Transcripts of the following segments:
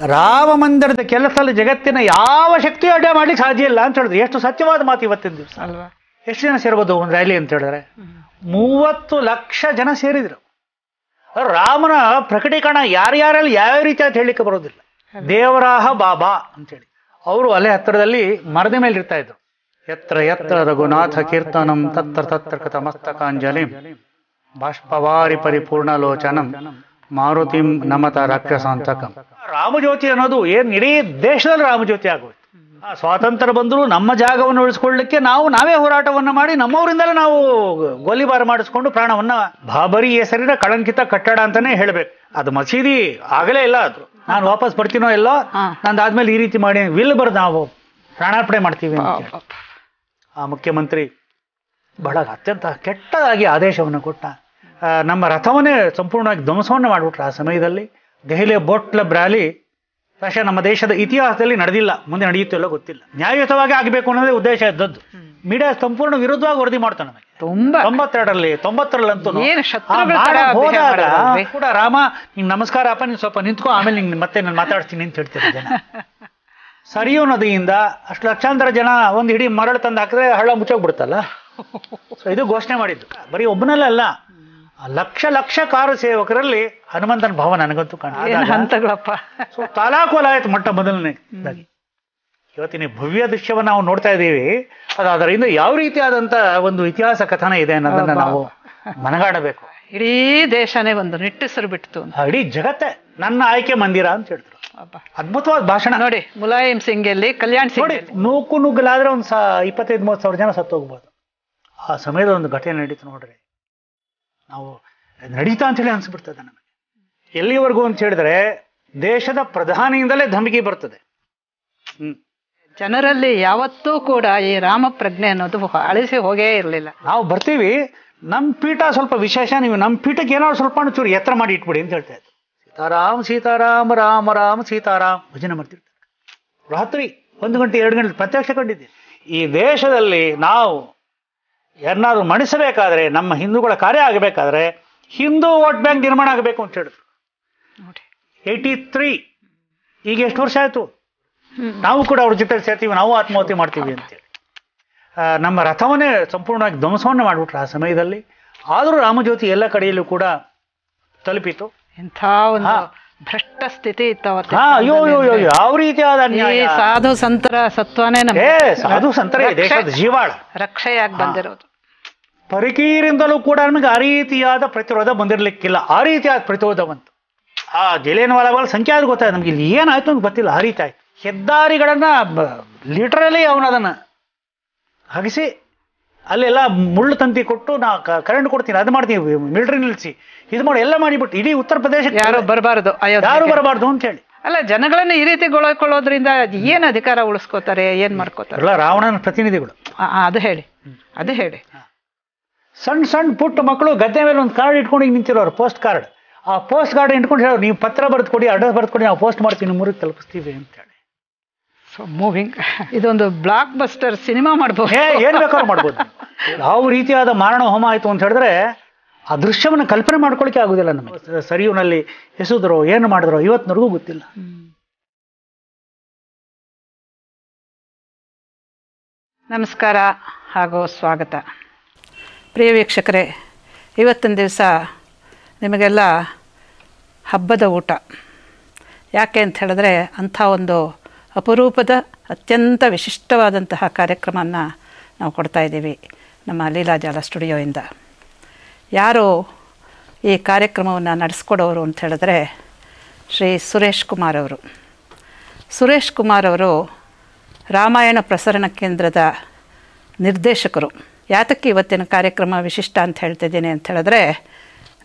ರಾಮ ಮಂದಿರದ ಕೆಲಸದಲ್ಲಿ ಜಗತ್ತಿನ ಯಾವ ಶಕ್ತಿಯೂ ಅಡ್ಡ ಮಾಡ್ಲಿಕ್ಕೆ ಸಾಧ್ಯ ಇಲ್ಲ ಅಂತ ಹೇಳಿದ್ರು. ಎಷ್ಟು ಸತ್ಯವಾದ ಮಾತು ಇವತ್ತಿನ ದಿವಸ ಅಲ್ವಾ? ಎಷ್ಟು ಜನ ಸೇರ್ಬೋದು ಒಂದು ರ್ಯಾಲಿ ಅಂತ ಹೇಳಿದ್ರೆ? 30 ಲಕ್ಷ ಜನ ಸೇರಿದ್ರು. ರಾಮನ ಪ್ರಕಟೀಕರಣ ಯಾರ್ಯಾರಲ್ಲಿ ಯಾವ ರೀತಿ ಅಂತ ಹೇಳಲಿಕ್ಕೆ ಬರೋದಿಲ್ಲ. ದೇವರಾಹ ಬಾಬಾ ಅಂತೇಳಿ ಅವರು ಅಲ್ಲೇ ಹತ್ತಿರದಲ್ಲಿ ಮರದ ಮೇಲೆ ಇರ್ತಾ ಇದ್ರು. ಯತ್ರ ಯತ್ರ ರಘುನಾಥ ಕೀರ್ತನಂ ತತ್ರ ತತ್ರ ಕಥ ಮಸ್ತಕಾಂಜಲಿ ಬಾಷ್ಪವಾರಿ ಪರಿಪೂರ್ಣ ಲೋಚನಂ ಮಾರುತಿಂ ನಮತ ರಾಕ್ಷಸಾಂತಕಂ. ರಾಮಜ್ಯೋತಿ ಅನ್ನೋದು ಏನ್ ಇಡೀ ದೇಶದಲ್ಲಿ ರಾಮಜ್ಯೋತಿ ಆಗೋಯ್ತು. ಸ್ವಾತಂತ್ರ್ಯ ಬಂದರೂ ನಮ್ಮ ಜಾಗವನ್ನು ಉಳಿಸ್ಕೊಳ್ಳಿಕ್ಕೆ ನಾವೇ ಹೋರಾಟವನ್ನ ಮಾಡಿ ನಮ್ಮವರಿಂದಲೇ ನಾವು ಗೋಲಿಬಾರ್ ಮಾಡಿಸ್ಕೊಂಡು ಪ್ರಾಣವನ್ನ ಬಾಬರಿ ಹೆಸರಿನ ಕಳಂಕಿತ ಕಟ್ಟಡ ಅಂತಾನೆ ಹೇಳ್ಬೇಕು. ಅದು ಮಸೀದಿ ಆಗಲೇ ಇಲ್ಲ. ಅದು ನಾನು ವಾಪಸ್ ಬರ್ತೀನೋ ಎಲ್ಲೋ, ನಂದಾದ್ಮೇಲೆ ಈ ರೀತಿ ಮಾಡಿ ವಿಲ್ ಬರ್ದು ನಾವು ಪ್ರಾಣಾರ್ಪಣೆ ಮಾಡ್ತೀವಿ ಅಂತ ಆ ಮುಖ್ಯಮಂತ್ರಿ ಬಹಳ ಅತ್ಯಂತ ಕೆಟ್ಟದಾಗಿ ಆದೇಶವನ್ನು ಕೊಟ್ಟ. ನಮ್ಮ ರಥವನ್ನೇ ಸಂಪೂರ್ಣವಾಗಿ ಧ್ವಂಸವನ್ನು ಮಾಡಿಬಿಟ್ರು. ಆ ಸಮಯದಲ್ಲಿ ದೆಹಲಿಯ ಬೋಟ್ ಕ್ಲಬ್ ರ್ಯಾಲಿ ಬಹುಶಃ ನಮ್ಮ ದೇಶದ ಇತಿಹಾಸದಲ್ಲಿ ನಡೆದಿಲ್ಲ, ಮುಂದೆ ನಡೆಯುತ್ತಿಲ್ಲ ಗೊತ್ತಿಲ್ಲ. ನ್ಯಾಯಯುತವಾಗಿ ಆಗಬೇಕು ಅನ್ನೋದೇ ಉದ್ದೇಶ ಇದ್ದದ್ದು. ಮೀಡಿಯಾ ಸಂಪೂರ್ಣ ವಿರುದ್ಧವಾಗಿ ವರದಿ ಮಾಡ್ತಾನೆ. 90ರಲ್ಲಂತೂ ಹೋದಾಗ ಕೂಡ ರಾಮ ನಿಂಗೆ ನಮಸ್ಕಾರ ಅಪ್ಪ, ನೀನು ಸ್ವಲ್ಪ ನಿಂತ್ಕೋ, ಆಮೇಲೆ ನಿಂಗೆ ಮತ್ತೆ ನಾನು ಮಾತಾಡ್ತೀನಿ ಅಂತ ಹೇಳ್ತಾರೆ ಜನ. ಸರಿಯೂ ನದಿಯಿಂದ ಅಷ್ಟು ಲಕ್ಷಾಂತರ ಜನ ಒಂದು ಇಡೀ ಮರಳು ತಂದು ಹಾಕಿದ್ರೆ ಹಳ್ಳ ಮುಚ್ಚೋಗ್ಬಿಡುತ್ತಲ್ಲ. ಸೊ ಇದು ಘೋಷಣೆ ಮಾಡಿದ್ದು. ಬರೀ ಒಬ್ಬನಲ್ಲ ಅಲ್ಲ, ಲಕ್ಷ ಕಾರು ಸೇವಕರಲ್ಲಿ ಹನುಮಂತನ ಭಾವ ನನಗಂತೂ ಹಂತಗಳಪ್ಪ. ಸೊ ತಾಲಾಕೋಲ ಆಯ್ತು ಮೊಟ್ಟ ಮೊದಲನೇದಾಗಿ. ಇವತ್ತಿನ ಭವ್ಯ ದೃಶ್ಯವನ್ನು ನಾವು ನೋಡ್ತಾ ಇದ್ದೀವಿ. ಅದರಿಂದ ಯಾವ ರೀತಿಯಾದಂತ ಒಂದು ಇತಿಹಾಸ ಕಥನ ಇದೆ ಅನ್ನೋದನ್ನ ನಾವು ಮನಗಾಡಬೇಕು. ಇಡೀ ದೇಶನೇ ಒಂದು ನಿಟ್ಟುಸಿರು ಬಿಡ್ತು. ಇಡೀ ಜಗತ್ತೇ ನನ್ನ ಆಯ್ಕೆ ಮಂದಿರ ಅಂತ ಹೇಳಿದ್ರು. ಅದ್ಭುತವಾದ ಭಾಷಣ ನೋಡಿ. ಮುಲಾಯಂ ಸಿಂಗ್ ಅಲ್ಲಿ, ಕಲ್ಯಾಣ್ ಸಿಂಗ್ ನೋಡಿ, ನುಗ್ಗಲಾದ್ರೆ ಒಂದು 25-30 ಸಾವಿರ ಜನ ಸತ್ತು ಹೋಗ್ಬೋದು. ಆ ಸಮಯದ ಒಂದು ಘಟನೆ ನಡೀತು ನೋಡ್ರಿ. ನಾವು ನಡೀತಾ ಅಂತೇಳಿ ಅನ್ಸ್ಬಿಡ್ತದೆ ನಮಗೆ. ಎಲ್ಲಿವರೆಗೂ ಅಂತ ಹೇಳಿದ್ರೆ ದೇಶದ ಪ್ರಧಾನಿಯಿಂದಲೇ ಧಮಕಿ ಬರ್ತದೆ. ಜನರಲ್ಲಿ ಯಾವತ್ತೂ ಕೂಡ ಈ ರಾಮ ಪ್ರಜ್ಞೆ ಅನ್ನೋದು ಅಳಿಸಿ ಹೋಗೇ ಇರಲಿಲ್ಲ. ನಾವು ಬರ್ತೀವಿ, ನಮ್ಮ ಪೀಠ ಸ್ವಲ್ಪ ವಿಶೇಷ, ನೀವು ನಮ್ಮ ಪೀಠಕ್ಕೆ ಏನಾದ್ರು ಸ್ವಲ್ಪ ಚೂರು ಎತ್ತರ ಮಾಡಿ ಇಟ್ಬಿಡಿ ಅಂತ ಹೇಳ್ತಾ ಇದ್ರು. ಸೀತಾರಾಮ್ ಸೀತಾರಾಮ್ ರಾಮ ರಾಮ ಸೀತಾರಾಮ್ ಭಜನೆ ಮಾಡ್ತಿರ್ತಾರೆ. ರಾತ್ರಿ 1 ಗಂಟೆ 2 ಗಂಟೆ ಪ್ರತ್ಯಕ್ಷ ಕಂಡಿದ್ದೀವಿ. ಈ ದೇಶದಲ್ಲಿ ನಾವು ಯಾರನ್ನಾದ್ರೂ ಮಣಿಸಬೇಕಾದ್ರೆ, ನಮ್ಮ ಹಿಂದೂಗಳ ಕಾರ್ಯ ಆಗಬೇಕಾದ್ರೆ ಹಿಂದೂ ವೋಟ್ ಬ್ಯಾಂಕ್ ನಿರ್ಮಾಣ ಆಗಬೇಕು ಅಂತ ಹೇಳಿದ್ರು. 83 ಈಗ ಎಷ್ಟು ವರ್ಷ ಆಯ್ತು? ನಾವು ಕೂಡ ಅವ್ರ ಜೊತೆ ಸೇರ್ತೀವಿ, ನಾವು ಆತ್ಮಾಹುತಿ ಮಾಡ್ತೀವಿ ಅಂತೇಳಿ ನಮ್ಮ ರಥವನ್ನೇ ಸಂಪೂರ್ಣವಾಗಿ ಧ್ವಂಸವನ್ನು ಮಾಡಿಬಿಟ್ರು ಆ ಸಮಯದಲ್ಲಿ. ಆದರೂ ರಾಮಜ್ಯೋತಿ ಎಲ್ಲ ಕಡೆಯಲ್ಲೂ ಕೂಡ ತಲುಪಿತು. ಇಂಥ ಒಂದು ಭ್ರಷ್ಟ ಸ್ಥಿತಿ ಇತ್ತು. ಅಯ್ಯೋ ಯಾವ ರೀತಿಯಾದ ಸಾಧು ಸಂತರ ಸತ್ವನೇ ಸಾಧು ಸಂತರ ದೇಶದ ಜೀವಾಳ ರಕ್ಷೆಯಾಗಿ ಬಂದಿರೋದು. ಪರಿಕೀರಿಂದಲೂ ಕೂಡ ನಮಗೆ ಆ ರೀತಿಯಾದ ಪ್ರತಿರೋಧ ಬಂದಿರಲಿಕ್ಕಿಲ್ಲ. ಆ ರೀತಿಯಾದ ಪ್ರತಿರೋಧ ಬಂತು. ಆ ಜಲಿಯನ್ವಾಲಾಬಾಗ್ ಸಂಖ್ಯೆ ಆದ್ರೂ ಗೊತ್ತಾಯ್ತು ನಮ್ಗೆ ಇಲ್ಲಿ ಏನಾಯ್ತು ಅಂತ ಗೊತ್ತಿಲ್ಲ. ಆ ರೀತಿ ಆಯ್ತು. ಹೆದ್ದಾರಿಗಳನ್ನ ಲಿಟ್ರಲಿ ಅವನದನ್ನ ಹಗಿಸಿ ಅಲ್ಲೆಲ್ಲ ಮುಳ್ಳು ತಂತಿ ಕೊಟ್ಟು ನಾ ಕರೆಂಟ್ ಕೊಡ್ತೀನಿ, ಅದು ಮಾಡ್ತೀವಿ, ಮಿಲಿಟರಿ ನಿಲ್ಲಿಸಿ, ಇದು ಮಾಡಿ ಎಲ್ಲ ಮಾಡಿಬಿಟ್ಟು ಇಡೀ ಉತ್ತರ ಪ್ರದೇಶಕ್ಕೆ ಯಾರು ಬರಬಾರ್ದು ಅಂತ ಹೇಳಿ. ಅಲ್ಲ, ಜನಗಳನ್ನ ಈ ರೀತಿ ಗೊಳಕೊಳ್ಳೋದ್ರಿಂದ ಏನ್ ಅಧಿಕಾರ ಉಳಿಸ್ಕೋತಾರೆ, ಏನ್ ಮಾಡ್ಕೋತಾರೆ? ಅಲ್ಲ, ರಾವಣನ ಪ್ರತಿನಿಧಿಗಳು. ಅದು ಹೇಳಿ ಸಣ್ಣ ಪುಟ್ಟ ಮಕ್ಕಳು ಗದ್ದೆ ಮೇಲೆ ಒಂದು ಕಾರ್ಡ್ ಇಟ್ಕೊಂಡು ಈಗ ನಿಂತಿರೋರು, ಪೋಸ್ಟ್ ಕಾರ್ಡ್. ಆ ಪೋಸ್ಟ್ ಕಾರ್ಡ್ ಇಟ್ಕೊಂಡು ಹೇಳೋರು, ನೀವು ಪತ್ರ ಬರೆದು ಕೊಡಿ, ಅಡ್ರೆಸ್ ಬರೆದು ಕೊಡಿ, ನಾವು ಪೋಸ್ಟ್ ಮಾಡ್ತೀವಿ, ಊರಿಗೆ ತಲುಪಿಸ್ತೀವಿ ಅಂತ ಹೇಳಿ. So moving. ಇದೊಂದು ಬ್ಲಾಕ್ ಬಸ್ಟರ್ ಸಿನಿಮಾ ಮಾಡ್ಬೋದು, ಏನ್ ಬೇಕಾದ್ರೂ ಮಾಡ್ಬೋದು. ಯಾವ ರೀತಿಯಾದ ಮಾರಣ ಹೋಮ ಆಯ್ತು ಅಂತ ಹೇಳಿದ್ರೆ ಆ ದೃಶ್ಯವನ್ನು ಕಲ್ಪನೆ ಮಾಡ್ಕೊಳಿಕ್ಕೆ ಆಗುದಿಲ್ಲ ನಮಗೆ. ಸರಿಯೂನಲ್ಲಿ ಎಸೆದ್ರು, ಏನು ಮಾಡಿದ್ರು ಇವತ್ತಿನವರೆಗೂ ಗೊತ್ತಿಲ್ಲ. ನಮಸ್ಕಾರ ಹಾಗೂ ಸ್ವಾಗತ. ಪ್ರಿಯ ವೀಕ್ಷಕರೇ, ಇವತ್ತಿನ ದಿವಸ ನಿಮಗೆಲ್ಲ ಹಬ್ಬದ ಊಟ. ಯಾಕೆ ಅಂತ ಹೇಳಿದ್ರೆ ಅಂಥ ಒಂದು ಅಪರೂಪದ ಅತ್ಯಂತ ವಿಶಿಷ್ಟವಾದಂತಹ ಕಾರ್ಯಕ್ರಮವನ್ನು ನಾವು ಕೊಡ್ತಾಯಿದ್ದೀವಿ ನಮ್ಮ ಲೀಲಾಜಾಲ ಸ್ಟುಡಿಯೋಯಿಂದ. ಯಾರು ಈ ಕಾರ್ಯಕ್ರಮವನ್ನು ನಡೆಸ್ಕೊಡೋರು ಅಂತ ಹೇಳಿದ್ರೆ ಶ್ರೀ ಸುರೇಶ್ ಕುಮಾರ್ ಅವರು. ಸುರೇಶ್ ಕುಮಾರ್ ಅವರು ರಾಮಾಯಣ ಪ್ರಸರಣ ಕೇಂದ್ರದ ನಿರ್ದೇಶಕರು. ಯಾತಕ್ಕೆ ಇವತ್ತಿನ ಕಾರ್ಯಕ್ರಮ ವಿಶಿಷ್ಟ ಅಂತ ಹೇಳ್ತಿದ್ದೀನಿ ಅಂತ ಹೇಳಿದ್ರೆ,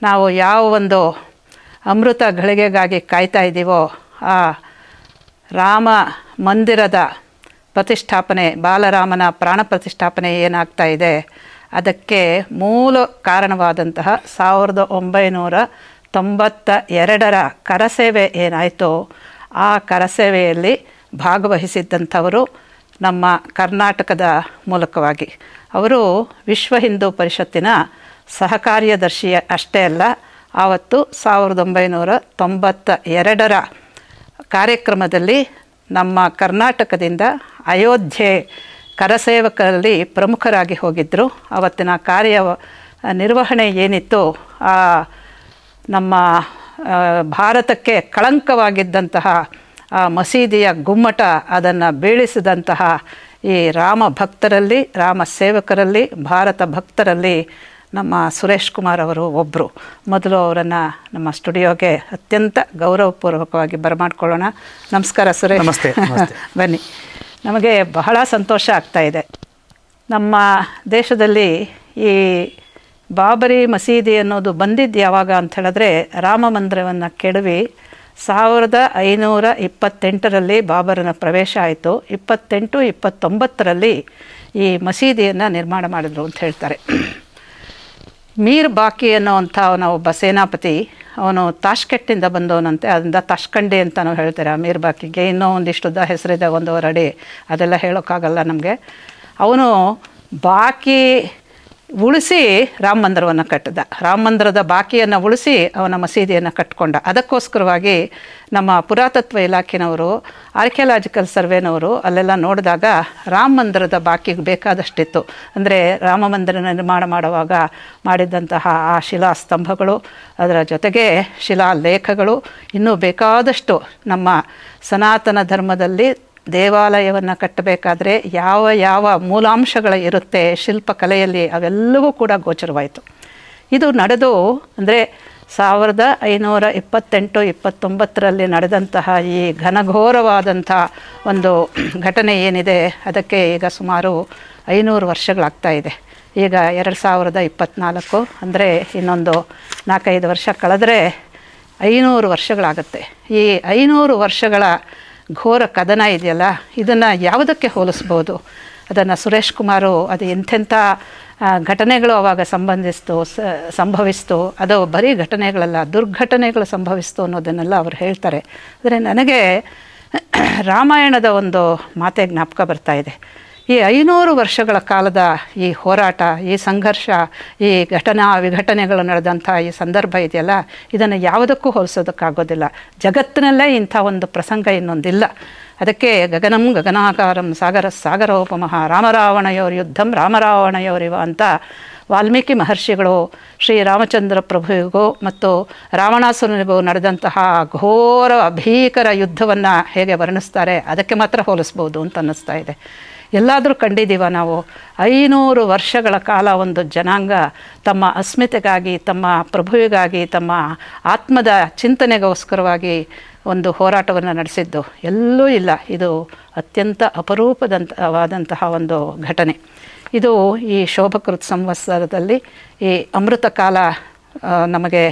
ನಾವು ಯಾವ ಒಂದು ಅಮೃತ ಘಳಿಗೆಗಾಗಿ ಕಾಯ್ತಾ ಇದ್ದೀವೋ ಆ ರಾಮ ಮಂದಿರದ ಪ್ರತಿಷ್ಠಾಪನೆ, ಬಾಲರಾಮನ ಪ್ರಾಣ ಪ್ರತಿಷ್ಠಾಪನೆ ಏನಾಗ್ತಾ ಇದೆ ಅದಕ್ಕೆ ಮೂಲ ಕಾರಣವಾದಂತಹ 1992 ಕರಸೇವೆ ಏನಾಯಿತು, ಆ ಕರಸೇವೆಯಲ್ಲಿ ಭಾಗವಹಿಸಿದ್ದಂಥವರು ನಮ್ಮ ಕರ್ನಾಟಕದ ಮೂಲಕವಾಗಿ. ಅವರು ವಿಶ್ವ ಹಿಂದೂ ಪರಿಷತ್ತಿನ ಸಹಕಾರ್ಯದರ್ಶಿ ಅಷ್ಟೇ ಅಲ್ಲ, ಆವತ್ತು 1992 ಕಾರ್ಯಕ್ರಮದಲ್ಲಿ ನಮ್ಮ ಕರ್ನಾಟಕದಿಂದ ಅಯೋಧ್ಯೆ ಕರಸೇವಕರಲ್ಲಿ ಪ್ರಮುಖರಾಗಿ ಹೋಗಿದ್ದರು. ಅವತ್ತಿನ ಕಾರ್ಯ ನಿರ್ವಹಣೆ ಏನಿತ್ತು, ನಮ್ಮ ಭಾರತಕ್ಕೆ ಕಳಂಕವಾಗಿದ್ದಂತಹ ಆ ಮಸೀದಿಯ ಗುಮ್ಮಟ ಅದನ್ನು ಬೀಳಿಸಿದಂತಹ ಈ ರಾಮ ಭಕ್ತರಲ್ಲಿ, ರಾಮ ಸೇವಕರಲ್ಲಿ, ಭಾರತ ಭಕ್ತರಲ್ಲಿ ನಮ್ಮ ಸುರೇಶ್ ಕುಮಾರ್ ಅವರು ಒಬ್ಬರು. ಮೊದಲು ಅವರನ್ನು ನಮ್ಮ ಸ್ಟುಡಿಯೋಗೆ ಅತ್ಯಂತ ಗೌರವಪೂರ್ವಕವಾಗಿ ಬರಮಾಡ್ಕೊಳ್ಳೋಣ. ನಮಸ್ಕಾರ ಸುರೇಶ್. ನಮಸ್ತೆ. ಬನ್ನಿ. ನಮಗೆ ಬಹಳ ಸಂತೋಷ ಆಗ್ತಾಯಿದೆ. ನಮ್ಮ ದೇಶದಲ್ಲಿ ಈ ಬಾಬರಿ ಮಸೀದಿ ಅನ್ನೋದು ಬಂದಿದ್ದು ಯಾವಾಗ ಅಂತ ಹೇಳಿದ್ರೆ, ರಾಮ ಮಂದಿರವನ್ನು ಕೆಡವಿ 1528ರಲ್ಲಿ ಬಾಬರನ ಪ್ರವೇಶ ಆಯಿತು. 28-29ರಲ್ಲಿ ಈ ಮಸೀದಿಯನ್ನು ನಿರ್ಮಾಣ ಮಾಡಿದ್ರು ಅಂತ ಹೇಳ್ತಾರೆ. ಮೀರ್ ಬಾಕಿ ಅನ್ನೋವಂಥ ಅವನ ಒಬ್ಬ ಸೇನಾಪತಿ, ಅವನು ತಾಷ್ಕೆಟ್ಟಿಂದ ಬಂದವನಂತೆ. ಅದರಿಂದ ತಾಷ್ಕಂಡಿ ಅಂತ ನಾವು ಹೇಳ್ತಾರೆ ಆ ಮೀರ್ ಬಾಕಿಗೆ. ಇನ್ನೂ ಒಂದಿಷ್ಟುದ್ದ ಹೆಸರಿದೆ, 1.5 ಅಡಿ, ಅದೆಲ್ಲ ಹೇಳೋಕ್ಕಾಗಲ್ಲ ನಮಗೆ. ಅವನು ಬಾಕಿ ಉಳಿಸಿ ರಾಮ ಮಂದಿರವನ್ನು ಕಟ್ಟಿದ. ರಾಮ ಮಂದಿರದ ಬಾಕಿಯನ್ನು ಉಳಿಸಿ ಅವನ ಮಸೀದಿಯನ್ನು ಕಟ್ಟಿಕೊಂಡ. ಅದಕ್ಕೋಸ್ಕರವಾಗಿ ನಮ್ಮ ಪುರಾತತ್ವ ಇಲಾಖೆನವರು, ಆರ್ಕಿಯಾಲಜಿಕಲ್ ಸರ್ವೆನವರು ಅಲ್ಲೆಲ್ಲ ನೋಡಿದಾಗ ರಾಮ ಮಂದಿರದ ಬಾಕಿಗೆ ಬೇಕಾದಷ್ಟಿತ್ತು. ಅಂದರೆ ರಾಮ ಮಂದಿರ ನಿರ್ಮಾಣ ಮಾಡುವಾಗ ಮಾಡಿದ್ದಂತಹ ಆ ಶಿಲಾ ಸ್ತಂಭಗಳು, ಅದರ ಜೊತೆಗೆ ಶಿಲಾಲೇಖಗಳು, ಇನ್ನೂ ಬೇಕಾದಷ್ಟು ನಮ್ಮ ಸನಾತನ ಧರ್ಮದಲ್ಲಿ ದೇವಾಲಯವನ್ನು ಕಟ್ಟಬೇಕಾದ್ರೆ ಯಾವ ಯಾವ ಮೂಲಾಂಶಗಳು ಇರುತ್ತೆ ಶಿಲ್ಪಕಲೆಯಲ್ಲಿ, ಅವೆಲ್ಲವೂ ಕೂಡ ಗೋಚರವಾಯಿತು. ಇದು ನಡೆದು ಅಂದರೆ 1528-29ರಲ್ಲಿ ನಡೆದಂತಹ ಈ ಘನಘೋರವಾದಂಥ ಒಂದು ಘಟನೆ ಏನಿದೆ, ಅದಕ್ಕೆ ಈಗ ಸುಮಾರು 500 ವರ್ಷಗಳಾಗ್ತಾ ಇದೆ. ಈಗ 2024 ಅಂದರೆ ಇನ್ನೊಂದು 4-5 ವರ್ಷ ಕಳೆದ್ರೆ 500 ವರ್ಷಗಳಾಗುತ್ತೆ. ಈ 500 ವರ್ಷಗಳ ಘೋರ ಕದನ ಇದೆಯಲ್ಲ, ಇದನ್ನು ಯಾವುದಕ್ಕೆ ಹೋಲಿಸ್ಬೋದು? ಅದನ್ನು ಸುರೇಶ್ ಕುಮಾರು ಅದು ಎಂಥೆಂಥ ಘಟನೆಗಳು ಆವಾಗ ಸಂಭವಿಸ್ತು, ಅದು ಬರೀ ಘಟನೆಗಳಲ್ಲ, ದುರ್ಘಟನೆಗಳು ಸಂಭವಿಸ್ತು ಅನ್ನೋದನ್ನೆಲ್ಲ ಅವರು ಹೇಳ್ತಾರೆ. ಆದರೆ ನನಗೆ ರಾಮಾಯಣದ ಒಂದು ಮಾತೆ ಜ್ಞಾಪಕ ಬರ್ತಾ ಇದೆ. ಈ 500 ವರ್ಷಗಳ ಕಾಲದ ಈ ಹೋರಾಟ, ಈ ಸಂಘರ್ಷ, ಈ ವಿಘಟನೆಗಳು ನಡೆದಂಥ ಈ ಸಂದರ್ಭ ಇದೆಯಲ್ಲ, ಇದನ್ನು ಯಾವುದಕ್ಕೂ ಹೋಲಿಸೋದಕ್ಕಾಗೋದಿಲ್ಲ. ಜಗತ್ತಿನಲ್ಲೇ ಇಂಥ ಒಂದು ಪ್ರಸಂಗ ಇನ್ನೊಂದಿಲ್ಲ. ಅದಕ್ಕೆ ಗಗನಂ ಗಗನಾಕಾರಂ ಸಾಗರ ಸಾಗರೋಪಮಃ ರಾಮರಾವಣಯೋರ್ ಯುದ್ಧಂ ರಾಮರಾವಣಯೋರಿವ ಅಂತ ವಾಲ್ಮೀಕಿ ಮಹರ್ಷಿಗಳು ಶ್ರೀರಾಮಚಂದ್ರ ಪ್ರಭುವಿಗೂ ಮತ್ತು ರಾವಣಾಸುರನಿಗೂ ನಡೆದಂತಹ ಘೋರ ಭೀಕರ ಯುದ್ಧವನ್ನು ಹೇಗೆ ವರ್ಣಿಸ್ತಾರೆ, ಅದಕ್ಕೆ ಮಾತ್ರ ಹೋಲಿಸ್ಬೋದು ಅಂತ ಅನ್ನಿಸ್ತಾ ಇದೆ. ಎಲ್ಲಾದರೂ ಕಂಡಿದ್ದೀವ ನಾವು? 500 ವರ್ಷಗಳ ಕಾಲ ಒಂದು ಜನಾಂಗ ತಮ್ಮ ಅಸ್ಮಿತೆಗಾಗಿ, ತಮ್ಮ ಪ್ರಭುವಿಗಾಗಿ, ತಮ್ಮ ಆತ್ಮದ ಚಿಂತನೆಗೋಸ್ಕರವಾಗಿ ಒಂದು ಹೋರಾಟವನ್ನು ನಡೆಸಿದ್ದು ಎಲ್ಲೂ ಇಲ್ಲ. ಇದು ಅತ್ಯಂತ ಅಪರೂಪವಾದಂತಹ ಒಂದು ಘಟನೆ. ಇದು ಈ ಶೋಭಕೃತ್ ಸಂವತ್ಸರದಲ್ಲಿ ಈ ಅಮೃತ ಕಾಲ ನಮಗೆ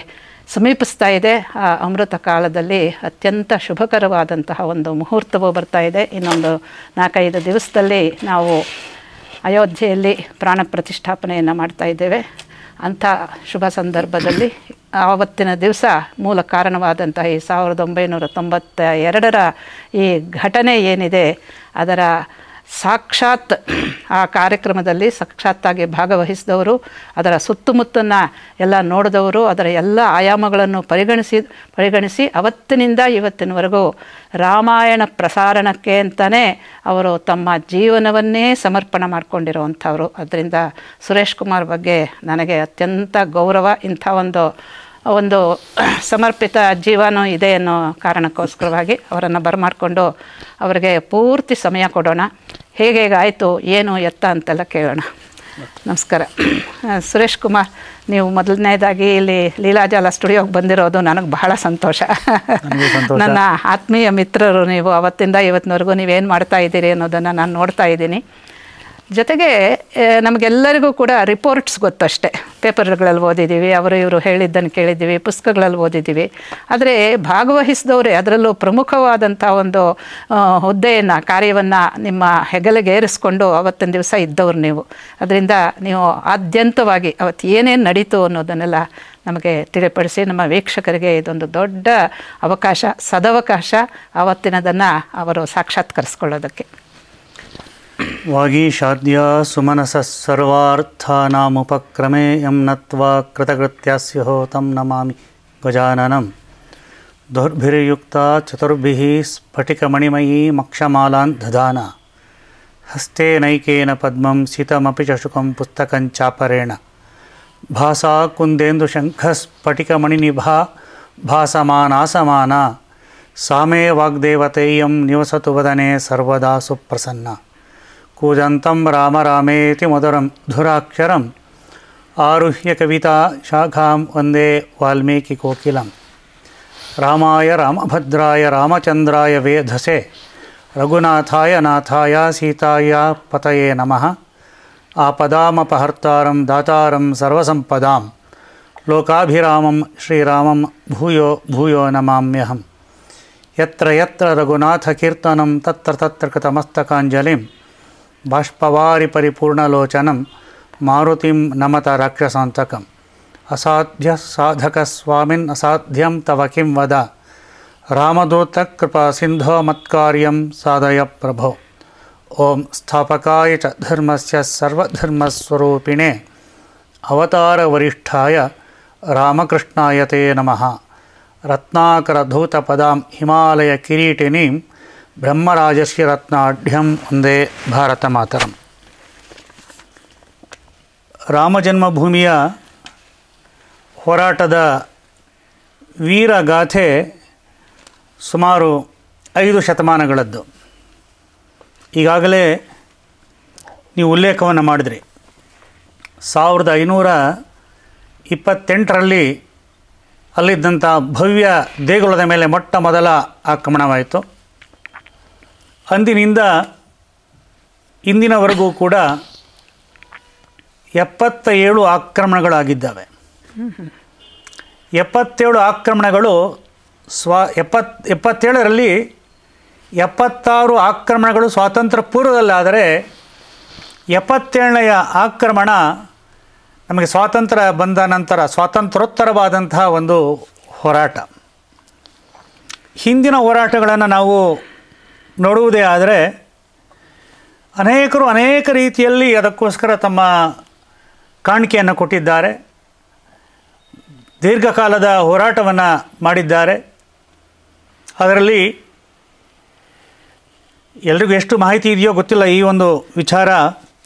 ಸಮೀಪಿಸ್ತಾ ಇದೆ. ಆ ಅಮೃತ ಕಾಲದಲ್ಲಿ ಅತ್ಯಂತ ಶುಭಕರವಾದಂತಹ ಒಂದು ಮುಹೂರ್ತವು ಬರ್ತಾ ಇದೆ. ಇನ್ನೊಂದು 4-5 ದಿವಸದಲ್ಲಿ ನಾವು ಅಯೋಧ್ಯೆಯಲ್ಲಿ ಪ್ರಾಣ ಪ್ರತಿಷ್ಠಾಪನೆಯನ್ನು ಮಾಡ್ತಾ ಇದ್ದೇವೆ. ಅಂಥ ಶುಭ ಸಂದರ್ಭದಲ್ಲಿ ಆವತ್ತಿನ ದಿವಸ ಮೂಲ ಕಾರಣವಾದಂಥ ಈ 1992ರ ಈ ಘಟನೆ ಏನಿದೆ, ಅದರ ಸಾಕ್ಷಾತ್ ಆ ಕಾರ್ಯಕ್ರಮದಲ್ಲಿ ಸಾಕ್ಷಾತ್ತಾಗಿ ಭಾಗವಹಿಸಿದವರು, ಅದರ ಸುತ್ತಮುತ್ತನ್ನು ಎಲ್ಲ ನೋಡಿದವರು, ಅದರ ಎಲ್ಲ ಆಯಾಮಗಳನ್ನು ಪರಿಗಣಿಸಿ ಅವತ್ತಿನಿಂದ ಇವತ್ತಿನವರೆಗೂ ರಾಮಾಯಣ ಪ್ರಸಾರಣಕ್ಕೆ ಅಂತಲೇ ಅವರು ತಮ್ಮ ಜೀವನವನ್ನೇ ಸಮರ್ಪಣೆ ಮಾಡಿಕೊಂಡಿರುವಂಥವ್ರು. ಅದರಿಂದ ಸುರೇಶ್ ಕುಮಾರ್ ಬಗ್ಗೆ ನನಗೆ ಅತ್ಯಂತ ಗೌರವ. ಇಂಥ ಒಂದು ಸಮರ್ಪಿತ ಜೀವನೂ ಇದೆ ಅನ್ನೋ ಕಾರಣಕ್ಕೋಸ್ಕರವಾಗಿ ಅವರನ್ನು ಬರಮಾಡಿಕೊಂಡು ಅವರಿಗೆ ಪೂರ್ತಿ ಸಮಯ ಕೊಡೋಣ. ಹೇಗಾಯಿತು, ಏನು ಎತ್ತ ಅಂತೆಲ್ಲ ಕೇಳೋಣ. ನಮಸ್ಕಾರ ಸುರೇಶ್ ಕುಮಾರ್, ನೀವು ಮೊದಲನೇದಾಗಿ ಇಲ್ಲಿ ಲೀಲಾಜಾಲ ಸ್ಟುಡಿಯೋಗೆ ಬಂದಿರೋದು ನನಗೆ ಬಹಳ ಸಂತೋಷ. ನನ್ನ ಆತ್ಮೀಯ ಮಿತ್ರರು ನೀವು. ಅವತ್ತಿಂದ ಇವತ್ತಿನವರೆಗೂ ನೀವೇನು ಮಾಡ್ತಾ ಇದ್ದೀರಿ ಅನ್ನೋದನ್ನು ನಾನು ನೋಡ್ತಾ ಇದ್ದೀನಿ. ಜೊತೆಗೆ ನಮಗೆಲ್ಲರಿಗೂ ಕೂಡ ರಿಪೋರ್ಟ್ಸ್ ಗೊತ್ತಷ್ಟೇ, ಪೇಪರ್ಗಳಲ್ಲಿ ಓದಿದ್ದೀವಿ, ಅವರು ಇವರು ಹೇಳಿದ್ದನ್ನು ಕೇಳಿದ್ದೀವಿ, ಪುಸ್ತಕಗಳಲ್ಲಿ ಓದಿದ್ದೀವಿ. ಆದರೆ ಭಾಗವಹಿಸಿದವರೇ, ಅದರಲ್ಲೂ ಪ್ರಮುಖವಾದಂಥ ಒಂದು ಹುದ್ದೆಯನ್ನು, ಕಾರ್ಯವನ್ನು ನಿಮ್ಮ ಹೆಗಲಿಗೆ ಏರಿಸ್ಕೊಂಡು ಅವತ್ತಿನ ದಿವಸ ಇದ್ದವ್ರು ನೀವು. ಅದರಿಂದ ನೀವು ಆದ್ಯಂತವಾಗಿ ಅವತ್ತು ಏನೇನು ನಡೀತು ಅನ್ನೋದನ್ನೆಲ್ಲ ನಮಗೆ ತಿಳಿಪಡಿಸಿ ನಮ್ಮ ವೀಕ್ಷಕರಿಗೆ ಇದೊಂದು ದೊಡ್ಡ ಅವಕಾಶ, ಸದವಕಾಶ ಆವತ್ತಿನದನ್ನು ಅವರು ಸಾಕ್ಷಾತ್ಕರಿಸ್ಕೊಳ್ಳೋದಕ್ಕೆ. ವಾಗೀಶಾದ್ಯ ಸುಮನಸ ಸರ್ವಾರ್ಥಾನಾಮುಪಕ್ರಮೇ ಯಂ ನತ್ವಾ ಕೃತಕೃತ್ಯಸ್ಯೋ ತಂ ನಮಾಮಿ ಗಜಾನನಂ. ದೌರ್ಭಿರ್ಯುಕ್ತ ಚತುರ್ಭಿಃ ಸ್ಫಟಿಕಮಣಿಮಯೀ ಮಕ್ಷಮಾಲಾನ್ ದಧಾನ ಹಸ್ತೆ ನೈಕೇನ ಪದ್ಮಂ ಸಿತಮಪಿ ಚಶುಕಂ ಪುಸ್ತಕಂಚಾಪರೇಣ ಭಾಸಾ ಕುಂದೇಂದು ಶಂಖಸ್ಫಟಿಕಮಣಿನಿಭಾ ಭಾಸಮಾನಾಸಮಾನ ಸಾಮೇ ವಾಗ್ದೇವತೇಯಂ ನಿವಸತು ವದನೆ ಸರ್ವದಾ ಸುಪ್ರಸನ್ನ ಕೂಜಂತಂ ರಾಮ ರಾಮೇತಿ ಮಧುರಂ ಧುರಾಕ್ಷರಂ ಆರುಹ್ಯ ಕವಿತಾ ಶಾಖಾಂ ವಂದೇ ವಾಲ್ಮೀಕಿ ಕೋಕಿಲಂ ರಾಮಾಯ ರಾಮಭದ್ರಾಯ ರಾಮಚಂದ್ರಾಯ ವೇಧಸೆ ರಘುನಾಥಾಯ ನಾಥಾಯ ಸೀತಾಯ ಪತಯೇ ನಮಃ ಆಪದಾಮಪಹರ್ತಾರಂ ದಾತಾರಂ ಸರ್ವಸಂಪದಾಂ ಲೋಕಾಭಿರಾಮಂ ಶ್ರೀರಾಮಂ ಭೂಯೋ ಭೂಯೋ ನಮಾಮ್ಯಹಂ ಯತ್ರ ಯತ್ರ ರಘುನಾಥಕೀರ್ತನಂ ತತ್ರ ತತ್ರ ಕೃತಮಸ್ತಕಾಂಜಲಿಂ ಬಾಷ್ಪವಾರಿ ಪರಿಪೂರ್ಣಲೋಚನಂ ಮಾರುತಿಂ ನಮತ ರಾಕ್ಷಸಾಂತಕಂ ಅಸಾಧ್ಯ ಸಾಧಕ ಸ್ವಾಮಿನ್ ಅಸಾಧ್ಯಂ ತವ ಕಿಂ ವದ ರಾಮದೂತ ಕೃಪಾ ಸಿಂಧೋ ಮತ್ಕಾರ್ಯಂ ಸಾಧಯ ಪ್ರಭೋ ಓಂ ಸ್ಥಾಪಕಾಯ ಚ ಧರ್ಮಸ್ಯ ಸರ್ವಧರ್ಮಸ್ವರೂಪಿಣೆ ಅವತಾರ ವರಿಷ್ಠಾಯ ರಾಮಕೃಷ್ಣಾಯ ತೇ ನಮಃ ರತ್ನಾಕರಧೂತಪದಾಂ ಹಿಮಾಲಯ ಕಿರೀಟಿನೀಂ ಬ್ರಹ್ಮರಾಜಸ್ಯ ರತ್ನಾಢ್ಯಂ ವಂದೇ ಭಾರತ ಮಾತರಂ. ರಾಮಜನ್ಮಭೂಮಿಯ ಹೋರಾಟದ ವೀರಗಾಥೆ ಸುಮಾರು 5 ಶತಮಾನಗಳದ್ದು. ಈಗಾಗಲೇ ನೀವು ಉಲ್ಲೇಖವನ್ನು ಮಾಡಿದ್ರಿ. 1528ರಲ್ಲಿ ಅಲ್ಲಿದ್ದಂಥ ಭವ್ಯ ದೇಗುಲದ ಮೇಲೆ ಮೊಟ್ಟ ಮೊದಲ ಆಕ್ರಮಣವಾಯಿತು. ಅಂದಿನಿಂದ ಇಂದಿನವರೆಗೂ ಕೂಡ 77 ಆಕ್ರಮಣಗಳಾಗಿದ್ದಾವೆ. 77 ಆಕ್ರಮಣಗಳು 77ರಲ್ಲಿ 76 ಆಕ್ರಮಣಗಳು ಸ್ವಾತಂತ್ರ್ಯ ಪೂರ್ವದಲ್ಲಾದರೆ 77ನೆಯ ಆಕ್ರಮಣ ನಮಗೆ ಸ್ವಾತಂತ್ರ್ಯ ಬಂದ ನಂತರ ಸ್ವಾತಂತ್ರ್ಯೋತ್ತರವಾದಂತಹ ಒಂದು ಹೋರಾಟ. ಹಿಂದಿನ ಹೋರಾಟಗಳನ್ನು ನಾವು ನೋಡುವುದೇ ಆದರೆ ಅನೇಕರು ಅನೇಕ ರೀತಿಯಲ್ಲಿ ಅದಕ್ಕೋಸ್ಕರ ತಮ್ಮ ಕಾಣಿಕೆಯನ್ನು ಕೊಟ್ಟಿದ್ದಾರೆ, ದೀರ್ಘಕಾಲದ ಹೋರಾಟವನ್ನು ಮಾಡಿದ್ದಾರೆ. ಅದರಲ್ಲಿ ಎಲ್ರಿಗೂ ಎಷ್ಟು ಮಾಹಿತಿ ಇದೆಯೋ ಗೊತ್ತಿಲ್ಲ ಈ ಒಂದು ವಿಚಾರ.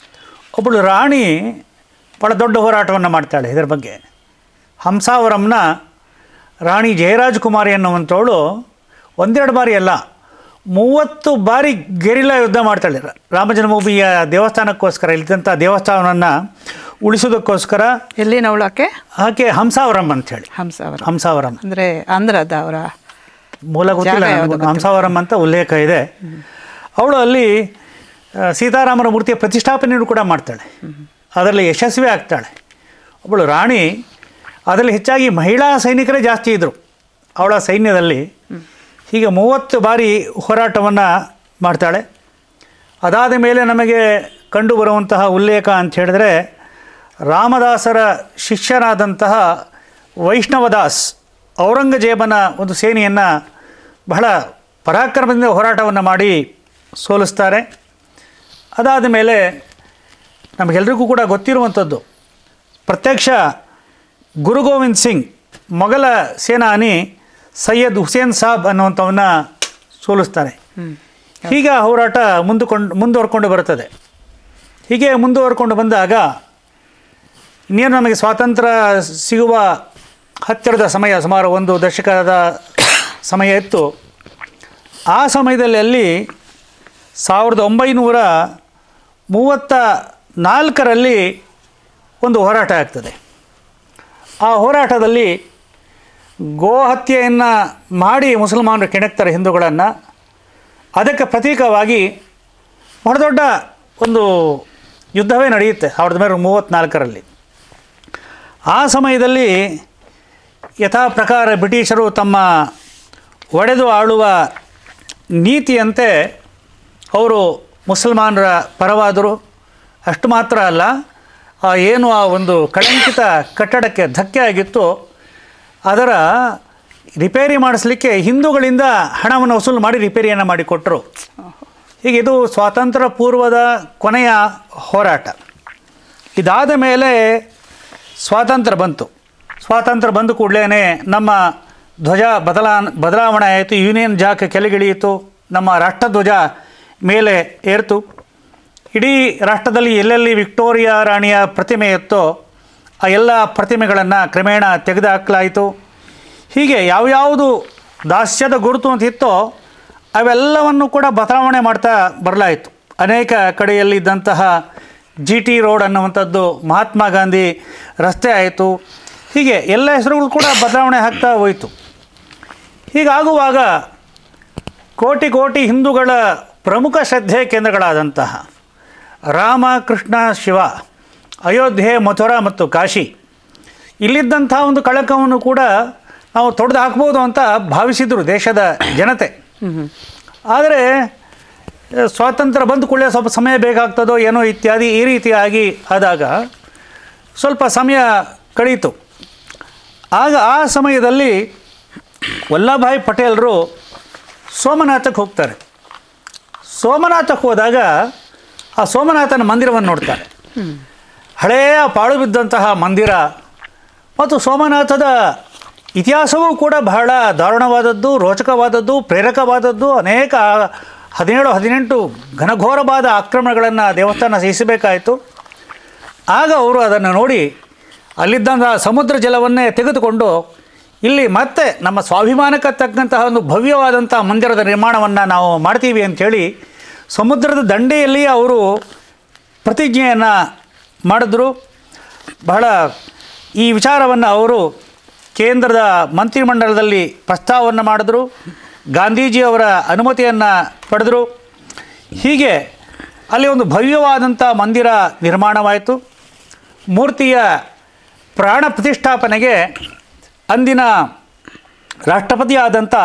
ಒಬ್ಬಳು ರಾಣಿ ಭಾಳ ದೊಡ್ಡ ಹೋರಾಟವನ್ನು ಮಾಡ್ತಾಳೆ ಇದರ ಬಗ್ಗೆ. ಹಂಸಾವರಂನ ರಾಣಿ ಜಯರಾಜಕುಮಾರಿ ಅನ್ನುವಂಥವಳು ಒಂದೆರಡು ಬಾರಿ ಅಲ್ಲ 30 ಬಾರಿ ಗೆರಿಲ್ಲಾ ಯುದ್ಧ ಮಾಡ್ತಾಳೆ ರಾಮಜನ್ಮಭೂಮಿಯ ದೇವಸ್ಥಾನಕ್ಕೋಸ್ಕರ. ಇಲ್ಲಿದ್ದಂಥ ದೇವಸ್ಥಾನವನ್ನು ಉಳಿಸೋದಕ್ಕೋಸ್ಕರ. ಎಲ್ಲಿನವಳು ಆಕೆ ಹಂಸಾವರಂ ಅಂಥೇಳಿ. ಹಂಸಾವರಂ ಅಂದರೆ ಆಂಧ್ರದ ಅವರ ಮೂಲ ಗೊತ್ತಿಲ್ಲ, ಹಂಸಾವರಂ ಅಂತ ಉಲ್ಲೇಖ ಇದೆ. ಅವಳು ಅಲ್ಲಿ ಸೀತಾರಾಮರ ಮೂರ್ತಿಯ ಪ್ರತಿಷ್ಠಾಪನೆಯನ್ನು ಕೂಡ ಮಾಡ್ತಾಳೆ, ಅದರಲ್ಲಿ ಯಶಸ್ವಿ ಆಗ್ತಾಳೆ. ಒಬ್ಬಳು ರಾಣಿ, ಅದರಲ್ಲಿ ಹೆಚ್ಚಾಗಿ ಮಹಿಳಾ ಸೈನಿಕರೇ ಜಾಸ್ತಿ ಇದ್ದರು ಅವಳ ಸೈನ್ಯದಲ್ಲಿ. ಹೀಗೆ 30 ಬಾರಿ ಹೋರಾಟವನ್ನು ಮಾಡ್ತಾಳೆ. ಅದಾದ ಮೇಲೆ ನಮಗೆ ಕಂಡುಬರುವಂತಹ ಉಲ್ಲೇಖ ಅಂತ ಹೇಳಿದ್ರೆ ರಾಮದಾಸರ ಶಿಷ್ಯನಾದಂತಹ ವೈಷ್ಣವದಾಸ್ ಔರಂಗಜೇಬನ ಒಂದು ಸೇನೆಯನ್ನು ಬಹಳ ಪರಾಕ್ರಮದಿಂದ ಹೋರಾಟವನ್ನು ಮಾಡಿ ಸೋಲಿಸ್ತಾರೆ. ಅದಾದ ಮೇಲೆ ನಮಗೆಲ್ರಿಗೂ ಕೂಡ ಗೊತ್ತಿರುವಂಥದ್ದು, ಪ್ರತ್ಯಕ್ಷ ಗುರು ಗೋವಿಂದ್ ಸಿಂಗ್ ಮೊಘಲ ಸೇನಾನಿ ಸೈಯದ್ ಹುಸೇನ್ ಸಾಬ್ ಅನ್ನುವಂಥವನ್ನ ಸೋಲಿಸ್ತಾರೆ. ಹೀಗೆ ಹೋರಾಟ ಮುಂದುವರ್ಕೊಂಡು ಬರುತ್ತದೆ. ಹೀಗೆ ಮುಂದುವರ್ಕೊಂಡು ಬಂದಾಗ ಇನ್ನೇನು ನಮಗೆ ಸ್ವಾತಂತ್ರ್ಯ ಸಿಗುವ ಹತ್ತಿರದ ಸಮಯ, ಸುಮಾರು 1 ದಶಕದ ಸಮಯ ಇತ್ತು. ಆ ಸಮಯದಲ್ಲಿ ಅಲ್ಲಿ 1934ರಲ್ಲಿ ಒಂದು ಹೋರಾಟ ಆಗ್ತದೆ. ಆ ಹೋರಾಟದಲ್ಲಿ ಗೋಹತ್ಯೆಯನ್ನು ಮಾಡಿ ಮುಸಲ್ಮಾನರು ಕೆಣಕ್ತಾರೆ ಹಿಂದೂಗಳನ್ನು. ಅದಕ್ಕೆ ಪ್ರತೀಕವಾಗಿ ಬಹಳ ದೊಡ್ಡ ಒಂದು ಯುದ್ಧವೇ ನಡೆಯುತ್ತೆ 1934ರಲ್ಲಿ. ಆ ಸಮಯದಲ್ಲಿ ಯಥಾ ಪ್ರಕಾರ ಬ್ರಿಟಿಷರು ತಮ್ಮ ಒಡೆದು ಆಳುವ ನೀತಿಯಂತೆ ಅವರು ಮುಸಲ್ಮಾನರ ಪರವಾದರು. ಅಷ್ಟು ಮಾತ್ರ ಅಲ್ಲ, ಏನು ಆ ಒಂದು ಕಳಂಕಿತ ಕಟ್ಟಡಕ್ಕೆ ಧಕ್ಕೆ ಆಗಿತ್ತು ಅದರ ರಿಪೇರಿ ಮಾಡಿಸ್ಲಿಕ್ಕೆ ಹಿಂದೂಗಳಿಂದ ಹಣವನ್ನು ವಸೂಲು ಮಾಡಿ ರಿಪೇರಿಯನ್ನು ಮಾಡಿಕೊಟ್ಟರು. ಹೀಗೆ ಇದು ಸ್ವಾತಂತ್ರ್ಯ ಪೂರ್ವದ ಕೊನೆಯ ಹೋರಾಟ. ಇದಾದ ಮೇಲೆ ಸ್ವಾತಂತ್ರ್ಯ ಬಂತು. ಸ್ವಾತಂತ್ರ್ಯ ಬಂದ ಕೂಡಲೇ ನಮ್ಮ ಧ್ವಜ ಬದಲಾವಣೆ ಆಯಿತು. ಯೂನಿಯನ್ ಜಾಕ್ ಕೆಳಗಿಳಿಯಿತು. ನಮ್ಮ ರಾಷ್ಟ್ರಧ್ವಜ ಮೇಲೆ ಏರ್ತು. ಇಡೀ ರಾಷ್ಟ್ರದಲ್ಲಿ ಎಲ್ಲೆಲ್ಲಿ ವಿಕ್ಟೋರಿಯಾ ರಾಣಿಯ ಪ್ರತಿಮೆ ಇತ್ತೋ ಆ ಎಲ್ಲ ಪ್ರತಿಮೆಗಳನ್ನು ಕ್ರಮೇಣ ತೆಗೆದುಹಾಕಲಾಯಿತು. ಹೀಗೆ ಯಾವ್ಯಾವುದು ದಾಸ್ಯದ ಗುರುತು ಅಂತ ಇತ್ತೋ ಅವೆಲ್ಲವನ್ನು ಕೂಡ ಬದಲಾವಣೆ ಮಾಡ್ತಾ ಬರಲಾಯಿತು. ಅನೇಕ ಕಡೆಯಲ್ಲಿದ್ದಂತಹ GT ರೋಡ್ ಅನ್ನುವಂಥದ್ದು ಮಹಾತ್ಮ ಗಾಂಧಿ ರಸ್ತೆ ಆಯಿತು. ಹೀಗೆ ಎಲ್ಲ ಹೆಸರುಗಳು ಕೂಡ ಬದಲಾವಣೆ ಆಗ್ತಾ ಹೋಯಿತು. ಹೀಗಾಗುವಾಗ ಕೋಟಿ ಕೋಟಿ ಹಿಂದೂಗಳ ಪ್ರಮುಖ ಶ್ರದ್ಧೆ ಕೇಂದ್ರಗಳಾದಂತಹ ರಾಮ, ಕೃಷ್ಣ, ಶಿವ, ಅಯೋಧ್ಯೆ, ಮಥುರಾ ಮತ್ತು ಕಾಶಿ ಇಲ್ಲಿದ್ದಂಥ ಒಂದು ಕಳಕವನ್ನು ಕೂಡ ನಾವು ತೊಡೆದು ಹಾಕ್ಬೋದು ಅಂತ ಭಾವಿಸಿದರು ದೇಶದ ಜನತೆ. ಆದರೆ ಸ್ವಾತಂತ್ರ್ಯ ಬಂದ ಕೂಡಲೇ ಸ್ವಲ್ಪ ಸಮಯ ಬೇಕಾಗ್ತದೋ ಏನೋ ಇತ್ಯಾದಿ ಈ ರೀತಿಯಾಗಿ ಆದಾಗ ಸ್ವಲ್ಪ ಸಮಯ ಕಳೀತು. ಆಗ ಆ ಸಮಯದಲ್ಲಿ ವಲ್ಲಭಭಾಯಿ ಪಟೇಲರು ಸೋಮನಾಥಕ್ಕೆ ಹೋಗ್ತಾರೆ. ಸೋಮನಾಥಕ್ಕೆ ಹೋದಾಗ ಆ ಸೋಮನಾಥನ ಮಂದಿರವನ್ನು ನೋಡ್ತಾರೆ. ಹಳೆಯ ಪಾಳು ಬಿದ್ದಂತಹ ಮಂದಿರ ಮತ್ತು ಸೋಮನಾಥದ ಇತಿಹಾಸವೂ ಕೂಡ ಬಹಳ ದಾರುಣವಾದದ್ದು, ರೋಚಕವಾದದ್ದು, ಪ್ರೇರಕವಾದದ್ದು. ಅನೇಕ 17-18 ಘನಘೋರವಾದ ಆಕ್ರಮಣಗಳನ್ನು ದೇವಸ್ಥಾನ ಸಹಿಸಬೇಕಾಯಿತು. ಆಗ ಅವರು ಅದನ್ನು ನೋಡಿ ಅಲ್ಲಿದ್ದಂಥ ಸಮುದ್ರ ಜಲವನ್ನೇ ತೆಗೆದುಕೊಂಡು ಇಲ್ಲಿ ಮತ್ತೆ ನಮ್ಮ ಸ್ವಾಭಿಮಾನಕ್ಕೆ ತಕ್ಕಂತಹ ಒಂದು ಭವ್ಯವಾದಂಥ ಮಂದಿರದ ನಿರ್ಮಾಣವನ್ನು ನಾವು ಮಾಡ್ತೀವಿ ಅಂಥೇಳಿ ಸಮುದ್ರದ ದಂಡೆಯಲ್ಲಿ ಅವರು ಪ್ರತಿಜ್ಞೆಯನ್ನು ಮಾಡಿದ್ರು. ಬಹಳ ಈ ವಿಚಾರವನ್ನು ಅವರು ಕೇಂದ್ರದ ಮಂತ್ರಿಮಂಡಲದಲ್ಲಿ ಪ್ರಸ್ತಾವವನ್ನು ಮಾಡಿದ್ರು. ಗಾಂಧೀಜಿಯವರ ಅನುಮತಿಯನ್ನು ಪಡೆದರು. ಹೀಗೆ ಅಲ್ಲಿ ಒಂದು ಭವ್ಯವಾದಂಥ ಮಂದಿರ ನಿರ್ಮಾಣವಾಯಿತು. ಮೂರ್ತಿಯ ಪ್ರಾಣ ಪ್ರತಿಷ್ಠಾಪನೆಗೆ ಅಂದಿನ ರಾಷ್ಟ್ರಪತಿಯಾದಂಥ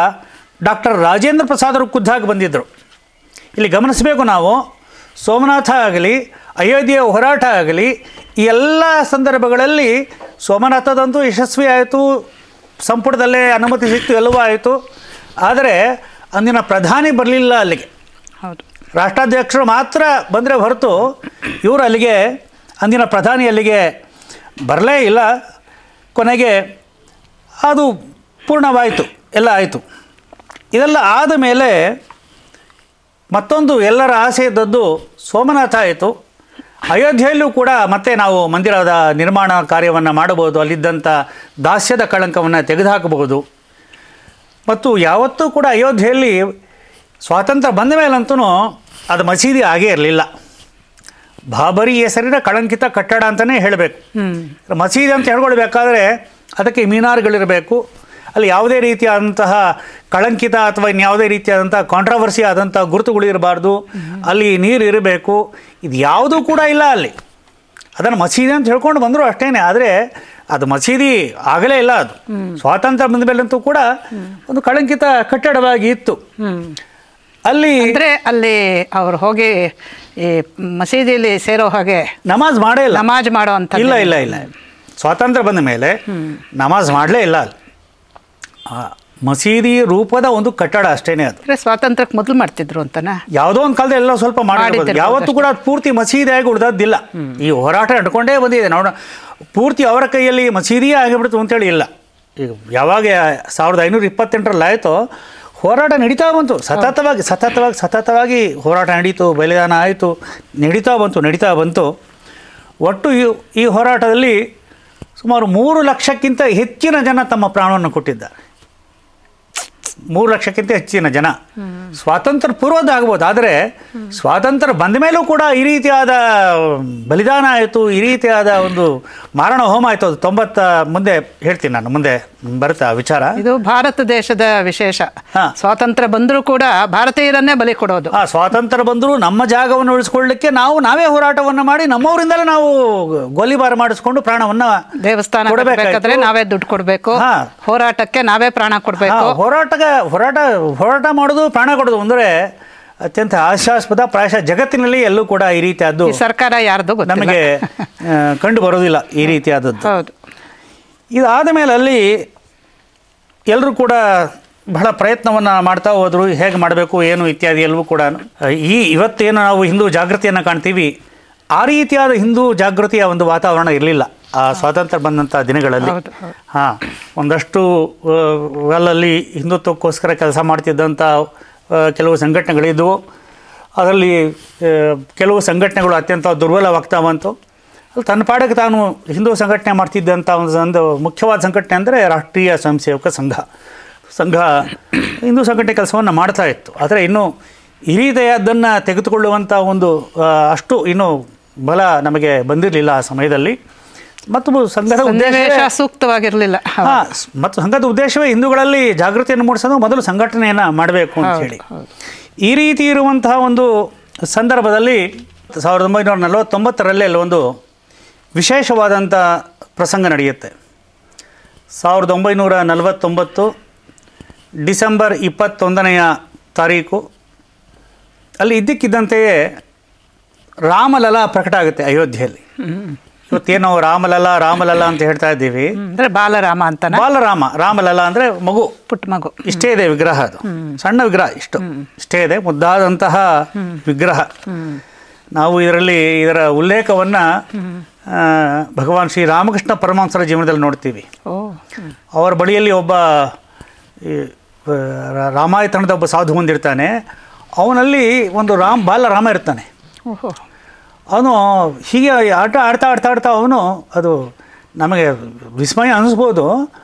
ಡಾಕ್ಟರ್ ರಾಜೇಂದ್ರ ಪ್ರಸಾದರು ಖುದ್ದಾಗಿ ಬಂದಿದ್ದರು. ಇಲ್ಲಿ ಗಮನಿಸಬೇಕು ನಾವು, ಸೋಮನಾಥ ಆಗಲಿ, ಅಯೋಧ್ಯೆಯ ಹೋರಾಟ ಆಗಲಿ, ಈ ಎಲ್ಲ ಸಂದರ್ಭಗಳಲ್ಲಿ ಸೋಮನಾಥದಂತೂ ಯಶಸ್ವಿ ಆಯಿತು, ಸಂಪುಟದಲ್ಲೇ ಅನುಮತಿ ಸಿಕ್ತು, ಎಲ್ಲವೂ ಆಯಿತು. ಆದರೆ ಅಂದಿನ ಪ್ರಧಾನಿ ಬರಲಿಲ್ಲ ಅಲ್ಲಿಗೆ. ಹೌದು, ರಾಷ್ಟ್ರಾಧ್ಯಕ್ಷರು ಮಾತ್ರ ಬಂದರೆ ಹೊರತು ಇವರು ಅಲ್ಲಿಗೆ, ಅಂದಿನ ಪ್ರಧಾನಿ ಅಲ್ಲಿಗೆ ಬರಲೇ ಇಲ್ಲ. ಕೊನೆಗೆ ಅದು ಪೂರ್ಣವಾಯಿತು, ಎಲ್ಲ ಆಯಿತು. ಇದೆಲ್ಲ ಆದ ಮೇಲೆ ಮತ್ತೊಂದು ಎಲ್ಲರ ಆಸೆ ಇದ್ದದ್ದು ಸೋಮನಾಥ ಆಯಿತು. ಅಯೋಧ್ಯೆಯಲ್ಲೂ ಕೂಡ ಮತ್ತೆ ನಾವು ಮಂದಿರದ ನಿರ್ಮಾಣ ಕಾರ್ಯವನ್ನು ಮಾಡಬಹುದು, ಅಲ್ಲಿದ್ದಂಥ ದಾಸ್ಯದ ಕಳಂಕವನ್ನು ತೆಗೆದುಹಾಕಬಹುದು. ಮತ್ತು ಯಾವತ್ತೂ ಕೂಡ ಅಯೋಧ್ಯೆಯಲ್ಲಿ ಸ್ವಾತಂತ್ರ್ಯ ಬಂದ ಮೇಲಂತೂ ಅದು ಮಸೀದಿ ಆಗೇ ಇರಲಿಲ್ಲ. ಬಾಬರಿ ಹೆಸರಿನ ಕಳಂಕಿತ ಕಟ್ಟಡ ಅಂತಲೇ ಹೇಳಬೇಕು. ಮಸೀದಿ ಅಂತ ಹೇಳ್ಕೊಳ್ಬೇಕಾದ್ರೆ ಅದಕ್ಕೆ ಮೀನಾರ್ಗಳಿರಬೇಕು, ಅಲ್ಲಿ ಯಾವುದೇ ರೀತಿಯಾದಂತಹ ಕಳಂಕಿತ ಅಥವಾ ಇನ್ಯಾವುದೇ ರೀತಿಯಾದಂಥ ಕಾಂಟ್ರವರ್ಸಿ ಆದಂಥ ಗುರುತುಗಳು ಇರಬಾರ್ದು, ಅಲ್ಲಿ ನೀರು ಇರಬೇಕು. ಇದು ಯಾವುದೂ ಕೂಡ ಇಲ್ಲ ಅಲ್ಲಿ. ಅದನ್ನು ಮಸೀದಿ ಅಂತ ಹೇಳ್ಕೊಂಡು ಬಂದರು ಅಷ್ಟೇ. ಆದರೆ ಅದು ಮಸೀದಿ ಆಗಲೇ ಇಲ್ಲ. ಅದು ಸ್ವಾತಂತ್ರ್ಯ ಬಂದ ಮೇಲಂತೂ ಕೂಡ ಒಂದು ಕಳಂಕಿತ ಕಟ್ಟಡವಾಗಿ ಇತ್ತು. ಅಲ್ಲಿ ಅಂದರೆ ಅಲ್ಲಿ ಅವರು ಹೋಗಿ ಈ ಮಸೀದಿಯಲ್ಲಿ ಸೇರೋ ಹಾಗೆ ನಮಾಜ್ ಮಾಡೇ ಇಲ್ಲ, ನಮಾಜ್ ಮಾಡೋ ಅಂತ ಇಲ್ಲ ಇಲ್ಲ ಇಲ್ಲ. ಸ್ವಾತಂತ್ರ್ಯ ಬಂದ ಮೇಲೆ ನಮಾಜ್ ಮಾಡಲೇ ಇಲ್ಲ ಅಲ್ಲಿ. ಮಸೀದಿ ರೂಪದ ಒಂದು ಕಟ್ಟಡ ಅಷ್ಟೇ ಅದು. ಸ್ವಾತಂತ್ರ್ಯಕ್ಕೆ ಮೊದಲು ಮಾಡ್ತಿದ್ರು ಅಂತನಾ? ಯಾವುದೋ ಒಂದು ಕಾಲದಲ್ಲಿ ಎಲ್ಲ ಸ್ವಲ್ಪ ಮಾಡಿದ್ರು. ಯಾವತ್ತೂ ಕೂಡ ಪೂರ್ತಿ ಮಸೀದಿಯಾಗಿ ಉಳಿದದ್ದಿಲ್ಲ. ಈ ಹೋರಾಟ ನಡ್ಕೊಂಡೇ ಬಂದಿದೆ. ನೋಡ, ಪೂರ್ತಿ ಅವರ ಕೈಯಲ್ಲಿ ಮಸೀದಿಯೇ ಆಗಿಬಿಡ್ತು ಅಂತೇಳಿ ಇಲ್ಲ. ಈಗ ಯಾವಾಗ 1528ರಲ್ಲಿ ಆಯಿತೋ ಹೋರಾಟ ನಡೀತಾ ಬಂತು. ಸತತವಾಗಿ ಹೋರಾಟ ನಡೀತು, ಬಲಿದಾನ ಆಯಿತು, ನಡೀತಾ ಬಂತು. ಒಟ್ಟು ಈ ಹೋರಾಟದಲ್ಲಿ ಸುಮಾರು 3 ಲಕ್ಷಕ್ಕಿಂತ ಹೆಚ್ಚಿನ ಜನ ತಮ್ಮ ಪ್ರಾಣವನ್ನು ಕೊಟ್ಟಿದ್ದಾರೆ. 3 ಲಕ್ಷಕ್ಕಿಂತ ಹೆಚ್ಚಿನ ಜನ. ಸ್ವಾತಂತ್ರ್ಯ ಪೂರ್ವದ ಆಗ್ಬೋದು, ಆದರೆ ಸ್ವಾತಂತ್ರ್ಯ ಬಂದ ಮೇಲೂ ಕೂಡ ಈ ರೀತಿಯಾದ ಬಲಿದಾನ ಆಯಿತು, ಈ ರೀತಿಯಾದ ಒಂದು ಮಾರಣ ಹೋಮ ಆಯಿತು. ಅದು 90 ಮುಂದೆ ಹೇಳ್ತೀನಿ ನಾನು, ಮುಂದೆ ಬರುತ್ತೆ ಆ ವಿಚಾರ. ಇದು ಭಾರತ ದೇಶದ ವಿಶೇಷ. ಸ್ವಾತಂತ್ರ್ಯ ಬಂದರೂ ಕೂಡ ಭಾರತೀಯರನ್ನೇ ಬಲಿ ಕೊಡೋದು. ಸ್ವಾತಂತ್ರ್ಯ ಬಂದರೂ ನಮ್ಮ ಜಾಗವನ್ನು ಉಳಿಸ್ಕೊಳ್ಳಿಕ್ಕೆ ನಾವೇ ಹೋರಾಟವನ್ನು ಮಾಡಿ ನಮ್ಮವರಿಂದಲೇ ನಾವು ಗೋಲಿಬಾರ್ ಮಾಡಿಸ್ಕೊಂಡು ಪ್ರಾಣವನ್ನು ದೇವಸ್ಥಾನ ಕೊಡಬೇಕಾದ್ರೆ ನಾವೇ ದುಡ್ಡು ಕೊಡಬೇಕು, ಹೋರಾಟಕ್ಕೆ ನಾವೇ ಪ್ರಾಣ ಕೊಡಬೇಕು. ಹೋರಾಟ ಮಾಡೋದು, ಪ್ರಾಣ ಕೊಡೋದು ಅಂದರೆ ಅತ್ಯಂತ ಹಾಸ್ಯಾಸ್ಪದ. ಪ್ರಾಯಶಃ ಜಗತ್ತಿನಲ್ಲಿ ಎಲ್ಲೂ ಕೂಡ ಈ ರೀತಿಯಾದ್ದು ಸರ್ಕಾರ ಯಾರ್ದು ನಮಗೆ ಕಂಡು ಬರೋದಿಲ್ಲ ಈ ರೀತಿಯಾದದ್ದು. ಹೌದು. ಇದಾದ ಮೇಲೆ ಅಲ್ಲಿ ಎಲ್ಲರೂ ಕೂಡ ಬಹಳ ಪ್ರಯತ್ನವನ್ನು ಮಾಡ್ತಾ ಹೋದರು, ಹೇಗೆ ಮಾಡಬೇಕು ಏನು ಇತ್ಯಾದಿ ಎಲ್ಲವೂ ಕೂಡ. ಇವತ್ತೇನು ನಾವು ಹಿಂದೂ ಜಾಗೃತಿಯನ್ನು ಕಾಣ್ತೀವಿ, ಆ ರೀತಿಯಾದ ಹಿಂದೂ ಜಾಗೃತಿಯ ಒಂದು ವಾತಾವರಣ ಇರಲಿಲ್ಲ ಆ ಸ್ವಾತಂತ್ರ್ಯ ಬಂದಂಥ ದಿನಗಳಲ್ಲಿ. ಹಾಂ, ಒಂದಷ್ಟು ಅಲ್ಲಲ್ಲಿ ಹಿಂದುತ್ವಕ್ಕೋಸ್ಕರ ಕೆಲಸ ಮಾಡ್ತಿದ್ದಂಥ ಕೆಲವು ಸಂಘಟನೆಗಳಿದ್ದವು. ಅದರಲ್ಲಿ ಕೆಲವು ಸಂಘಟನೆಗಳು ಅತ್ಯಂತ ದುರ್ಬಲವಾಗ್ತಾ ಬಂತು. ಅಲ್ಲಿ ತನ್ನ ಪಾಡಕ್ಕೆ ತಾನು ಹಿಂದೂ ಸಂಘಟನೆ ಮಾಡ್ತಿದ್ದಂಥ ಒಂದು ಮುಖ್ಯವಾದ ಸಂಘಟನೆ ಅಂದರೆ ರಾಷ್ಟ್ರೀಯ ಸ್ವಯಂ ಸೇವಕ ಸಂಘ ಹಿಂದೂ ಸಂಘಟನೆ ಕೆಲಸವನ್ನು ಮಾಡ್ತಾ ಇತ್ತು. ಆದರೆ ಇನ್ನೂ ಹಿರಿಯದನ್ನು ತೆಗೆದುಕೊಳ್ಳುವಂಥ ಒಂದು ಅಷ್ಟು ಇನ್ನೂ ಬಲ ನಮಗೆ ಬಂದಿರಲಿಲ್ಲ ಆ ಸಮಯದಲ್ಲಿ. ಮತ್ತು ಸಂಘದ ಉದ್ದೇಶ ಸೂಕ್ತವಾಗಿರಲಿಲ್ಲ. ಮತ್ತು ಸಂಘದ ಉದ್ದೇಶವೇ ಹಿಂದೂಗಳಲ್ಲಿ ಜಾಗೃತಿಯನ್ನು ಮೂಡಿಸೋದು, ಮೊದಲು ಸಂಘಟನೆಯನ್ನು ಮಾಡಬೇಕು ಅಂತ ಹೇಳಿ. ಈ ರೀತಿ ಇರುವಂತಹ ಒಂದು ಸಂದರ್ಭದಲ್ಲಿ 1949ರಲ್ಲಿ ಅಲ್ಲಿ ಒಂದು ವಿಶೇಷವಾದಂಥ ಪ್ರಸಂಗ ನಡೆಯುತ್ತೆ. 1949 ಡಿಸೆಂಬರ್ 21ನೇ ತಾರೀಕು ಅಲ್ಲಿ ಇದ್ದಕ್ಕಿದ್ದಂತೆಯೇ ರಾಮಲಲ್ಲ ಪ್ರಕಟ ಆಗುತ್ತೆ ಅಯೋಧ್ಯೆಯಲ್ಲಿ. ಇವತ್ತೇನು ರಾಮಲಲ್ಲ ಅಂತ ಹೇಳ್ತಾ ಇದ್ದೀವಿ, ಅಂದರೆ ಬಾಲರಾಮ ಅಂತ. ರಾಮಲಲ್ಲ ಅಂದರೆ ಮಗು, ಪುಟ್ಟ ಮಗು. ಇಷ್ಟೇ ಇದೆ ವಿಗ್ರಹ, ಅದು ಸಣ್ಣ ವಿಗ್ರಹ, ಇಷ್ಟೇ ಇದೆ, ಮುದ್ದಾದಂತಹ ವಿಗ್ರಹ. ನಾವು ಇದರ ಉಲ್ಲೇಖವನ್ನು ಭಗವಾನ್ ಶ್ರೀ ರಾಮಕೃಷ್ಣ ಪರಮಹಂಸರ ಜೀವನದಲ್ಲಿ ನೋಡ್ತೀವಿ. ಅವರ ಬಳಿಯಲ್ಲಿ ಒಬ್ಬ ರಾಮಾಯತನದ ಒಬ್ಬ ಸಾಧು ಹೊಂದಿರ್ತಾನೆ. ಅವನಲ್ಲಿ ಒಂದು ಬಾಲರಾಮ ಇರ್ತಾನೆ. ಅವನು ಹೀಗೆ ಆಡ್ತಾ ಅವನು, ಅದು ನಮಗೆ ವಿಸ್ಮಯ ಅನ್ನಿಸ್ಬೋದು,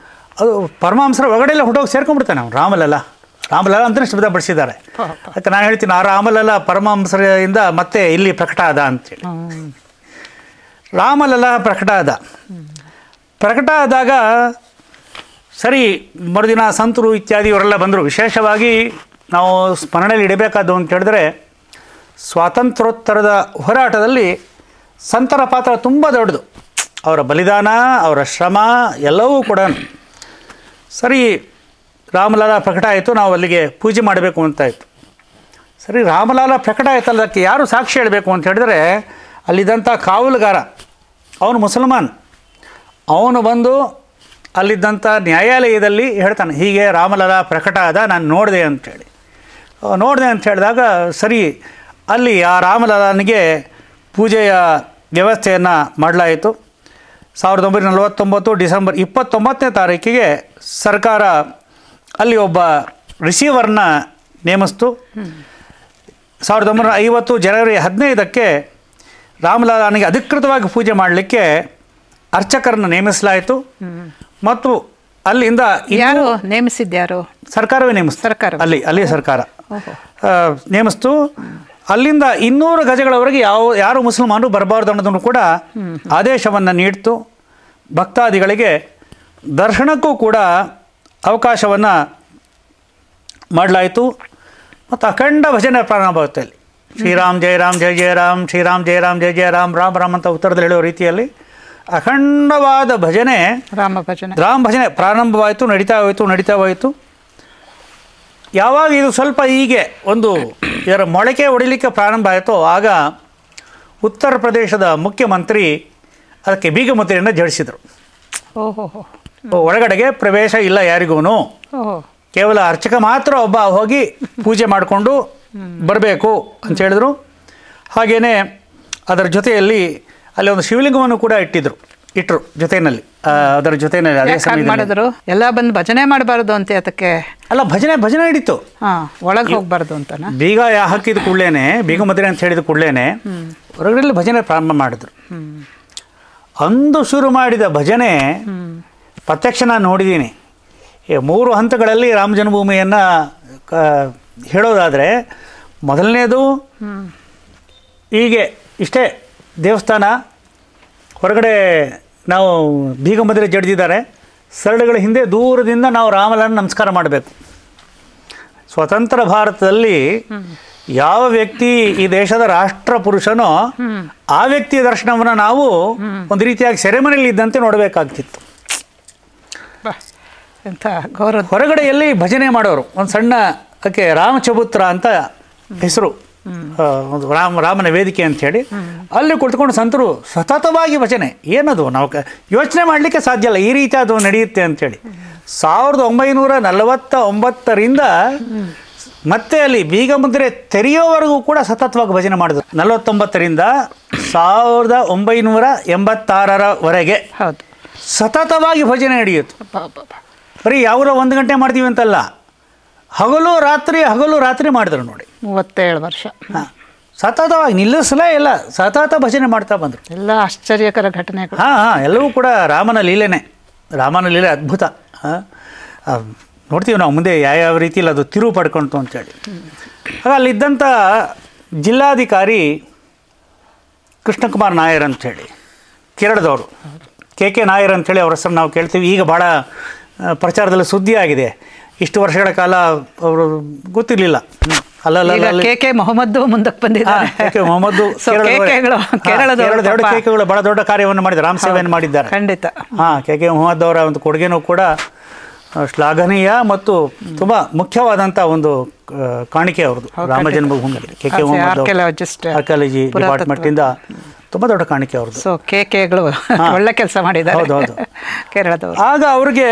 ಅದು ಪರಮಹಂಸರ ಒಳಗಡೆಲ್ಲ ಹೊಟ್ಟೋಗಿ ಸೇರ್ಕೊಂಡ್ಬಿಡ್ತಾನೆ ಅವನು. ರಾಮಲಲ್ಲ ಅಂತಲೇ ಶಬ್ದ ಬಳಸಿದ್ದಾರೆ. ಅದಕ್ಕೆ ನಾನು ಹೇಳ್ತೀನಿ, ಆ ರಾಮಲಲ್ಲ ಪರಮಹಂಸರಿಂದ ಮತ್ತೆ ಇಲ್ಲಿ ಪ್ರಕಟ ಆದ ಅಂತೇಳಿ. ರಾಮಲಲ್ಲ ಪ್ರಕಟ ಆದಾಗ ಸರಿ, ಮರುದಿನ ಸಂತರು ಇತ್ಯಾದಿ ಇವರೆಲ್ಲ ಬಂದರು. ವಿಶೇಷವಾಗಿ ನಾವು ಸ್ಮರಣೆಯಲ್ಲಿ ಇಡಬೇಕಾದ್ದು ಅಂತ ಹೇಳಿದ್ರೆ, ಸ್ವಾತಂತ್ರ್ಯೋತ್ತರದ ಹೋರಾಟದಲ್ಲಿ ಸಂತರ ಪಾತ್ರ ತುಂಬ ದೊಡ್ಡದು. ಅವರ ಬಲಿದಾನ, ಅವರ ಶ್ರಮ ಎಲ್ಲವೂ ಕೂಡ. ಸರಿ, ರಾಮಲಾಲ ಪ್ರಕಟ ಆಯಿತು, ನಾವು ಅಲ್ಲಿಗೆ ಪೂಜೆ ಮಾಡಬೇಕು ಅಂತಾಯಿತು. ಸರಿ, ರಾಮಲಾಲ ಪ್ರಕಟ ಆಯ್ತಲ್ಲ, ಅದಕ್ಕೆ ಯಾರು ಸಾಕ್ಷಿ ಹೇಳಬೇಕು ಅಂತ ಹೇಳಿದ್ರೆ, ಅಲ್ಲಿದ್ದಂಥ ಕಾವಲುಗಾರ, ಅವನು ಮುಸಲ್ಮಾನ್. ಅವನು ಬಂದು ಅಲ್ಲಿದ್ದಂಥ ನ್ಯಾಯಾಲಯದಲ್ಲಿ ಹೇಳ್ತಾನೆ, ಹೀಗೆ ರಾಮಲಾಲ ಪ್ರಕಟ ಆದ, ನಾನು ನೋಡಿದೆ ಅಂಥೇಳಿ. ನೋಡಿದೆ ಅಂತ ಹೇಳಿದಾಗ ಸರಿ, ಅಲ್ಲಿ ಆ ರಾಮಲಾಲನಿಗೆ ಪೂಜೆಯ ವ್ಯವಸ್ಥೆಯನ್ನು ಮಾಡಲಾಯಿತು. 1949 ಡಿಸೆಂಬರ್ 29ನೇ ತಾರೀಕಿಗೆ ಸರ್ಕಾರ ಅಲ್ಲಿ ಒಬ್ಬ ರಿಸೀವರ್ನ ನೇಮಿಸ್ತು. 1950 ಜನವರಿ 15ಕ್ಕೆ ರಾಮಲಾಲನಿಗೆ ಅಧಿಕೃತವಾಗಿ ಪೂಜೆ ಮಾಡಲಿಕ್ಕೆ ಅರ್ಚಕರನ್ನು ನೇಮಿಸಲಾಯಿತು. ಮತ್ತು ಅಲ್ಲಿಂದ ಯಾರು ನೇಮಿಸಿದ್ಯಾರು? ಸರ್ಕಾರವೇ ನೇಮಿಸ್ತು. ಅಲ್ಲಿ ಸರ್ಕಾರ ನೇಮಿಸ್ತು. ಅಲ್ಲಿಂದ 200 ಗಜಗಳವರೆಗೆ ಯಾರು ಮುಸಲ್ಮಾನರು ಬರಬಾರ್ದು ಅನ್ನೋದನ್ನು ಕೂಡ ಆದೇಶವನ್ನು ನೀಡಿತು. ಭಕ್ತಾದಿಗಳಿಗೆ ದರ್ಶನಕ್ಕೂ ಕೂಡ ಅವಕಾಶವನ್ನು ಮಾಡಲಾಯಿತು. ಮತ್ತು ಅಖಂಡ ಭಜನೆ ಪ್ರಾರಂಭ ಆಗುತ್ತೆ. ಅಲ್ಲಿ ಶ್ರೀರಾಮ್ ಜಯ ರಾಮ್ ಜಯ ಜಯ ರಾಮ್, ಶ್ರೀರಾಮ್ ಜಯ ರಾಮ್ ಜಯ ಜಯ ರಾಮ್, ರಾಮ್ ರಾಮ್ ಅಂತ ಉತ್ತರದಲ್ಲಿ ಹೇಳೋ ರೀತಿಯಲ್ಲಿ ಅಖಂಡವಾದ ಭಜನೆ, ರಾಮ ಭಜನೆ ಪ್ರಾರಂಭವಾಯಿತು. ನಡೀತಾ ಹೋಯಿತು. ಯಾವಾಗ ಇದು ಸ್ವಲ್ಪ ಹೀಗೆ ಒಂದು ಇದರ ಮೊಳಕೆ ಹೊಡಿಲಿಕ್ಕೆ ಪ್ರಾರಂಭ ಆಯಿತು, ಆಗ ಉತ್ತರ ಪ್ರದೇಶದ ಮುಖ್ಯಮಂತ್ರಿ ಅದಕ್ಕೆ ಬೀಗ ಮುದ್ರೆಯನ್ನು ಜಡಿಸಿದರು. ಒಳಗಡೆಗೆ ಪ್ರವೇಶ ಇಲ್ಲ ಯಾರಿಗೂ, ಕೇವಲ ಅರ್ಚಕ ಮಾತ್ರ ಒಬ್ಬ ಹೋಗಿ ಪೂಜೆ ಮಾಡಿಕೊಂಡು ಬರಬೇಕು ಅಂತ ಹೇಳಿದ್ರು. ಹಾಗೆಯೇ ಅದರ ಜೊತೆಯಲ್ಲಿ ಅಲ್ಲಿ ಒಂದು ಶಿವಲಿಂಗವನ್ನು ಕೂಡ ಇಟ್ಟರು ಜೊತೆಯಲ್ಲಿ. ಅದರ ಜೊತೆಯಲ್ಲಿ ಅದೇ ಮಾಡಿದ್ರು. ಎಲ್ಲ ಬಂದು ಭಜನೆ ಮಾಡಬಾರ್ದು ಅಂತ ಅದಕ್ಕೆ ಅಲ್ಲ, ಭಜನೆ ನಡೀತು, ಒಳಗೆ ಹೋಗಬಾರ್ದು ಅಂತ. ಬೀಗ ಹಾಕಿದ ಕೂಡಲೇ, ಬೀಗ ಮದುವೆ ಅಂತ ಹೇಳಿದ ಕೂಡಲೇ ಹೊರಗಡೆ ಭಜನೆ ಪ್ರಾರಂಭ ಮಾಡಿದ್ರು. ಅಂದು ಶುರು ಮಾಡಿದ ಭಜನೆ ಪ್ರತ್ಯಕ್ಷ ನಾನು ನೋಡಿದ್ದೀನಿ. 3 ಹಂತಗಳಲ್ಲಿ ರಾಮ ಜನ್ಮಭೂಮಿಯನ್ನು ಹೇಳೋದಾದರೆ, ಮೊದಲನೇದು ಹೀಗೆ ಇಷ್ಟೇ ದೇವಸ್ಥಾನ, ಹೊರಗಡೆ ನಾವು ಬೀಗ ಮದುವೆ ಜಡಿದಿದ್ದಾರೆ, ಸರಳುಗಳ ಹಿಂದೆ ದೂರದಿಂದ ನಾವು ರಾಮಲನ್ನ ನಮಸ್ಕಾರ ಮಾಡಬೇಕು. ಸ್ವತಂತ್ರ ಭಾರತದಲ್ಲಿ ಯಾವ ವ್ಯಕ್ತಿ ಈ ದೇಶದ ರಾಷ್ಟ್ರ ಪುರುಷನೋ ಆ ವ್ಯಕ್ತಿಯ ದರ್ಶನವನ್ನು ನಾವು ಒಂದು ರೀತಿಯಾಗಿ ಸೆರೆಮನೆಯಲ್ಲಿ ಇದ್ದಂತೆ ನೋಡಬೇಕಾಗ್ತಿತ್ತು. ಹೊರಗಡೆಯಲ್ಲಿ ಭಜನೆ ಮಾಡೋರು, ಒಂದು ಸಣ್ಣ ಅದಕ್ಕೆ ರಾಮಚಬುತ್ರ ಅಂತ ಹೆಸರು, ಒಂದು ರಾಮನ ವೇದಿಕೆ ಅಂಥೇಳಿ, ಅಲ್ಲಿ ಕುಳಿತುಕೊಂಡು ಸಂತರು ಸತತವಾಗಿ ಭಜನೆ. ಏನದು ನಾವು ಯೋಚನೆ ಮಾಡಲಿಕ್ಕೆ ಸಾಧ್ಯ ಇಲ್ಲ, ಈ ರೀತಿ ಅದು ನಡೆಯುತ್ತೆ ಅಂಥೇಳಿ. 1949ರಿಂದ ಮತ್ತೆ ಅಲ್ಲಿ ಬೀಗ ಮುದ್ರೆ ತೆರೆಯೋವರೆಗೂ ಕೂಡ ಸತತವಾಗಿ ಭಜನೆ ಮಾಡಿದ್ರು. 49ರಿಂದ 1986ರವರೆಗೆ ಹೌದು. ಸತತವಾಗಿ ಭಜನೆ ನಡೆಯಿತು. ಅಬ್ಬಬ್ಬಬ್ಬ. ಬರೀ ಯಾವಾಗ 1 ಗಂಟೆ ಮಾಡ್ತೀವಿ ಅಂತಲ್ಲ, ಹಗಲು ರಾತ್ರಿ ಮಾಡಿದ್ರು ನೋಡಿ. 37 ವರ್ಷ. ಹಾಂ, ಸತತವಾಗಿ ನಿಲ್ಲಿಸಲೇ ಇಲ್ಲ, ಸತತ ಭಜನೆ ಮಾಡ್ತಾ ಬಂದರು. ಎಲ್ಲ ಆಶ್ಚರ್ಯಕರ ಘಟನೆಗಳು. ಹಾಂ, ಎಲ್ಲವೂ ಕೂಡ ರಾಮನ ಲೀಲೆನೇ. ರಾಮನ ಲೀಲೆ ಅದ್ಭುತ. ನೋಡ್ತೀವಿ ನಾವು ಮುಂದೆ ಯಾವ ರೀತಿಯಲ್ಲಿ ಅದು ತಿರುವು ಪಡ್ಕೊಂತು ಅಂತೇಳಿ. ಆಗ ಅಲ್ಲಿದ್ದಂಥ ಜಿಲ್ಲಾಧಿಕಾರಿ ಕೃಷ್ಣಕುಮಾರ್ ನಾಯರ್ ಅಂಥೇಳಿ, ಕೇರಳದವರು, ಕೆ ನಾಯರ್ ಅಂಥೇಳಿ ಅವ್ರ ಹೆಸರು ನಾವು ಕೇಳ್ತೀವಿ. ಈಗ ಭಾಳ ಪ್ರಚಾರದಲ್ಲಿ ಸುದ್ದಿ ಆಗಿದೆ. ಇಷ್ಟು ವರ್ಷಗಳ ಕಾಲ ಅವರು ಗೊತ್ತಿರಲಿಲ್ಲ. ಕೆ ಮೊಹಮ್ಮದ್ ಮುಂದಕ್ಕೆ ಬಂದಿದ್ದಾರೆ. ಕೆ ಮೊಹಮ್ಮದ್ ಕೇರಳದ 2 ಕೇಕೆಗಳು ಬಹಳ ದೊಡ್ಡ ಕಾರ್ಯವನ್ನು ಮಾಡಿದ್ದಾರೆ, ರಾಮ ಸೇವೆಯನ್ನು ಮಾಡಿದ್ದಾರೆ. ಖಂಡಿತ. ಹಾಂ, ಕೆ ಮೊಹಮ್ಮದ್ ಅವರ ಒಂದು ಕೊಡುಗೆನೂ ಕೂಡ ಶ್ಲಾಘನೀಯ ಮತ್ತು ತುಂಬ ಮುಖ್ಯವಾದಂಥ ಒಂದು ಕಾಣಿಕೆ ಅವ್ರದ್ದು ರಾಮ ಜನ್ಮಭೂಮಿಗೆ. ಕೆ ಮೊಹಮ್ಮದ್ ಆರ್ಕಿಯಾಲಜಿ ಡಿಪಾರ್ಟ್ಮೆಂಟಿಂದ ತುಂಬ ದೊಡ್ಡ ಕಾಣಿಕೆ ಅವ್ರದ್ದು. ಸೊ ಕೇಕೆಗಳು ಒಳ್ಳೆ ಕೆಲಸ ಮಾಡಿದ್ದಾರೆ. ಹೌದೌದು. ಕೇರಳದವರು. ಆಗ ಅವ್ರಿಗೆ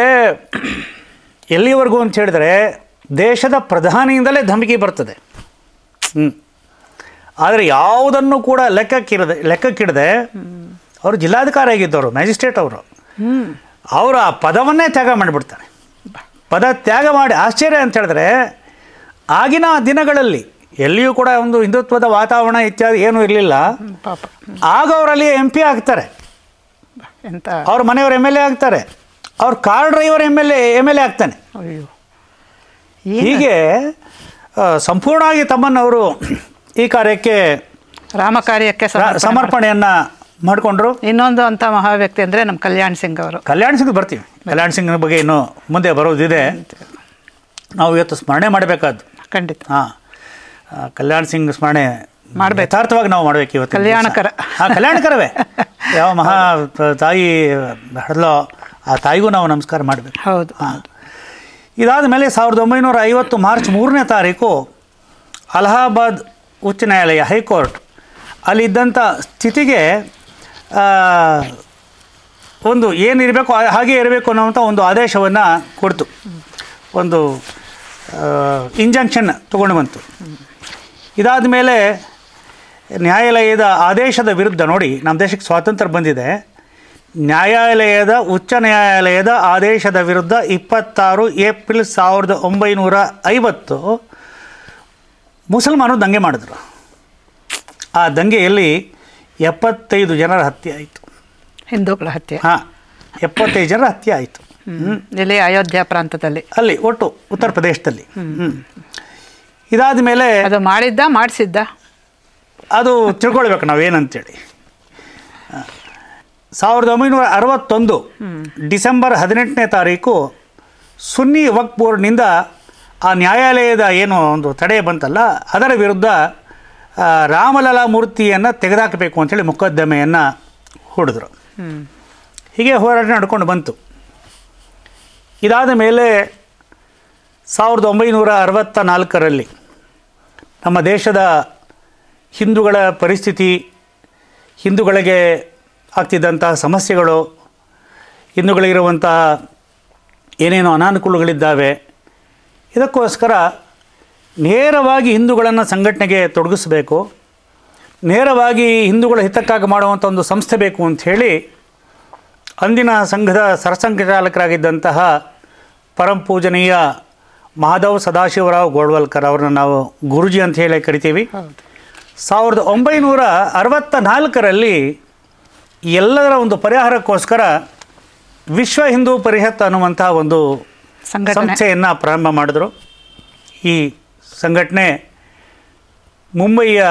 ಎಲ್ಲಿವರೆಗೂ ಅಂತ ಹೇಳಿದ್ರೆ ದೇಶದ ಪ್ರಧಾನಿಯಿಂದಲೇ ಧಮಕಿ ಬರ್ತದೆ. ಆದರೆ ಯಾವುದನ್ನು ಕೂಡ ಲೆಕ್ಕಕ್ಕಿಡದೆ ಅವರು ಜಿಲ್ಲಾಧಿಕಾರಿ ಆಗಿದ್ದವರು, ಮ್ಯಾಜಿಸ್ಟ್ರೇಟ್ ಅವರು, ಅವರು ಆ ಪದವನ್ನೇ ತ್ಯಾಗ ಮಾಡಿಬಿಡ್ತಾರೆ. ಪದ ತ್ಯಾಗ ಮಾಡಿ ಆಶ್ಚರ್ಯ ಅಂತ ಹೇಳಿದ್ರೆ ಆಗಿನ ದಿನಗಳಲ್ಲಿ ಎಲ್ಲಿಯೂ ಕೂಡ ಒಂದು ಹಿಂದುತ್ವದ ವಾತಾವರಣ ಇತ್ಯಾದಿ ಏನೂ ಇರಲಿಲ್ಲ. ಆಗ ಅವರಲ್ಲಿ MP ಆಗ್ತಾರೆ, ಅವ್ರ ಮನೆಯವರು MLA ಆಗ್ತಾರೆ, ಅವ್ರ ಕಾರ್ ಡ್ರೈವರ್ MLA ಆಗ್ತಾನೆ. ಹೀಗೆ ಸಂಪೂರ್ಣವಾಗಿ ತಮ್ಮನ್ನವರು ಈ ಕಾರ್ಯಕ್ಕೆ ರಾಮ ಕಾರ್ಯಕ್ಕೆ ಸಮರ್ಪಣೆಯನ್ನು ಮಾಡಿಕೊಂಡ್ರು. ಇನ್ನೊಂದು ಅಂಥ ಮಹಾ ವ್ಯಕ್ತಿ ಅಂದರೆ ನಮ್ಮ ಕಲ್ಯಾಣ್ ಸಿಂಗ್ ಅವರು. ಕಲ್ಯಾಣ್ ಸಿಂಗ್ ಬರ್ತೀವಿ. ಕಲ್ಯಾಣ್ ಸಿಂಗ್ನ ಬಗ್ಗೆ ಇನ್ನೂ ಮುಂದೆ ಬರೋದಿದೆ, ನಾವು ಇವತ್ತು ಸ್ಮರಣೆ ಮಾಡಬೇಕಾದ್ದು. ಖಂಡಿತ. ಹಾಂ, ಕಲ್ಯಾಣ್ ಸಿಂಗ್ ಸ್ಮರಣೆ ಮಾಡಬೇಕು, ಯಥಾರ್ಥವಾಗಿ ನಾವು ಮಾಡಬೇಕು ಇವತ್ತು. ಕಲ್ಯಾಣಕರ. ಹಾಂ, ಕಲ್ಯಾಣಕರವೇ. ಯಾವ ಮಹಾ ತಾಯಿ ಹಡಲೋ ಆ ತಾಯಿಗೂ ನಾವು ನಮಸ್ಕಾರ ಮಾಡಬೇಕು. ಹೌದು. ಹಾಂ, ಇದಾದ ಮೇಲೆ 1950 ಮಾರ್ಚ್ 3ನೇ ತಾರೀಕು ಅಲಹಾಬಾದ್ ಉಚ್ಚ ನ್ಯಾಯಾಲಯ, ಹೈಕೋರ್ಟ್, ಅಲ್ಲಿದ್ದಂಥ ಸ್ಥಿತಿಗೆ ಒಂದು ಏನಿರಬೇಕು ಹಾಗೆ ಇರಬೇಕು ಅನ್ನೋವಂಥ ಒಂದು ಆದೇಶವನ್ನು ಕೊಡ್ತು. ಒಂದು ಇಂಜಂಕ್ಷನ್ ತೊಗೊಂಡು ಬಂತು. ಇದಾದ ಮೇಲೆ ನ್ಯಾಯಾಲಯದ ಆದೇಶದ ವಿರುದ್ಧ, ನೋಡಿ ನಮ್ಮ ದೇಶಕ್ಕೆ ಸ್ವಾತಂತ್ರ್ಯ ಬಂದಿದೆ, ಉಚ್ಚ ನ್ಯಾಯಾಲಯದ ಆದೇಶದ ವಿರುದ್ಧ 26 ಏಪ್ರಿಲ್ 1950 ಮುಸಲ್ಮಾನರು ದಂಗೆ ಮಾಡಿದ್ರು. ಆ ದಂಗೆಯಲ್ಲಿ 75 ಜನರ ಹತ್ಯೆ ಆಯಿತು. ಹಿಂದೂಗಳ ಹತ್ಯೆ. ಹಾಂ, 75 ಜನರ ಹತ್ಯೆ ಆಯಿತು. ಇಲ್ಲಿ ಅಯೋಧ್ಯ ಪ್ರಾಂತದಲ್ಲಿ, ಅಲ್ಲಿ ಒಟ್ಟು ಉತ್ತರ ಪ್ರದೇಶದಲ್ಲಿ. ಇದಾದ ಮೇಲೆ ಅದು ಮಾಡಿಸಿದ್ದ ಅದು ತಿಳ್ಕೊಳ್ಬೇಕು ನಾವೇನಂತೇಳಿ. 1961 ಡಿಸೆಂಬರ್ 18ನೇ ತಾರೀಕು ಸುನ್ನಿ ವಕ್ಫ್ ಬೋರ್ಡ್ನಿಂದ ಆ ನ್ಯಾಯಾಲಯದ ಏನು ಒಂದು ತಡೆ ಬಂತಲ್ಲ, ಅದರ ವಿರುದ್ಧ ರಾಮಲಲಾ ಮೂರ್ತಿಯನ್ನು ತೆಗೆದುಹಾಕಬೇಕು ಅಂಥೇಳಿ ಮೊಕದ್ದಮೆಯನ್ನು ಹೂಡಿದ್ರು. ಹೀಗೆ ಹೋರಾಟ ನಡ್ಕೊಂಡು ಬಂತು. ಇದಾದ ಮೇಲೆ 1964ರಲ್ಲಿ ನಮ್ಮ ದೇಶದ ಹಿಂದೂಗಳ ಪರಿಸ್ಥಿತಿ, ಹಿಂದೂಗಳಿಗೆ ಆಗ್ತಿದ್ದಂತಹ ಸಮಸ್ಯೆಗಳು, ಹಿಂದೂಗಳಿಗಿರುವಂಥ ಏನೇನೋ ಅನಾನುಕೂಲಗಳಿದ್ದಾವೆ, ಇದಕ್ಕೋಸ್ಕರ ನೇರವಾಗಿ ಹಿಂದೂಗಳನ್ನು ಸಂಘಟನೆಗೆ ತೊಡಗಿಸಬೇಕು, ನೇರವಾಗಿ ಹಿಂದೂಗಳ ಹಿತಕ್ಕಾಗಿ ಮಾಡುವಂಥ ಒಂದು ಸಂಸ್ಥೆ ಬೇಕು ಅಂಥೇಳಿ ಅಂದಿನ ಸಂಘದ ಸರಸಂಘಚಾಲಕರಾಗಿದ್ದಂತಹ ಪರಮಪೂಜನೀಯ ಮಾಧವ್ ಸದಾಶಿವರಾವ್ ಗೋಳ್ವಲ್ಕರ್ ಅವ್ರನ್ನ ನಾವು ಗುರುಜಿ ಅಂತ ಹೇಳಿ ಕರಿತೀವಿ. 1964ರಲ್ಲಿ ಎಲ್ಲದರ ಒಂದು ಪರಿಹಾರಕ್ಕೋಸ್ಕರ ವಿಶ್ವ ಹಿಂದೂ ಪರಿಷತ್ ಅನ್ನುವಂಥ ಒಂದು ಸಂಸ್ಥೆಯನ್ನು ಪ್ರಾರಂಭ ಮಾಡಿದ್ರು. ಈ ಸಂಘಟನೆ ಮುಂಬಯಿಯ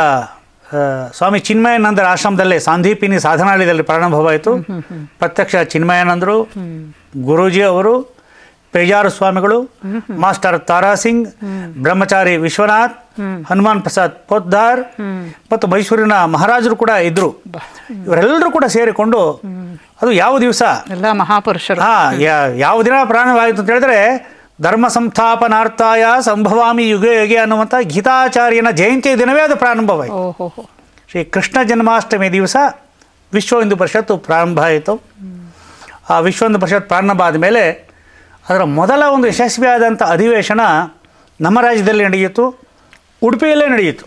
ಸ್ವಾಮಿ ಚಿನ್ಮಯಾನಂದರ ಆಶ್ರಮದಲ್ಲೇ ಸಾಂದೀಪಿನಿ ಸಾಧನಾಲಯದಲ್ಲಿ ಪ್ರಾರಂಭವಾಯಿತು. ಪ್ರತ್ಯಕ್ಷ ಚಿನ್ಮಯಾನಂದರು, ಗುರೂಜಿ ಅವರು, ಪೇಜಾರು ಸ್ವಾಮಿಗಳು, ಮಾಸ್ಟರ್ ತಾರಾ ಸಿಂಗ್, ಬ್ರಹ್ಮಚಾರಿ ವಿಶ್ವನಾಥ್, ಹನುಮಾನ್ ಪ್ರಸಾದ್ ಪೋದ್ದಾರ್ ಮತ್ತು ಮೈಸೂರಿನ ಮಹಾರಾಜರು ಕೂಡ ಇದ್ದರು. ಇವರೆಲ್ಲರೂ ಕೂಡ ಸೇರಿಕೊಂಡು ಅದು ಯಾವ ದಿವಸ ಎಲ್ಲ ಮಹಾಪುರುಷರು ಯಾವ ದಿನ ಪ್ರಾರಂಭವಾಯಿತು ಅಂತ ಹೇಳಿದ್ರೆ ಧರ್ಮ ಸಂಸ್ಥಾಪನಾರ್ಥಾಯ ಸಂಭವಾಮಿ ಯುಗೆ ಯುಗೆ ಅನ್ನುವಂಥ ಗೀತಾಚಾರ್ಯನ ಜಯಂತಿಯ ದಿನವೇ ಅದು ಪ್ರಾರಂಭವಾಯಿತು. ಶ್ರೀ ಕೃಷ್ಣ ಜನ್ಮಾಷ್ಟಮಿ ದಿವಸ ವಿಶ್ವ ಹಿಂದೂ ಪರಿಷತ್ತು ಪ್ರಾರಂಭ ಆಯಿತು. ಆ ವಿಶ್ವ ಹಿಂದೂ ಪರಿಷತ್ ಪ್ರಾರಂಭ ಆದಮೇಲೆ ಅದರ ಮೊದಲ ಒಂದು ಯಶಸ್ವಿಯಾದಂಥ ಅಧಿವೇಶನ ನಮ್ಮ ರಾಜ್ಯದಲ್ಲಿ ನಡೆಯಿತು, ಉಡುಪಿಯಲ್ಲೇ ನಡೆಯಿತು.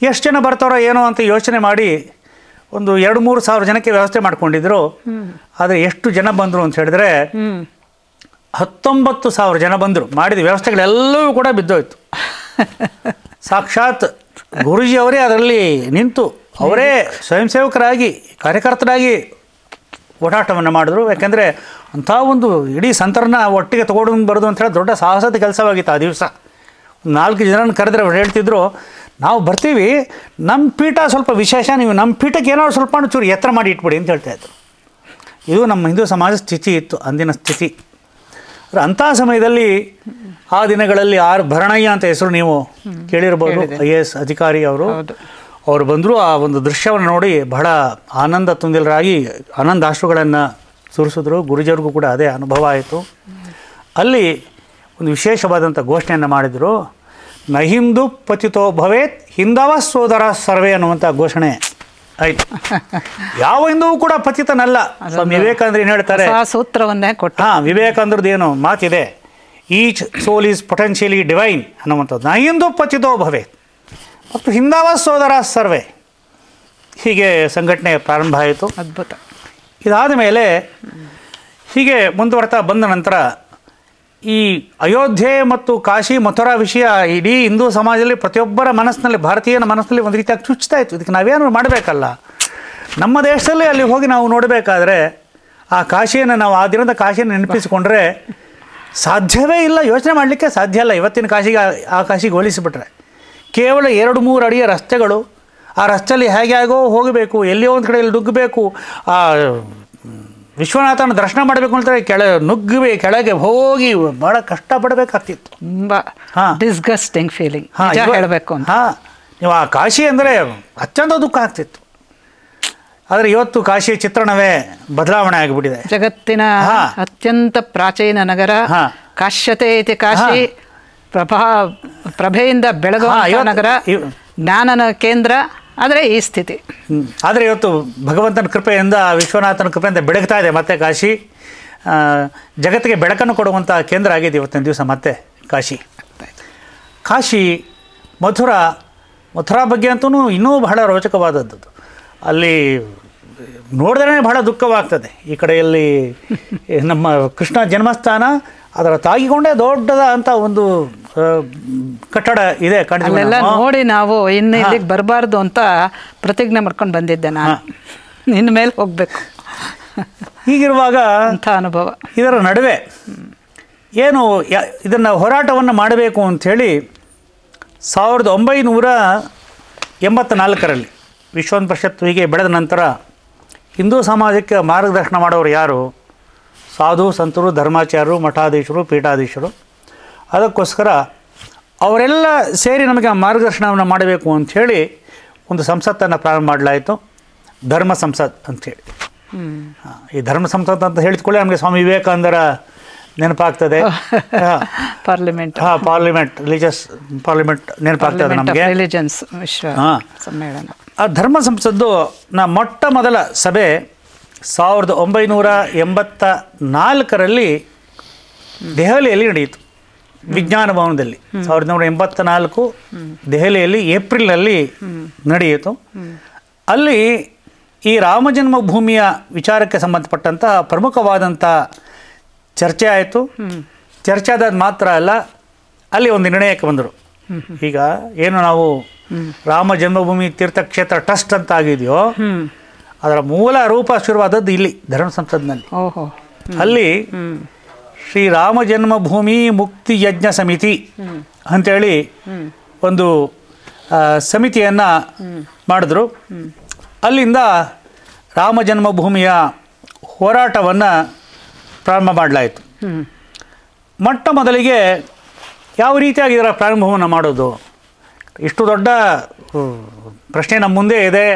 ಎಷ್ಟು ಜನ ಬರ್ತಾರೋ ಏನೋ ಅಂತ ಯೋಚನೆ ಮಾಡಿ ಒಂದು 2-3 ಸಾವಿರ ಜನಕ್ಕೆ ವ್ಯವಸ್ಥೆ ಮಾಡ್ಕೊಂಡಿದ್ರು. ಆದರೆ ಎಷ್ಟು ಜನ ಬಂದರು ಅಂತ ಹೇಳಿದ್ರೆ 19,000 ಜನ ಬಂದರು. ಮಾಡಿದ ವ್ಯವಸ್ಥೆಗಳೆಲ್ಲವೂ ಕೂಡ ಬಿದ್ದೋಯ್ತು. ಸಾಕ್ಷಾತ್ ಗುರೂಜಿ ಅವರೇ ಅದರಲ್ಲಿ ನಿಂತು ಅವರೇ ಸ್ವಯಂ ಸೇವಕರಾಗಿ ಕಾರ್ಯಕರ್ತರಾಗಿ ಓಡಾಟವನ್ನು ಮಾಡಿದ್ರು. ಯಾಕೆಂದರೆ ಅಂಥ ಒಂದು ಇಡೀ ಸಂತರನ್ನ ಒಟ್ಟಿಗೆ ತೊಗೊಂಡು ಬರೋದು ಅಂತ ಹೇಳಿ ದೊಡ್ಡ ಸಾಹಸದ ಕೆಲಸವಾಗಿತ್ತು. ಆ ದಿವಸ 4 ಜನರನ್ನು ಕರೆದ್ರೆ ಅವ್ರು ಹೇಳ್ತಿದ್ರು, ನಾವು ಬರ್ತೀವಿ, ನಮ್ಮ ಪೀಠ ಸ್ವಲ್ಪ ವಿಶೇಷ, ನೀವು ನಮ್ಮ ಪೀಠಕ್ಕೆ ಏನಾದ್ರು ಸ್ವಲ್ಪ ಚೂರು ಎತ್ತರ ಮಾಡಿ ಇಟ್ಬಿಡಿ ಅಂತ ಹೇಳ್ತಾಯಿದ್ರು. ಇದು ನಮ್ಮ ಹಿಂದೂ ಸಮಾಜ ಸ್ಥಿತಿ ಇತ್ತು, ಅಂದಿನ ಸ್ಥಿತಿ. ಅಂಥ ಸಮಯದಲ್ಲಿ ಆ ದಿನಗಳಲ್ಲಿ ಆರ್ ಭರಣಯ್ಯ ಅಂತ ಹೆಸರು ನೀವು ಕೇಳಿರ್ಬೋದು, IAS ಅಧಿಕಾರಿ ಅವರು ಬಂದರು. ಆ ಒಂದು ದೃಶ್ಯವನ್ನು ನೋಡಿ ಬಹಳ ಆನಂದ ತುಂದಿಲರಾಗಿ ಆನಂದಾಶ್ರುಗಳನ್ನು ಸುರಿಸಿದ್ರು. ಗುರುಜಿಯವ್ರಿಗೂ ಕೂಡ ಅದೇ ಅನುಭವ ಆಯಿತು. ಅಲ್ಲಿ ಒಂದು ವಿಶೇಷವಾದಂಥ ಘೋಷಣೆಯನ್ನು ಮಾಡಿದರು. ನ ಹಿಂದೂ ಪತಿತೋ ಭವೇತ್ ಹಿಂದವ ಸೋದರ ಸರ್ವೇ ಅನ್ನುವಂಥ ಘೋಷಣೆ ಆಯಿತು. ಯಾವ ಹಿಂದೂವು ಕೂಡ ಪತಿತನಲ್ಲ. ಸ್ವಾಮಿ ವಿವೇಕಾನಂದರು ಏನು ಹೇಳ್ತಾರೆ, ಸೂತ್ರವನ್ನೇ ಕೊಟ್ಟು, ವಿವೇಕಾನಂದ್ರದ್ದು ಏನು ಮಾತಿದೆ, each soul is potentially divine ಅನ್ನುವಂಥದ್ದು. ನ ಹಿಂದೂ ಪತಿತೋ ಭವೇತ್ ಮತ್ತು ಹಿಂದವ ಸೋದರ ಸರ್ವೇ. ಹೀಗೆ ಸಂಘಟನೆ ಪ್ರಾರಂಭ ಆಯಿತು. ಅದ್ಭುತ. ಇದಾದ ಮೇಲೆ ಹೀಗೆ ಮುಂದುವರ್ತಾ ಬಂದ ನಂತರ ಈ ಅಯೋಧ್ಯೆ ಮತ್ತು ಕಾಶಿ ಮಥುರಾ ವಿಷಯ ಇಡೀ ಹಿಂದೂ ಸಮಾಜದಲ್ಲಿ ಪ್ರತಿಯೊಬ್ಬರ ಮನಸ್ಸಿನಲ್ಲಿ, ಭಾರತೀಯನ ಮನಸ್ಸಿನಲ್ಲಿ ಒಂದು ರೀತಿಯಾಗಿ ಚುಚ್ತಾ ಇತ್ತು. ಇದಕ್ಕೆ ನಾವೇನು ಮಾಡಬೇಕಲ್ಲ, ನಮ್ಮ ದೇಶದಲ್ಲಿ ಅಲ್ಲಿ ಹೋಗಿ ನಾವು ನೋಡಬೇಕಾದ್ರೆ ಆ ಕಾಶಿಯನ್ನು ನಾವು ಆ ದಿನದ ಕಾಶಿಯನ್ನು ನೆನಪಿಸಿಕೊಂಡ್ರೆ ಸಾಧ್ಯವೇ ಇಲ್ಲ, ಯೋಚನೆ ಮಾಡಲಿಕ್ಕೆ ಸಾಧ್ಯ ಇಲ್ಲ. ಇವತ್ತಿನ ಕಾಶಿಗೆ ಆ ಕಾಶಿಗೆ ಹೋಲಿಸಿಬಿಟ್ರೆ ಕೇವಲ 2-3 ಅಡಿಯ ರಸ್ತೆಗಳು, ಆ ರಸ್ತೆಯಲ್ಲಿ ಹೇಗೋ ಹೋಗಬೇಕು, ಎಲ್ಲಿಯೋ ಒಂದು ಕಡೆಯಲ್ಲಿ ನುಗ್ಗಬೇಕು, ಆ ವಿಶ್ವನಾಥನ ದರ್ಶನ ಮಾಡಬೇಕು ಅಂತೇಳಿ ಕೆಳಗೆ ಹೋಗಿ ಭಾಳ ಕಷ್ಟಪಡಬೇಕಾಗ್ತಿತ್ತು. ತುಂಬ ಡಿಸ್ಗಸ್ಟಿಂಗ್ ಫೀಲಿಂಗ್ ಹೇಳಬೇಕು ಅಂತ. ನೀವು ಆ ಕಾಶಿ ಅಂದರೆ ಅತ್ಯಂತ ದುಃಖ ಆಗ್ತಿತ್ತು. ಆದರೆ ಇವತ್ತು ಕಾಶಿ ಚಿತ್ರಣವೇ ಬದಲಾವಣೆ ಆಗಿಬಿಟ್ಟಿದೆ. ಜಗತ್ತಿನ ಅತ್ಯಂತ ಪ್ರಾಚೀನ ನಗರ, ಕಾಶ್ಯತೆ ಇತಿ ಕಾಶಿ, ಪ್ರಭೆಯಿಂದ ಬೆಳಗುವ ನಗರ, ಜ್ಞಾನನ ಕೇಂದ್ರ. ಆದರೆ ಈ ಸ್ಥಿತಿ. ಆದರೆ ಇವತ್ತು ಭಗವಂತನ ಕೃಪೆಯಿಂದ, ವಿಶ್ವನಾಥನ ಕೃಪೆಯಿಂದ ಬೆಳಗ್ತಾ ಇದೆ ಮತ್ತೆ ಕಾಶಿ. ಜಗತ್ತಿಗೆ ಬೆಳಕನ್ನು ಕೊಡುವಂಥ ಕೇಂದ್ರ ಆಗಿದೆ ಇವತ್ತಿನ ದಿವಸ ಮತ್ತೆ ಕಾಶಿ. ಮಥುರಾ ಬಗ್ಗೆ ಅಂತೂ ಇನ್ನೂ ಬಹಳ ರೋಚಕವಾದದ್ದು. ಅಲ್ಲಿ ನೋಡಿದ್ರೆ ಬಹಳ ದುಃಖವಾಗ್ತದೆ. ಈ ಕಡೆಯಲ್ಲಿ ನಮ್ಮ ಕೃಷ್ಣ ಜನ್ಮಸ್ಥಾನ, ಅದರ ತಾಗಿಕೊಂಡೇ ದೊಡ್ಡದ ಅಂತ ಒಂದು ಕಟ್ಟಡ ಇದೆ. ಅಲ್ಲೆಲ್ಲ ನೋಡಿ ನಾವು ಇನ್ನು ಇಲ್ಲಿಗೆ ಬರಬಾರ್ದು ಅಂತ ಪ್ರತಿಜ್ಞೆ ಮಾಡ್ಕೊಂಡು ಬಂದಿದ್ದೆ ನಾನು, ಇನ್ನು ಮೇಲೆ ಹೋಗಬೇಕು. ಹೀಗಿರುವಾಗ ಅಂಥ ಅನುಭವ. ಇದರ ನಡುವೆ ಏನು ಇದನ್ನು ಹೋರಾಟವನ್ನು ಮಾಡಬೇಕು ಅಂಥೇಳಿ 1984ರಲ್ಲಿ ವಿಶ್ವ ಪರಿಷತ್ತು ಹೀಗೆ ಬೆಳೆದ ನಂತರ ಹಿಂದೂ ಸಮಾಜಕ್ಕೆ ಮಾರ್ಗದರ್ಶನ ಮಾಡೋರು ಯಾರು? ಸಾಧು ಸಂತರು, ಧರ್ಮಾಚಾರ್ಯರು, ಮಠಾಧೀಶರು, ಪೀಠಾಧೀಶರು. ಅದಕ್ಕೋಸ್ಕರ ಅವರೆಲ್ಲ ಸೇರಿ ನಮಗೆ ಮಾರ್ಗದರ್ಶನವನ್ನು ಮಾಡಬೇಕು ಅಂಥೇಳಿ ಒಂದು ಸಂಸತ್ತನ್ನು ಪ್ರಾರಂಭ ಮಾಡಲಾಯಿತು, ಧರ್ಮ ಸಂಸತ್ ಅಂಥೇಳಿ. ಈ ಧರ್ಮ ಸಂಸತ್ ಅಂತ ಹೇಳಿದ್ಕೊಳ್ಳಿ ನಮಗೆ ಸ್ವಾಮಿ ವಿವೇಕಾನಂದರ ನೆನಪಾಗ್ತದೆ. ಪಾರ್ಲಿಮೆಂಟ್ ರಿಲಿಜಿಯಸ್ ಪಾರ್ಲಿಮೆಂಟ್ ನೆನಪಾಗ್ತದೆ ನಮಗೆ. ರಿಲಿಜನ್ಸ್ ವಿಶ್ವ ಸಮ್ಮೇಳನ. ಆ ಧರ್ಮ ಸಂಸದ್ದು ಮೊಟ್ಟ ಮೊದಲ ಸಭೆ 1984ರಲ್ಲಿ ದೆಹಲಿಯಲ್ಲಿ ನಡೆಯಿತು, ವಿಜ್ಞಾನ ಭವನದಲ್ಲಿ. 1984 ದೆಹಲಿಯಲ್ಲಿ ಏಪ್ರಿಲ್ನಲ್ಲಿ ನಡೆಯಿತು. ಅಲ್ಲಿ ಈ ರಾಮ ಜನ್ಮಭೂಮಿಯ ವಿಚಾರಕ್ಕೆ ಸಂಬಂಧಪಟ್ಟಂಥ ಪ್ರಮುಖವಾದಂಥ ಚರ್ಚೆ ಆಯಿತು. ಚರ್ಚೆ ಆದದ್ದು ಮಾತ್ರ ಅಲ್ಲ, ಅಲ್ಲಿ ಒಂದು ನಿರ್ಣಯಕ್ಕೆ ಬಂದರು. ಈಗ ಏನು ನಾವು ರಾಮ ಜನ್ಮಭೂಮಿ ತೀರ್ಥಕ್ಷೇತ್ರ ಟ್ರಸ್ಟ್ ಅಂತ ಆಗಿದೆಯೋ, ಅದರ ಮೂಲ ರೂಪ ಶುರುವಾದದ್ದು ಇಲ್ಲಿ ಧರ್ಮ ಸಂಸತ್ನಲ್ಲಿ. ಅಲ್ಲಿ ಶ್ರೀ ರಾಮ ಜನ್ಮಭೂಮಿ ಮುಕ್ತಿ ಯಜ್ಞ ಸಮಿತಿ ಅಂಥೇಳಿ ಒಂದು ಸಮಿತಿಯನ್ನು ಮಾಡಿದ್ರು. ಅಲ್ಲಿಂದ ರಾಮ ಜನ್ಮಭೂಮಿಯ ಹೋರಾಟವನ್ನು ಪ್ರಾರಂಭ ಮಾಡಲಾಯಿತು. ಮೊಟ್ಟ ಮೊದಲಿಗೆ ಯಾವ ರೀತಿಯಾಗಿ ಇದರ ಪ್ರಾರಂಭವನ್ನು ಮಾಡೋದು, ಇಷ್ಟು ದೊಡ್ಡ ಪ್ರಶ್ನೆ ನಮ್ಮ ಮುಂದೆ ಇದೆ.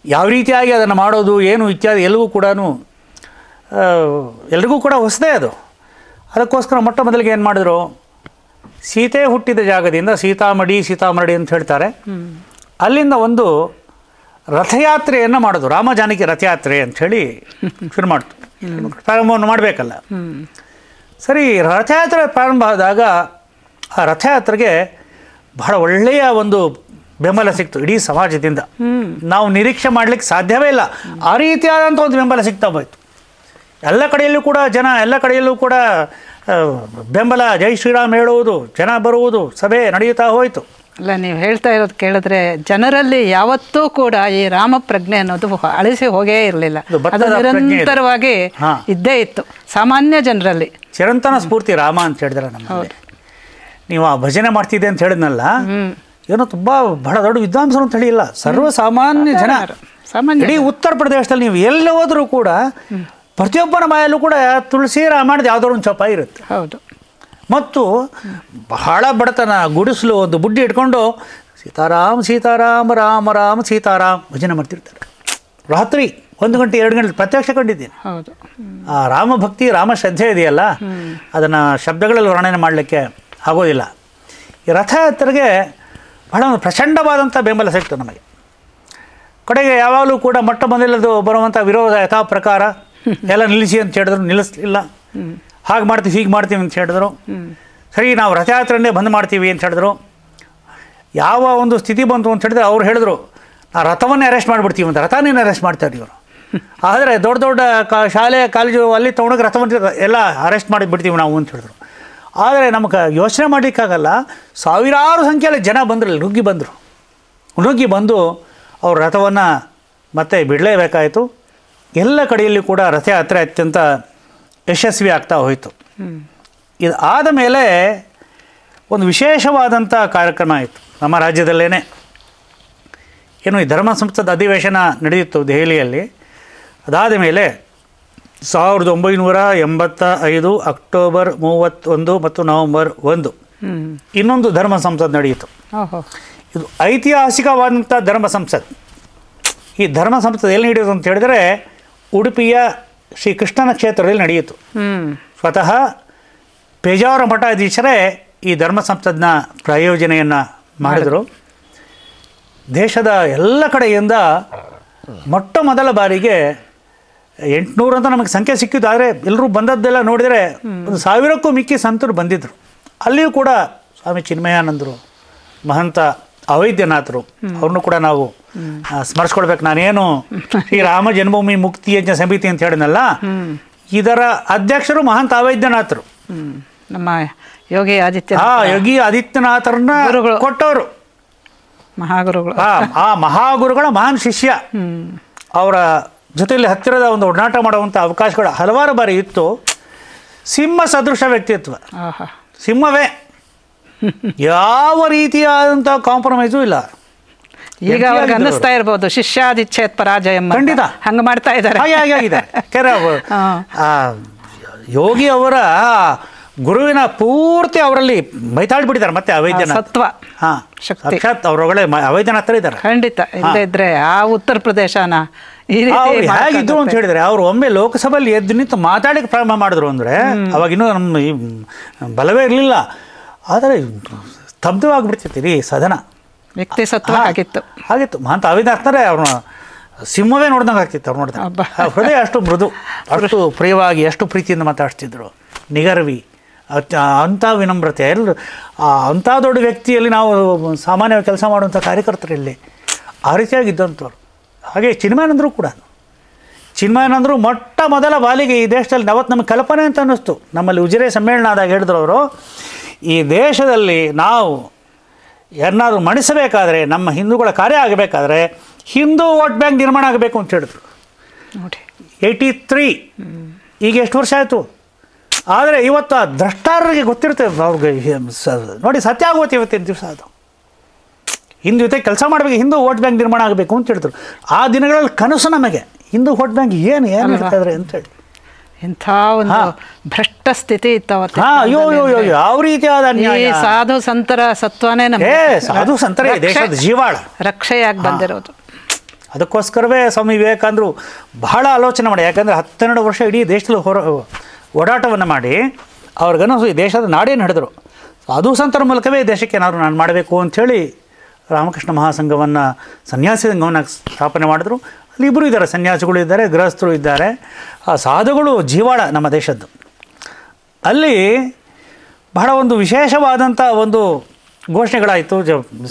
ಯಾವ ರೀತಿಯಾಗಿ ಅದನ್ನು ಮಾಡೋದು, ಏನು ಇತ್ಯಾದಿ ಎಲ್ಲವೂ ಕೂಡ ಎಲ್ರಿಗೂ ಕೂಡ ಹೊಸದೇ ಅದು. ಅದಕ್ಕೋಸ್ಕರ ಮೊಟ್ಟ ಮೊದಲಿಗೆ ಏನು ಮಾಡಿದ್ರು, ಸೀತೆ ಹುಟ್ಟಿದ ಜಾಗದಿಂದ ಸೀತಾಮಡಿ ಅಂತ ಹೇಳ್ತಾರೆ, ಅಲ್ಲಿಂದ ಒಂದು ರಥಯಾತ್ರೆಯನ್ನು ಮಾಡೋದು, ರಾಮ ಜಾನಕಿ ರಥಯಾತ್ರೆ ಅಂಥೇಳಿ ಶುರು ಮಾಡ್ತು. ಪ್ರಾರಂಭವನ್ನು ಮಾಡಬೇಕಲ್ಲ. ಸರಿ, ರಥಯಾತ್ರೆ ಪ್ರಾರಂಭ ಆದಾಗ ಆ ರಥಯಾತ್ರೆಗೆ ಬಹಳ ಒಳ್ಳೆಯ ಒಂದು ಬೆಂಬಲ ಸಿಕ್ತು ಇಡೀ ಸಮಾಜದಿಂದ. ನಾವು ನಿರೀಕ್ಷೆ ಮಾಡಲಿಕ್ಕೆ ಸಾಧ್ಯವೇ ಇಲ್ಲ, ಆ ರೀತಿಯಾದಂಥ ಒಂದು ಬೆಂಬಲ ಸಿಗ್ತಾ ಹೋಯಿತು. ಎಲ್ಲ ಕಡೆಯಲ್ಲೂ ಕೂಡ ಜನ, ಎಲ್ಲ ಕಡೆಯಲ್ಲೂ ಕೂಡ ಬೆಂಬಲ, ಜೈ ಶ್ರೀರಾಮ್ ಹೇಳುವುದು, ಜನ ಬರುವುದು, ಸಭೆ ನಡೆಯುತ್ತಾ ಹೋಯಿತು. ಅಲ್ಲ, ನೀವು ಹೇಳ್ತಾ ಇರೋದು ಕೇಳಿದ್ರೆ ಜನರಲ್ಲಿ ಯಾವತ್ತೂ ಕೂಡ ಈ ರಾಮ ಪ್ರಜ್ಞೆ ಅನ್ನೋದು ಅಳಿಸಿ ಹೋಗೇ ಇರಲಿಲ್ಲ. ಅದು ನಿರಂತರವಾಗಿ ಇದ್ದೇ ಇತ್ತು ಸಾಮಾನ್ಯ ಜನರಲ್ಲಿ. ಚಿರಂತನ ಸ್ಫೂರ್ತಿ ರಾಮ ಅಂತ ಹೇಳಿದ್ರೆ ನಮ್ಮಲ್ಲಿ. ನೀವು ಆ ಭಜನೆ ಮಾಡ್ತಿದ್ದೆ ಅಂತ ಹೇಳಿದ್ನಲ್ಲ, ಏನೋ ತುಂಬ ಬಹಳ ದೊಡ್ಡ ವಿದ್ವಾಂಸರು ಅಂತ ಹೇಳಿ ಇಲ್ಲ, ಸರ್ವಸಾಮಾನ್ಯ ಜನ. ಇಡೀ ಉತ್ತರ ಪ್ರದೇಶದಲ್ಲಿ ನೀವು ಎಲ್ಲಿ ಹೋದರೂ ಕೂಡ ಪ್ರತಿಯೊಬ್ಬನ ಬಾಯಲ್ಲೂ ಕೂಡ ತುಳಸಿ ರಾಮಾಯಣದ ಯಾವುದಾದ್ರು ಒಂದು ಚೌಪಾಯಿ ಇರುತ್ತೆ. ಹೌದು. ಮತ್ತು ಬಹಳ ಬಡತನ, ಗುಡಿಸಲು, ಒಂದು ಬುಡ್ಡಿ ಇಟ್ಕೊಂಡು ಸೀತಾರಾಮ್ ಸೀತಾರಾಮ್ ರಾಮ ರಾಮ ಸೀತಾರಾಮ್ ಭಜನೆ ಮಾಡ್ತಿರ್ತಾರೆ. ರಾತ್ರಿ 1 ಗಂಟೆ 2 ಗಂಟೆ ಪ್ರತ್ಯಕ್ಷ ಕಂಡಿದ್ದೀನಿ. ಹೌದು. ಆ ರಾಮ ಭಕ್ತಿ, ರಾಮ ಶ್ರದ್ಧೆ ಇದೆಯಲ್ಲ, ಅದನ್ನು ಶಬ್ದಗಳಲ್ಲಿ ವರ್ಣನೆ ಮಾಡಲಿಕ್ಕೆ ಆಗೋದಿಲ್ಲ. ಈ ರಥಯಾತ್ರೆಗೆ ಬಹಳ ಒಂದು ಪ್ರಚಂಡವಾದಂಥ ಬೆಂಬಲ ಸಿಕ್ತು ನಮಗೆ. ಕಡೆಗೆ ಯಾವಾಗಲೂ ಕೂಡ ಮೊಟ್ಟ ಮೊದಲದು ಬರುವಂಥ ವಿರೋಧ ಯಥಾ ಪ್ರಕಾರ ಎಲ್ಲ ನಿಲ್ಲಿಸಿ ಅಂತ ಹೇಳಿದ್ರು, ನಿಲ್ಲಿಸಲಿಲ್ಲ. ಹಾಗೆ ಮಾಡ್ತೀವಿ, ಹೀಗೆ ಮಾಡ್ತೀವಿ ಅಂತ ಹೇಳಿದ್ರು. ಸರಿ, ನಾವು ರಥಯಾತ್ರೆಯನ್ನೇ ಬಂದ್ ಮಾಡ್ತೀವಿ ಅಂತ ಹೇಳಿದ್ರು. ಯಾವ ಒಂದು ಸ್ಥಿತಿ ಬಂತು ಅಂತ ಹೇಳಿದ್ರೆ ಅವ್ರು ಹೇಳಿದ್ರು, ನಾವು ರಥವನ್ನೇ ಅರೆಸ್ಟ್ ಮಾಡಿಬಿಡ್ತೀವಿ ಅಂತ. ರಥನೇ ಅರೆಸ್ಟ್ ಮಾಡ್ತಾರೆ ಇವರು. ಆದರೆ ದೊಡ್ಡ ದೊಡ್ಡ ಶಾಲೆ ಕಾಲೇಜು ಅಲ್ಲಿ ತೊಗೊಂಡೋಗಿ ರಥವನ್ನು ಎಲ್ಲ ಅರೆಸ್ಟ್ ಮಾಡಿಬಿಡ್ತೀವಿ ನಾವು ಅಂತ ಹೇಳಿದ್ರು. ಆದರೆ ನಮಗೆ ಯೋಚನೆ ಮಾಡಲಿಕ್ಕಾಗಲ್ಲ. ಸಾವಿರಾರು ಸಂಖ್ಯೆಯಲ್ಲಿ ಜನ ಬಂದರು, ನುಗ್ಗಿ ಬಂದು ಅವ್ರ ರಥವನ್ನು ಮತ್ತೆ ಬಿಡಲೇಬೇಕಾಯಿತು. ಎಲ್ಲ ಕಡೆಯಲ್ಲಿ ಕೂಡ ರಥಯಾತ್ರೆ ಅತ್ಯಂತ ಯಶಸ್ವಿ ಆಗ್ತಾ ಹೋಯಿತು. ಇದು ಆದ ಮೇಲೆ ಒಂದು ವಿಶೇಷವಾದಂಥ ಕಾರ್ಯಕ್ರಮ ಆಯಿತು ನಮ್ಮ ರಾಜ್ಯದಲ್ಲೇ. ಏನು ಈ ಧರ್ಮ ಸಂಸತ್ ಅಧಿವೇಶನ ನಡೆಯಿತು ದೆಹಲಿಯಲ್ಲಿ. ಅದಾದ ಮೇಲೆ 1985 ಅಕ್ಟೋಬರ್ 31 ಮತ್ತು ನವೆಂಬರ್ 1 ಇನ್ನೊಂದು ಧರ್ಮ ಸಂಸತ್ ನಡೆಯಿತು. ಇದು ಐತಿಹಾಸಿಕವಾದಂಥ ಧರ್ಮ ಸಂಸತ್. ಈ ಧರ್ಮ ಸಂಸತ್ ಎಲ್ಲಿ ನಡೆಯಿತು ಅಂತ ಹೇಳಿದರೆ ಉಡುಪಿಯ ಶ್ರೀ ಕೃಷ್ಣನ ಕ್ಷೇತ್ರದಲ್ಲಿ ನಡೆಯಿತು. ಸ್ವತಃ ಪೇಜಾವರ ಮಠಾಧೀಶರೇ ಈ ಧರ್ಮ ಸಂಸತ್ನ ಪ್ರಾಯೋಜನೆಯನ್ನು ಮಾಡಿದರು. ದೇಶದ ಎಲ್ಲ ಕಡೆಯಿಂದ ಮೊಟ್ಟ ಮೊದಲ ಬಾರಿಗೆ 800 ಅಂತ ನಮಗೆ ಸಂಖ್ಯೆ ಸಿಕ್ಕಿದ್ದು. ಆದರೆ ಎಲ್ಲರೂ ಬಂದದ್ದೆಲ್ಲ ನೋಡಿದರೆ 1000ಕ್ಕೂ ಮಿಕ್ಕಿ ಸಂತರು ಬಂದಿದ್ದರು. ಅಲ್ಲಿಯೂ ಕೂಡ ಸ್ವಾಮಿ ಚಿನ್ಮಯಾನಂದರು, ಮಹಂತ ಅವೈದ್ಯನಾಥರು, ಅವ್ರನ್ನೂ ಕೂಡ ನಾವು ಸ್ಮರಿಸ್ಕೊಳ್ಬೇಕು. ನಾನೇನು ಶ್ರೀ ರಾಮ ಜನ್ಮಭೂಮಿ ಮುಕ್ತಿ ಯಜ್ಞ ಸಮಿತಿ ಅಂತ ಹೇಳಿದ್ನಲ್ಲ, ಇದರ ಅಧ್ಯಕ್ಷರು ಮಹಂತ ಅವೈದ್ಯನಾಥರು, ನಮ್ಮ ಯೋಗಿ ಆದಿತ್ಯನಾಥರನ್ನ ಕೊಟ್ಟವರು, ಮಹಾಗುರುಗಳು. ಆ ಮಹಾಗುರುಗಳ ಮಹಾನ್ ಶಿಷ್ಯ. ಅವರ ಜೊತೆಯಲ್ಲಿ ಹತ್ತಿರದ ಒಂದು ಒಡನಾಟ ಮಾಡುವಂಥ ಅವಕಾಶಗಳು ಹಲವಾರು ಬಾರಿ ಇತ್ತು. ಸಿಂಹ ಸದೃಶ ವ್ಯಕ್ತಿತ್ವ, ಸಿಂಹವೇ, ಯಾವ ರೀತಿಯಾದಂಥ ಕಾಂಪ್ರಮೈಸು ಇಲ್ಲ. ಈಗ ಅವ್ರಿಗೆ ಅನ್ನಿಸ್ತಾ ಇರ್ಬೋದು ಶಿಷ್ಯಾದಿಚ್ಛೇತ್ ಪರಾಜಯ. ಖಂಡಿತ ಹಂಗೆ ಮಾಡ್ತಾ ಇದ್ದಾರೆ. ಯೋಗಿ ಅವರ ಗುರುವಿನ ಪೂರ್ತಿ ಅವರಲ್ಲಿ ಮೈತಾಳ್ಬಿಟ್ಟಿದ್ದಾರೆ. ಮತ್ತೆ ಅವೈದ್ಯನಾಥ ಸತ್ವ, ಸಾಕ್ಷಾತ್ ಅವರೊಳಗಡೆ ಅವೈದ್ಯನಾಥರು ಇದ್ದಾರೆ. ಖಂಡಿತ ಇಲ್ಲದೆ ಇದ್ರೆ ಆ ಉತ್ತರ ಪ್ರದೇಶನ ಹೇಗಿದ್ರು ಅಂತ ಹೇಳಿದ್ರೆ, ಅವರು ಒಮ್ಮೆ ಲೋಕಸಭೆಯಲ್ಲಿ ಎದ್ದು ನಿಂತು ಮಾತಾಡಲಿಕ್ಕೆ ಪ್ರಾರಂಭ ಮಾಡಿದ್ರು ಅಂದರೆ ಅವಾಗಿನ್ನೂ ನಮ್ಮ ಈ ಬಲವೇ ಇರಲಿಲ್ಲ. ಆದರೆ ಸ್ತಬ್ಧವಾಗಿಬಿಡ್ತಿತ್ತು ಸದನ. ವ್ಯಕ್ತಿ ಸತ್ವ ಆಗಿತ್ತು. ಮಹಂತ ಅವೈದ್ಯನಾಥರೇ ಅವ್ರನ್ನ ಸಿಂಹವೇ ನೋಡ್ದಂಗೆ ಆಗ್ತಿತ್ತು. ಅವ್ರು ನೋಡಿದಾಗ ಹೃದಯ ಅಷ್ಟು ಮೃದು, ಅಷ್ಟು ಪ್ರಿಯವಾಗಿ, ಎಷ್ಟು ಪ್ರೀತಿಯಿಂದ ಮಾತಾಡ್ತಿದ್ರು. ನಿಗರ್ವಿ, ಅಂಥ ವಿನಮ್ರತೆ. ಎಲ್ಲರೂ ಅಂಥ ದೊಡ್ಡ ವ್ಯಕ್ತಿಯಲ್ಲಿ ನಾವು ಸಾಮಾನ್ಯವಾಗಿ ಕೆಲಸ ಮಾಡುವಂಥ ಕಾರ್ಯಕರ್ತರಲ್ಲಿ ಆ ರೀತಿಯಾಗಿದ್ದಂಥವ್ರು. ಹಾಗೆ ಚಿನ್ಮಯಾನಂದರು ಕೂಡ. ಚಿನ್ಮಯಾನಂದರು ಮೊಟ್ಟ ಮೊದಲ ಬಾಲಿಗೆ ಈ ದೇಶದಲ್ಲಿ ಅವತ್ತು ನಮಗೆ ಕಲ್ಪನೆ ಅಂತ ಅನ್ನಿಸ್ತು. ನಮ್ಮಲ್ಲಿ ಉಜಿರೆ ಸಮ್ಮೇಳನ ಆದಾಗ ಹೇಳಿದ್ರು ಅವರು, ಈ ದೇಶದಲ್ಲಿ ನಾವು ಯಾರನ್ನಾದ್ರೂ ಮಣಿಸಬೇಕಾದ್ರೆ, ನಮ್ಮ ಹಿಂದೂಗಳ ಕಾರ್ಯ ಆಗಬೇಕಾದ್ರೆ ಹಿಂದೂ ವೋಟ್ ಬ್ಯಾಂಕ್ ನಿರ್ಮಾಣ ಆಗಬೇಕು ಅಂತ ಹೇಳಿದ್ರು. 83 ಈಗ ಎಷ್ಟು ವರ್ಷ ಆಯಿತು. ಆದರೆ ಇವತ್ತು ಆ ದ್ರಷ್ಟಾರರಿಗೆ ಗೊತ್ತಿರ್ತದೆ ಅವ್ರಿಗೆ. ನೋಡಿ, ಸತ್ಯ ಆಗೋತಿ ಇವತ್ತಿನ ದಿವಸ. ಅದು ಹಿಂದೂ ಜೊತೆ ಕೆಲಸ ಮಾಡಬೇಕು, ಹಿಂದೂ ವೋಟ್ ಬ್ಯಾಂಕ್ ನಿರ್ಮಾಣ ಆಗಬೇಕು ಅಂತ ಹೇಳಿದ್ರು. ಆ ದಿನಗಳಲ್ಲಿ ಕನಸು ನಮಗೆ, ಹಿಂದೂ ವೋಟ್ ಬ್ಯಾಂಕ್ ಏನು ಇರ್ತಾಯಿದ್ರೆ ಅಂತೇಳಿ. ಇಂಥ ಒಂದು ಭ್ರಷ್ಟ ಸ್ಥಿತಿ ಇತ್ತು. ಯಾವ ರೀತಿಯಾದ ಸಾಧು ಸಂತರ ಸತ್ವನೇ ನಮಗೆ, ಸಾಧು ಸಂತರೇ ದೇಶದ ಜೀವಾಳ, ರಕ್ಷೆಯಾಗಿ ಬಂದಿರೋದು. ಅದಕ್ಕೋಸ್ಕರವೇ ಸ್ವಾಮಿ ವಿವೇಕಾನಂದರು ಬಹಳ ಆಲೋಚನೆ ಮಾಡಿ, ಯಾಕಂದರೆ 12 ವರ್ಷ ಇಡೀ ದೇಶದಲ್ಲಿ ಓಡಾಟವನ್ನು ಮಾಡಿ ಅವ್ರಿಗನಸು ಈ ದೇಶದ ನಾಡೇನು ಹಿಡಿದ್ರು. ಸಾಧು ಸಂತರ ಮೂಲಕವೇ ದೇಶಕ್ಕೆ ಏನಾದರೂ ನಾನು ಮಾಡಬೇಕು ಅಂಥೇಳಿ ರಾಮಕೃಷ್ಣ ಮಹಾಸಂಘವನ್ನು, ಸನ್ಯಾಸಿ ಸಂಘವನ್ನು ಸ್ಥಾಪನೆ ಮಾಡಿದ್ರು. ಅಲ್ಲಿ ಇಬ್ಬರು ಇದ್ದಾರೆ, ಸನ್ಯಾಸಿಗಳು ಇದ್ದಾರೆ, ಗೃಹಸ್ಥರು ಇದ್ದಾರೆ. ಆ ಸಾಧುಗಳು ಜೀವಾಳ ನಮ್ಮ ದೇಶದ್ದು. ಅಲ್ಲಿ ಬಹಳ ಒಂದು ವಿಶೇಷವಾದಂಥ ಒಂದು ಘೋಷಣೆಗಳಾಯಿತು.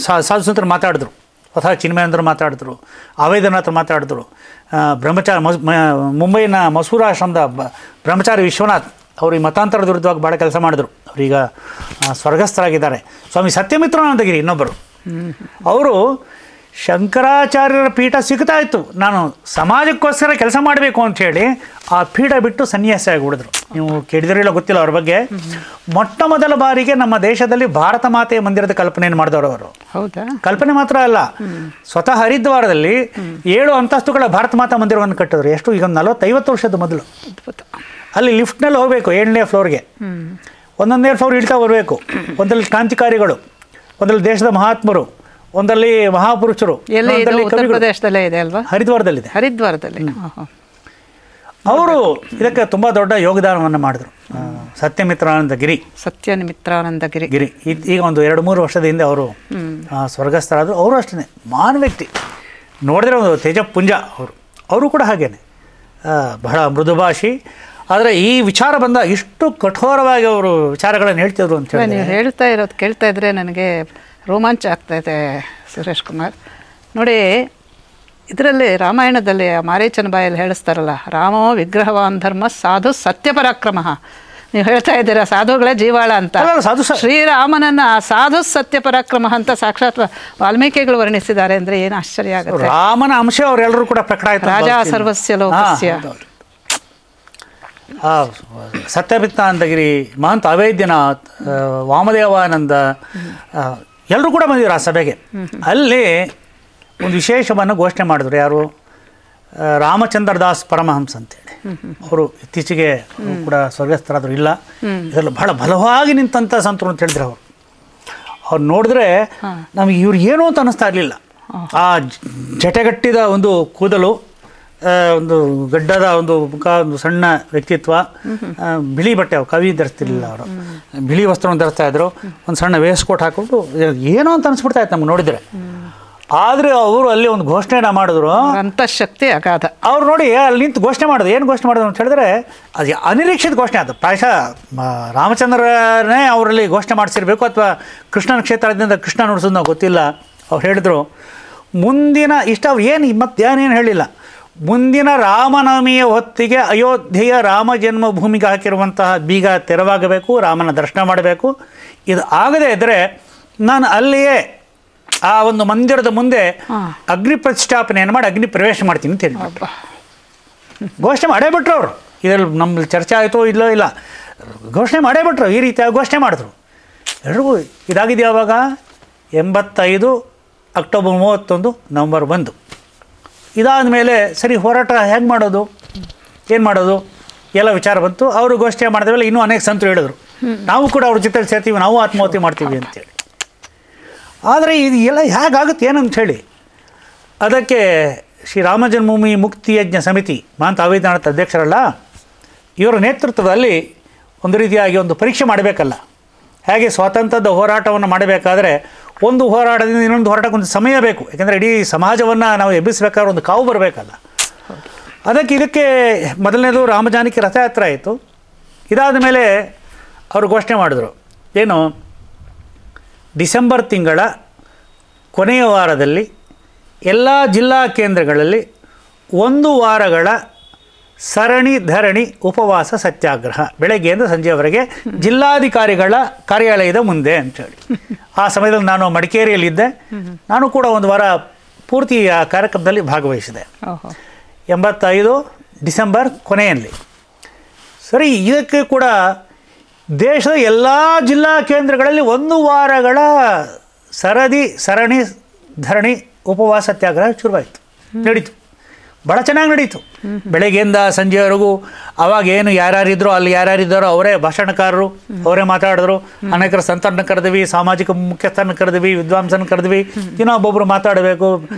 ಸಾಧು ಸಂತರು ಮಾತಾಡಿದ್ರು, ಹೊಸ ಚಿನ್ಮಯಂದರು ಮಾತಾಡಿದ್ರು, ಆವೇದನಾಥ್ ಮಾತಾಡಿದ್ರು, ಮುಂಬೈನ ಮಸೂರ ಆಶ್ರಮದ ಬ್ರಹ್ಮಚಾರಿ ವಿಶ್ವನಾಥ್ ಅವರು ಈ ಮತಾಂತರದ ವಿರುದ್ಧವಾಗಿ ಭಾಳ ಕೆಲಸ ಮಾಡಿದ್ರು. ಅವರೀಗ ಸ್ವರ್ಗಸ್ಥರಾಗಿದ್ದಾರೆ. ಸ್ವಾಮಿ ಸತ್ಯಮಿತ್ರಾನಂದಗಿರಿ ಇನ್ನೊಬ್ಬರು, ಅವರು ಶಂಕರಾಚಾರ್ಯರ ಪೀಠ ಸಿಗ್ತಾ ಇತ್ತು, ನಾನು ಸಮಾಜಕ್ಕೋಸ್ಕರ ಕೆಲಸ ಮಾಡಬೇಕು ಅಂಥೇಳಿ ಆ ಪೀಠ ಬಿಟ್ಟು ಸನ್ಯಾಸಿ ಆಗಿಬಿಡಿದ್ರು. ನೀವು ಕೇಳಿದಿರಲಿಲ್ಲ, ಗೊತ್ತಿಲ್ಲ ಅವ್ರ ಬಗ್ಗೆ. ಮೊಟ್ಟ ಮೊದಲ ಬಾರಿಗೆ ನಮ್ಮ ದೇಶದಲ್ಲಿ ಭಾರತ ಮಾತೆಯ ಮಂದಿರದ ಕಲ್ಪನೆಯನ್ನು ಮಾಡಿದವರು ಅವರು. ಹೌದಾ? ಕಲ್ಪನೆ ಮಾತ್ರ ಅಲ್ಲ, ಸ್ವತಃ ಹರಿದ್ವಾರದಲ್ಲಿ 7 ಅಂತಸ್ತುಗಳ ಭಾರತ ಮಾತಾ ಮಂದಿರವನ್ನು ಕಟ್ಟಿದ್ರು. ಎಷ್ಟು? ಈಗ 40-50 ವರ್ಷದ ಮೊದಲು. ಅಲ್ಲಿ ಲಿಫ್ಟ್ನಲ್ಲಿ ಹೋಗಬೇಕು 7ನೇ ಫ್ಲೋರ್ಗೆ, ಒಂದೊಂದೇ ಫ್ಲೋರ್ ಇಳ್ತಾ ಬರಬೇಕು. ಒಂದಲ್ಲಿ ಕ್ರಾಂತಿಕಾರಿಗಳು, ಒಂದಲ್ಲಿ ದೇಶದ ಮಹಾತ್ಮರು, ಒಂದಲ್ಲಿ ಮಹಾಪುರುಷರು. ಉತ್ತರ ಪ್ರದೇಶದಲ್ಲೇ ಇದೆ ಅಲ್ವಾ? ಹರಿದ್ವಾರದಲ್ಲಿದೆ. ಹರಿದ್ವಾರದಲ್ಲಿ ಅವರು ಇದಕ್ಕೆ ತುಂಬ ದೊಡ್ಡ ಯೋಗದಾನವನ್ನು ಮಾಡಿದ್ರು. ಸತ್ಯಮಿತ್ರಾನಂದಗಿರಿ ಈಗ ಒಂದು 2-3 ವರ್ಷದ ಹಿಂದೆ ಅವರು ಸ್ವರ್ಗಸ್ಥರಾದರು. ಅವರು ಅಷ್ಟೇ ಮಾನ್ ವ್ಯಕ್ತಿ, ನೋಡಿದ್ರೆ ಒಂದು ತೇಜಪುಂಜ. ಅವರು ಕೂಡ ಹಾಗೇನೆ ಬಹಳ ಮೃದುಭಾಷಿ. ಆದರೆ ಈ ವಿಚಾರ ಬಂದಾಗ ಇಷ್ಟು ಕಠೋರವಾಗಿ ಅವರು ವಿಚಾರಗಳನ್ನು ಹೇಳ್ತಿದ್ರು ಅಂತ ಹೇಳಿ ನೀವು ಹೇಳ್ತಾ ಇರೋದು ಕೇಳ್ತಾ ಇದ್ರೆ ನನಗೆ ರೋಮಾಂಚ ಆಗ್ತಾಯಿದೆ ಸುರೇಶ್ ಕುಮಾರ್. ನೋಡಿ, ಇದರಲ್ಲಿ ರಾಮಾಯಣದಲ್ಲಿ ಮಾರೀಚನ ಬಾಯಲ್ಲಿ ಹೇಳಿಸ್ತಾರಲ್ಲ, ರಾಮೋ ವಿಗ್ರಹವಾನ್ ಧರ್ಮ ಸಾಧು ಸತ್ಯಪರಾಕ್ರಮ. ನೀವು ಹೇಳ್ತಾ ಇದ್ದೀರಾ ಸಾಧುಗಳೇ ಜೀವಾಳ ಅಂತ. ಶ್ರೀರಾಮನನ್ನ ಸಾಧು ಸತ್ಯಪರಾಕ್ರಮ ಅಂತ ಸಾಕ್ಷಾತ್ ವಾಲ್ಮೀಕಿಗಳು ವರ್ಣಿಸಿದ್ದಾರೆ ಅಂದರೆ ಏನು ಆಶ್ಚರ್ಯ ಆಗುತ್ತೆ. ರಾಮನ ಅಂಶ ಅವರೆಲ್ಲರೂ ಕೂಡ ಪ್ರಕಟ ಆಯ್ತು. ರಾಜಾ ಸರ್ವಸ್ಯ ಲೋಕಸ್ಯ. ಸತ್ಯಮಿತ್ರಾನಂದಗಿರಿ, ಮಹಂತ ಅವೇದ್ಯನಾಥ್, ವಾಮದೇವಾನಂದ ಎಲ್ಲರೂ ಕೂಡ ಬಂದಿದ್ರು ಆ ಸಭೆಗೆ. ಅಲ್ಲಿ ಒಂದು ವಿಶೇಷವನ್ನು ಘೋಷಣೆ ಮಾಡಿದ್ರು. ಯಾರು? ರಾಮಚಂದ್ರ ದಾಸ್ ಪರಮಹಂಸ ಅಂತೇಳಿ. ಅವರು ಇತ್ತೀಚೆಗೆ ಕೂಡ ಸ್ವರ್ಗಸ್ಥರಾದರು. ಇಲ್ಲ, ಇದರಲ್ಲಿ ಬಹಳ ಬಲವಾಗಿ ನಿಂತಂಥ ಸಂತರು ಅಂತ ಹೇಳಿದ್ರು. ಅವ್ರು ನೋಡಿದ್ರೆ ನಮಗೆ ಇವ್ರು ಏನು ಅಂತ ಅನ್ನಿಸ್ತಾ ಇರಲಿಲ್ಲ. ಆ ಜಟೆಗಟ್ಟಿದ ಒಂದು ಕೂದಲು, ಒಂದು ಗಡ್ಡದ ಒಂದು ಮುಖ, ಒಂದು ಸಣ್ಣ ವ್ಯಕ್ತಿತ್ವ, ಬಿಳಿ ಬಟ್ಟೆ, ಕವಿ ಧರಿಸ್ತಿರ್ಲಿಲ್ಲ ಅವರು, ಬಿಳಿ ವಸ್ತ್ರವನ್ನು ಧರಿಸ್ತಾ ಇದ್ರು, ಒಂದು ಸಣ್ಣ ವೇಸ್ಟ್ ಕೋಟ್ ಹಾಕ್ಬಿಟ್ಟು ಏನೋ ಅಂತ ಅನಿಸ್ಬಿಡ್ತಾ ಇತ್ತು ನಮ್ಗೆ ನೋಡಿದರೆ. ಆದರೆ ಅವರು ಅಲ್ಲಿ ಒಂದು ಘೋಷಣೆನ ಮಾಡಿದ್ರು, ಅಂತಃಶಕ್ತಿ ಅಗಾಧ. ಅವ್ರು ನೋಡಿ ಅಲ್ಲಿ ನಿಂತು ಘೋಷಣೆ ಮಾಡೋದು. ಏನು ಘೋಷಣೆ ಮಾಡೋದು ಅಂತ ಹೇಳಿದ್ರೆ ಅದು ಅನಿರೀಕ್ಷಿತ ಘೋಷಣೆ. ಅದು ಪ್ರಾಯಶಃ ರಾಮಚಂದ್ರನೇ ಅವರಲ್ಲಿ ಘೋಷಣೆ ಮಾಡಿಸಿರ್ಬೇಕು, ಅಥವಾ ಕೃಷ್ಣನ ಕ್ಷೇತ್ರದಿಂದ ಕೃಷ್ಣ ನುಡಿಸೋದು ನಾವು ಗೊತ್ತಿಲ್ಲ. ಅವ್ರು ಹೇಳಿದ್ರು ಮುಂದಿನ ಇಷ್ಟ. ಅವ್ರು ಏನು ಮತ್ತೇನೇನು ಹೇಳಿಲ್ಲ. ಮುಂದಿನ ರಾಮನವಮಿಯ ಹೊತ್ತಿಗೆ ಅಯೋಧ್ಯೆಯ ರಾಮ ಜನ್ಮಭೂಮಿಗೆ ಹಾಕಿರುವಂತಹ ಬೀಗ ತೆರವಾಗಬೇಕು, ರಾಮನ ದರ್ಶನ ಮಾಡಬೇಕು. ಇದು ಆಗದೇ ಇದ್ದರೆ ನಾನು ಅಲ್ಲಿಯೇ ಆ ಒಂದು ಮಂದಿರದ ಮುಂದೆ ಅಗ್ನಿ ಪ್ರತಿಷ್ಠಾಪನೆಯನ್ನು ಮಾಡಿ ಅಗ್ನಿ ಪ್ರವೇಶ ಮಾಡ್ತೀನಿ ಅಂತ ಹೇಳಿ ಘೋಷಣೆ ಮಾಡೇ ಬಿಟ್ರು ಅವರು. ಇದರಲ್ಲಿ ನಮ್ಮಲ್ಲಿ ಚರ್ಚೆ ಆಯಿತೋ ಇಲ್ಲೋ ಇಲ್ಲ, ಘೋಷಣೆ ಮಾಡೇ ಬಿಟ್ರು. ಈ ರೀತಿಯಾಗಿ ಘೋಷಣೆ ಮಾಡಿದ್ರು. ಎಲ್ರಿಗೂ ಇದಾಗಿದೆ. ಯಾವಾಗ? 85 ಅಕ್ಟೋಬರ್ 31 ನವಂಬರ್ 1. ಇದಾದ ಮೇಲೆ ಸರಿ, ಹೋರಾಟ ಹೇಗೆ ಮಾಡೋದು, ಏನು ಮಾಡೋದು ಎಲ್ಲ ವಿಚಾರ ಬಂತು. ಅವರು ಘೋಷಣೆ ಮಾಡಿದ್ಮೇಲೆ ಇನ್ನೂ ಅನೇಕ ಸಂತರು ಹೇಳಿದ್ರು, ನಾವು ಕೂಡ ಅವ್ರ ಜೊತೆಲಿ ಸೇರ್ತೀವಿ, ನಾವು ಆತ್ಮಹತ್ಯೆ ಮಾಡ್ತೀವಿ ಅಂತೇಳಿ. ಆದರೆ ಇದು ಎಲ್ಲ ಹೇಗಾಗುತ್ತೆ ಏನಂತ ಹೇಳಿ ಅದಕ್ಕೆ ಶ್ರೀರಾಮ ಜನ್ಮಭೂಮಿ ಮುಕ್ತಿ ಯಜ್ಞ ಸಮಿತಿ ಮಹಂತ ಅವೇದ್ಯನಾಥ್ ಅಧ್ಯಕ್ಷರಲ್ಲ, ಇವರ ನೇತೃತ್ವದಲ್ಲಿ ಒಂದು ರೀತಿಯಾಗಿ ಒಂದು ಪರೀಕ್ಷೆ ಮಾಡಬೇಕಲ್ಲ. ಹೇಗೆ ಸ್ವಾತಂತ್ರ್ಯದ ಹೋರಾಟವನ್ನು ಮಾಡಬೇಕಾದ್ರೆ ಒಂದು ಹೋರಾಟದಿಂದ ಇನ್ನೊಂದು ಹೋರಾಟಕ್ಕೆ ಒಂದು ಸಮಯ ಬೇಕು. ಯಾಕೆಂದರೆ ಇಡೀ ಸಮಾಜವನ್ನು ನಾವು ಎಬ್ಬಿಸಬೇಕಾದ್ರೆ ಒಂದು ಕಾವು ಬರಬೇಕಲ್ಲ. ಇದಕ್ಕೆ ಮೊದಲನೇದು ರಾಮಜಾನಕಿ ರಥಯಾತ್ರೆ ಆಯಿತು. ಇದಾದ ಮೇಲೆ ಅವರು ಘೋಷಣೆ ಮಾಡಿದ್ರು, ಏನು, ಡಿಸೆಂಬರ್ ತಿಂಗಳ ಕೊನೆಯ ವಾರದಲ್ಲಿ ಎಲ್ಲ ಜಿಲ್ಲಾ ಕೇಂದ್ರಗಳಲ್ಲಿ 1 ವಾರಗಳ ಸರಣಿ ಧರಣಿ ಉಪವಾಸ ಸತ್ಯಾಗ್ರಹ, ಬೆಳಗ್ಗೆಯಿಂದ ಸಂಜೆಯವರೆಗೆ ಜಿಲ್ಲಾಧಿಕಾರಿಗಳ ಕಾರ್ಯಾಲಯದ ಮುಂದೆ ಅಂಥೇಳಿ. ಆ ಸಮಯದಲ್ಲಿ ನಾನು ಮಡಿಕೇರಿಯಲ್ಲಿದ್ದೆ. ನಾನು ಕೂಡ 1 ವಾರ ಪೂರ್ತಿ ಆ ಕಾರ್ಯಕ್ರಮದಲ್ಲಿ ಭಾಗವಹಿಸಿದೆ. 85 ಡಿಸೆಂಬರ್ ಕೊನೆಯಲ್ಲಿ. ಸರಿ, ಇದಕ್ಕೆ ಕೂಡ ದೇಶದ ಎಲ್ಲ ಜಿಲ್ಲಾ ಕೇಂದ್ರಗಳಲ್ಲಿ 1 ವಾರಗಳ ಸರಣಿ ಧರಣಿ ಉಪವಾಸ ಸತ್ಯಾಗ್ರಹ ಶುರುವಾಯಿತು. ನಡೀತು, ಭಾಳ ಚೆನ್ನಾಗಿ ನಡೀತು. ಬೆಳಗ್ಗೆಯಿಂದ ಸಂಜೆವರೆಗೂ ಅವಾಗ ಏನು ಯಾರ್ಯಾರಿದ್ರು ಅಲ್ಲಿ ಯಾರ್ಯಾರಿದ್ದಾರೋ ಅವರೇ ಭಾಷಣಕಾರರು, ಅವರೇ ಮಾತಾಡಿದ್ರು. ಅನೇಕರ ಸಂತರನ್ನ ಕರೆದ್ವಿ, ಸಾಮಾಜಿಕ ಮುಖ್ಯಸ್ಥರನ್ನ ಕರೆದ್ವಿ, ವಿದ್ವಾಂಸನ ಕರೆದ್ವಿ. ಇನ್ನೊಬ್ಬೊಬ್ಬರು ಮಾತಾಡಬೇಕು,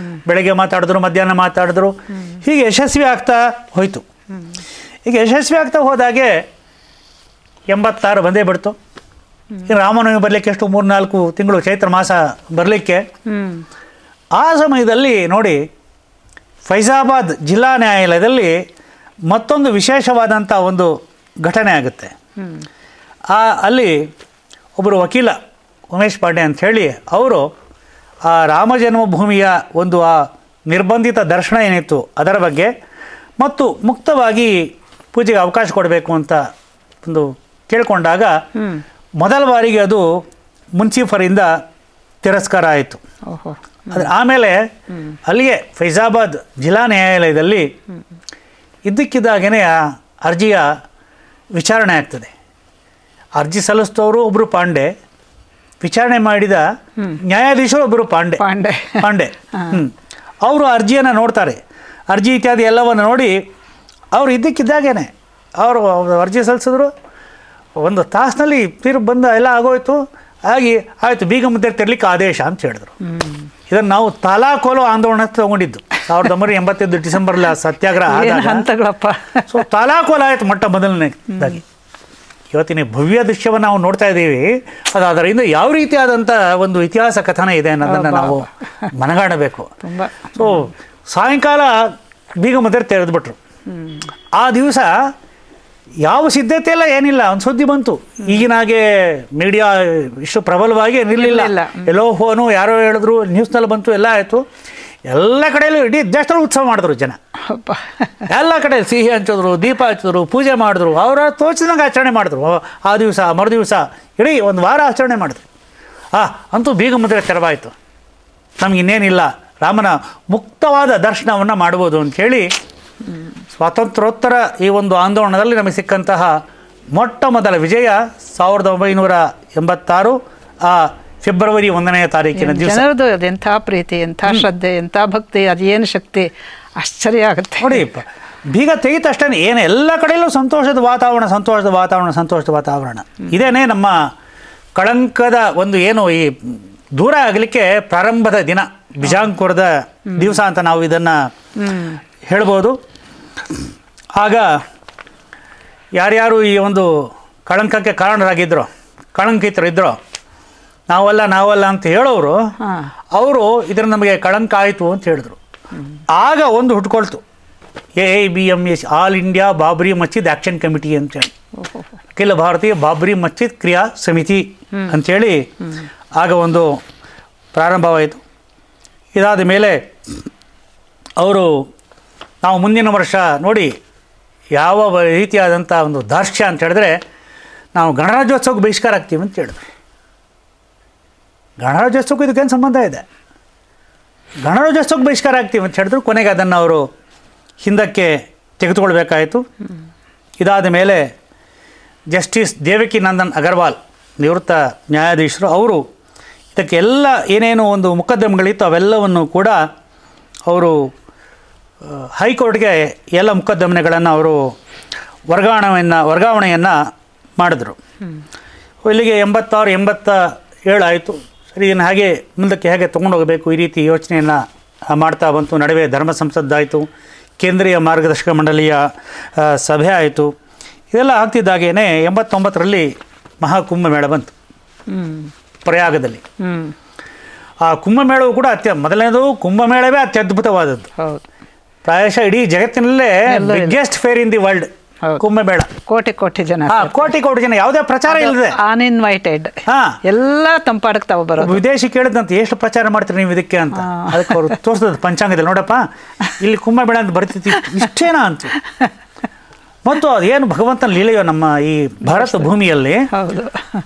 ಬೆಳಗ್ಗೆ ಮಾತಾಡಿದ್ರು, ಮಧ್ಯಾಹ್ನ ಮಾತಾಡಿದ್ರು. ಹೀಗೆ ಯಶಸ್ವಿ ಆಗ್ತಾ ಹೋಯಿತು. ಈಗ ಯಶಸ್ವಿ ಆಗ್ತಾ ಹೋದಾಗೆ 86 ಬಂದೇ ಬಿಡ್ತು. ಈಗ ರಾಮನವಮಿ ಬರಲಿಕ್ಕೆ ಎಷ್ಟು 3-4 ತಿಂಗಳು, ಚೈತ್ರ ಮಾಸ ಬರಲಿಕ್ಕೆ. ಆ ಸಮಯದಲ್ಲಿ ನೋಡಿ, ಫೈಜಾಬಾದ್ ಜಿಲ್ಲಾ ನ್ಯಾಯಾಲಯದಲ್ಲಿ ಮತ್ತೊಂದು ವಿಶೇಷವಾದಂಥ ಒಂದು ಘಟನೆ ಆಗುತ್ತೆ. ಅಲ್ಲಿ ಒಬ್ಬರು ವಕೀಲ ಉಮೇಶ್ ಪಾಂಡೆ ಅಂಥೇಳಿ ಅವರು ಆ ರಾಮ ಜನ್ಮಭೂಮಿಯ ಒಂದು ಆ ನಿರ್ಬಂಧಿತ ದರ್ಶನ ಏನಿತ್ತು ಅದರ ಬಗ್ಗೆ ಮತ್ತು ಮುಕ್ತವಾಗಿ ಪೂಜೆಗೆ ಅವಕಾಶ ಕೊಡಬೇಕು ಅಂತ ಒಂದು ಕೇಳಿಕೊಂಡಾಗ ಮೊದಲ ಬಾರಿಗೆ ಅದು ಮುನ್ಸಿಫರಿಂದ ತಿರಸ್ಕಾರ ಆಯಿತು. ಆದರೆ ಆಮೇಲೆ ಅಲ್ಲಿಗೆ ಫೈಜಾಬಾದ್ ಜಿಲ್ಲಾ ನ್ಯಾಯಾಲಯದಲ್ಲಿ ಇದ್ದಕ್ಕಿದ್ದಾಗೇ ಆ ಅರ್ಜಿಯ ವಿಚಾರಣೆ ಆಗ್ತದೆ. ಅರ್ಜಿ ಸಲ್ಲಿಸಿದವರು ಒಬ್ಬರು ಪಾಂಡೆ, ವಿಚಾರಣೆ ಮಾಡಿದ ನ್ಯಾಯಾಧೀಶರು ಒಬ್ಬರು ಪಾಂಡೆ ಅವರು ಅರ್ಜಿಯನ್ನು ನೋಡ್ತಾರೆ. ಅರ್ಜಿ ಇತ್ಯಾದಿ ಎಲ್ಲವನ್ನು ನೋಡಿ ಅವರು ಇದ್ದಕ್ಕಿದ್ದಾಗೇನೆ ಅವರು ಅರ್ಜಿ ಸಲ್ಲಿಸಿದ್ರು. ಒಂದು ತಾಸಿನಲ್ಲಿ ತೀರ್ಪು ಬಂದ ಎಲ್ಲ ಆಗೋಯ್ತು. ಹಾಗೆ ಆಯಿತು, ಬೀಗ ಮುದ್ರೆ ತೆರಲಿಕ್ಕೆ ಆದೇಶ ಅಂತ ಹೇಳಿದ್ರು. ಇದನ್ನು ನಾವು ತಾಲಾಕೋಲು ಆಂದೋಲನ ತಗೊಂಡಿದ್ದು 1985 ಡಿಸೆಂಬರ್ಲ ಸತ್ಯಾಗ್ರಹ ಹಂತಗಳಪ್ಪ. ಸೊ ತಾಲಾಕೋಲ ಆಯಿತು ಮೊಟ್ಟ ಮೊದಲನೇದಾಗಿ. ಇವತ್ತಿನ ಭವ್ಯ ದೃಶ್ಯವನ್ನು ನಾವು ನೋಡ್ತಾ ಇದ್ದೀವಿ. ಅದು ಅದರಿಂದ ಯಾವ ರೀತಿಯಾದಂಥ ಒಂದು ಇತಿಹಾಸ ಕಥನ ಇದೆ ಅನ್ನೋದನ್ನು ನಾವು ಮನಗಾಣಬೇಕು. ಸೊ ಸಾಯಂಕಾಲ ಬೀಗ ಮುದ್ರೆ ತೆರೆದುಬಿಟ್ರು. ಆ ದಿವಸ ಯಾವ ಸಿದ್ಧತೆ ಎಲ್ಲ ಏನಿಲ್ಲ, ಒಂದು ಸುದ್ದಿ ಬಂತು. ಈಗಿನಾಗೆ ಮೀಡಿಯಾ ಇಷ್ಟು ಪ್ರಬಲವಾಗಿ ನಿಲ್ಲಿಲ್ಲ. ಎಲ್ಲೋ ಫೋನು ಯಾರೋ ಹೇಳಿದ್ರು, ನ್ಯೂಸ್ನಲ್ಲಿ ಬಂತು, ಎಲ್ಲ ಆಯಿತು. ಎಲ್ಲ ಕಡೆಯಲ್ಲೂ ಇಡೀ ದೇಶದಲ್ಲಿ ಉತ್ಸವ ಮಾಡಿದ್ರು ಜನ. ಎಲ್ಲ ಕಡೆ ಸಿಹಿ ಹಂಚಿದ್ರು, ದೀಪ ಹಚ್ಚಿದ್ರು, ಪೂಜೆ ಮಾಡಿದ್ರು, ಅವರ ತೋಚಿದಂಗೆ ಆಚರಣೆ ಮಾಡಿದ್ರು. ಆ ದಿವಸ ಮರುದಿವಸ ಇಡೀ ಒಂದು ವಾರ ಆಚರಣೆ ಮಾಡಿದ್ರು. ಅಂತೂ ಬೀಗ ಮುದ್ರೆ ತೆರವಾಯಿತು. ನಮಗಿನ್ನೇನಿಲ್ಲ, ರಾಮನ ಮುಕ್ತವಾದ ದರ್ಶನವನ್ನು ಮಾಡ್ಬೋದು ಅಂಥೇಳಿ ಸ್ವಾತಂತ್ರ್ಯೋತ್ತರ ಈ ಒಂದು ಆಂದೋಲನದಲ್ಲಿ ನಮಗೆ ಸಿಕ್ಕಂತಹ ಮೊಟ್ಟ ಮೊದಲ ವಿಜಯ 1986 ಫೆಬ್ರವರಿ 1ನೇ ತಾರೀಕಿನ ದಿವಸ. ಜನರದು ಎಂಥ ಪ್ರೀತಿ, ಎಂಥ ಶ್ರದ್ಧೆ, ಎಂಥ ಭಕ್ತಿ, ಅದೇನು ಶಕ್ತಿ, ಆಶ್ಚರ್ಯ ಆಗುತ್ತೆ ನೋಡಿ. ಬೀಗ ತೆಗೆದ ತಕ್ಷಣ ಏನು ಎಲ್ಲ ಕಡೆಯಲ್ಲೂ ಸಂತೋಷದ ವಾತಾವರಣ. ಇದೇನೇ ನಮ್ಮ ಕಳಂಕದ ಒಂದು ಏನು ಈ ದೂರ ಆಗಲಿಕ್ಕೆ ಪ್ರಾರಂಭದ ದಿನ, ಬಿಜಾಂಕುರದ ದಿವಸ ಅಂತ ನಾವು ಇದನ್ನು ಹೇಳ್ಬೋದು. ಆಗ ಯಾರ್ಯಾರು ಈ ಒಂದು ಕಳಂಕಕ್ಕೆ ಕಾರಣರಾಗಿದ್ರೋ, ಕಳಂಕಿತರು ಇದ್ರೋ, ನಾವಲ್ಲ ಅಂತ ಹೇಳೋರು, ಅವರು ಇದನ್ನು ನಮಗೆ ಕಳಂಕ ಆಯಿತು ಅಂತ ಹೇಳಿದ್ರು. ಆಗ ಒಂದು ಹುಟ್ಕೊಳ್ತು, AIBMS, all India Babri Masjid action committee ಅಂತೇಳಿ, ಅಖಿಲ ಭಾರತೀಯ ಬಾಬ್ರಿ ಮಸ್ಜಿದ್ ಕ್ರಿಯಾ ಸಮಿತಿ ಅಂಥೇಳಿ ಆಗ ಒಂದು ಪ್ರಾರಂಭವಾಯಿತು. ಇದಾದ ಮೇಲೆ ಅವರು ನಾವು ಮುಂದಿನ ವರ್ಷ ನೋಡಿ ಯಾವ ರೀತಿಯಾದಂಥ ಒಂದು ದಾರ್ಷ್ಟ್ಯ ಅಂತ ಹೇಳಿದ್ರೆ, ನಾವು ಗಣರಾಜ್ಯೋತ್ಸವಕ್ಕೆ ಬಹಿಷ್ಕಾರ ಆಗ್ತೀವಿ ಅಂತ ಹೇಳಿದ್ರು. ಗಣರಾಜ್ಯೋತ್ಸವಕ್ಕೂ ಇದಕ್ಕೇನು ಸಂಬಂಧ ಇದೆ? ಗಣರಾಜ್ಯೋತ್ಸವಕ್ಕೆ ಬಹಿಷ್ಕಾರ ಆಗ್ತೀವಿ ಅಂತ ಹೇಳಿದ್ರು. ಕೊನೆಗೆ ಅದನ್ನು ಅವರು ಹಿಂದಕ್ಕೆ ತೆಗೆದುಕೊಳ್ಬೇಕಾಯಿತು. ಇದಾದ ಮೇಲೆ ಜಸ್ಟಿಸ್ ದೇವಕಿ ನಂದನ್ ಅಗರ್ವಾಲ್, ನಿವೃತ್ತ ನ್ಯಾಯಾಧೀಶರು, ಅವರು ಇದಕ್ಕೆ ಎಲ್ಲ ಏನೇನು ಒಂದು ಮೊಕದ್ದಮೆಗಳಿತ್ತು ಅವೆಲ್ಲವನ್ನು ಕೂಡ ಅವರು ಹೈಕೋರ್ಟ್ಗೆ ಎಲ್ಲ ಮೊಕದ್ದಮೆಗಳನ್ನು ಅವರು ವರ್ಗಾವಣೆಯನ್ನು ಮಾಡಿದ್ರು. ಇಲ್ಲಿಗೆ 86, 87 ಆಯಿತು. ಸರಿ, ಇದನ್ನು ಹಾಗೆ ಮುಂದಕ್ಕೆ ಹೇಗೆ ತೊಗೊಂಡೋಗಬೇಕು ಈ ರೀತಿ ಯೋಚನೆಯನ್ನು ಮಾಡ್ತಾ ಬಂತು. ನಡುವೆ ಧರ್ಮ ಸಂಸದ್ದಾಯಿತು, ಕೇಂದ್ರೀಯ ಮಾರ್ಗದರ್ಶಕ ಮಂಡಳಿಯ ಸಭೆ ಆಯಿತು. ಇದೆಲ್ಲ ಆಗ್ತಿದ್ದಾಗೇ 89ರಲ್ಲಿ ಮಹಾಕುಂಭಮೇಳ ಬಂತು ಪ್ರಯಾಗದಲ್ಲಿ. ಆ ಕುಂಭಮೇಳವು ಕೂಡ ಮೊದಲನೇದು ಕುಂಭಮೇಳವೇ ಅತ್ಯದ್ಭುತವಾದದ್ದು. ಪ್ರಾಯಶಃ ಇಡೀ ಜಗತ್ತಿನಲ್ಲೇ biggest fair in the world Kumbh Mela. ಕೋಟಿ ಜನ, ಕೋಟಿ ಜನ, ಯಾವುದೇ ಪ್ರಚಾರ ಇಲ್ಲದೆ, ಅನ್ಇನ್ವೈಟೆಡ್, ಎಲ್ಲ ತಂಪಾಡಕ್ಕೆ ತಾವು ಬರೋದು. ವಿದೇಶಿ ಕೇಳಿದಂತ ಎಷ್ಟು ಪ್ರಚಾರ ಮಾಡ್ತೀರಿ ನೀವು ಇದಕ್ಕೆ ಅಂತ. ಅದಕ್ಕೆ ಅವರು ತೋರಿಸಿದ ಪಂಚಾಂಗದಲ್ಲಿ, ನೋಡಪ್ಪ ಇಲ್ಲಿ ಕುಂಭಮೇಳ ಅಂತ ಬರ್ತಿತ್ತು, ಇಷ್ಟೇನಾ ಅಂತ. ಮತ್ತು ಅದೇನು ಭಗವಂತನ ಲೀಲೆಯೋ ನಮ್ಮ ಈ ಭಾರತ ಭೂಮಿಯಲ್ಲಿ.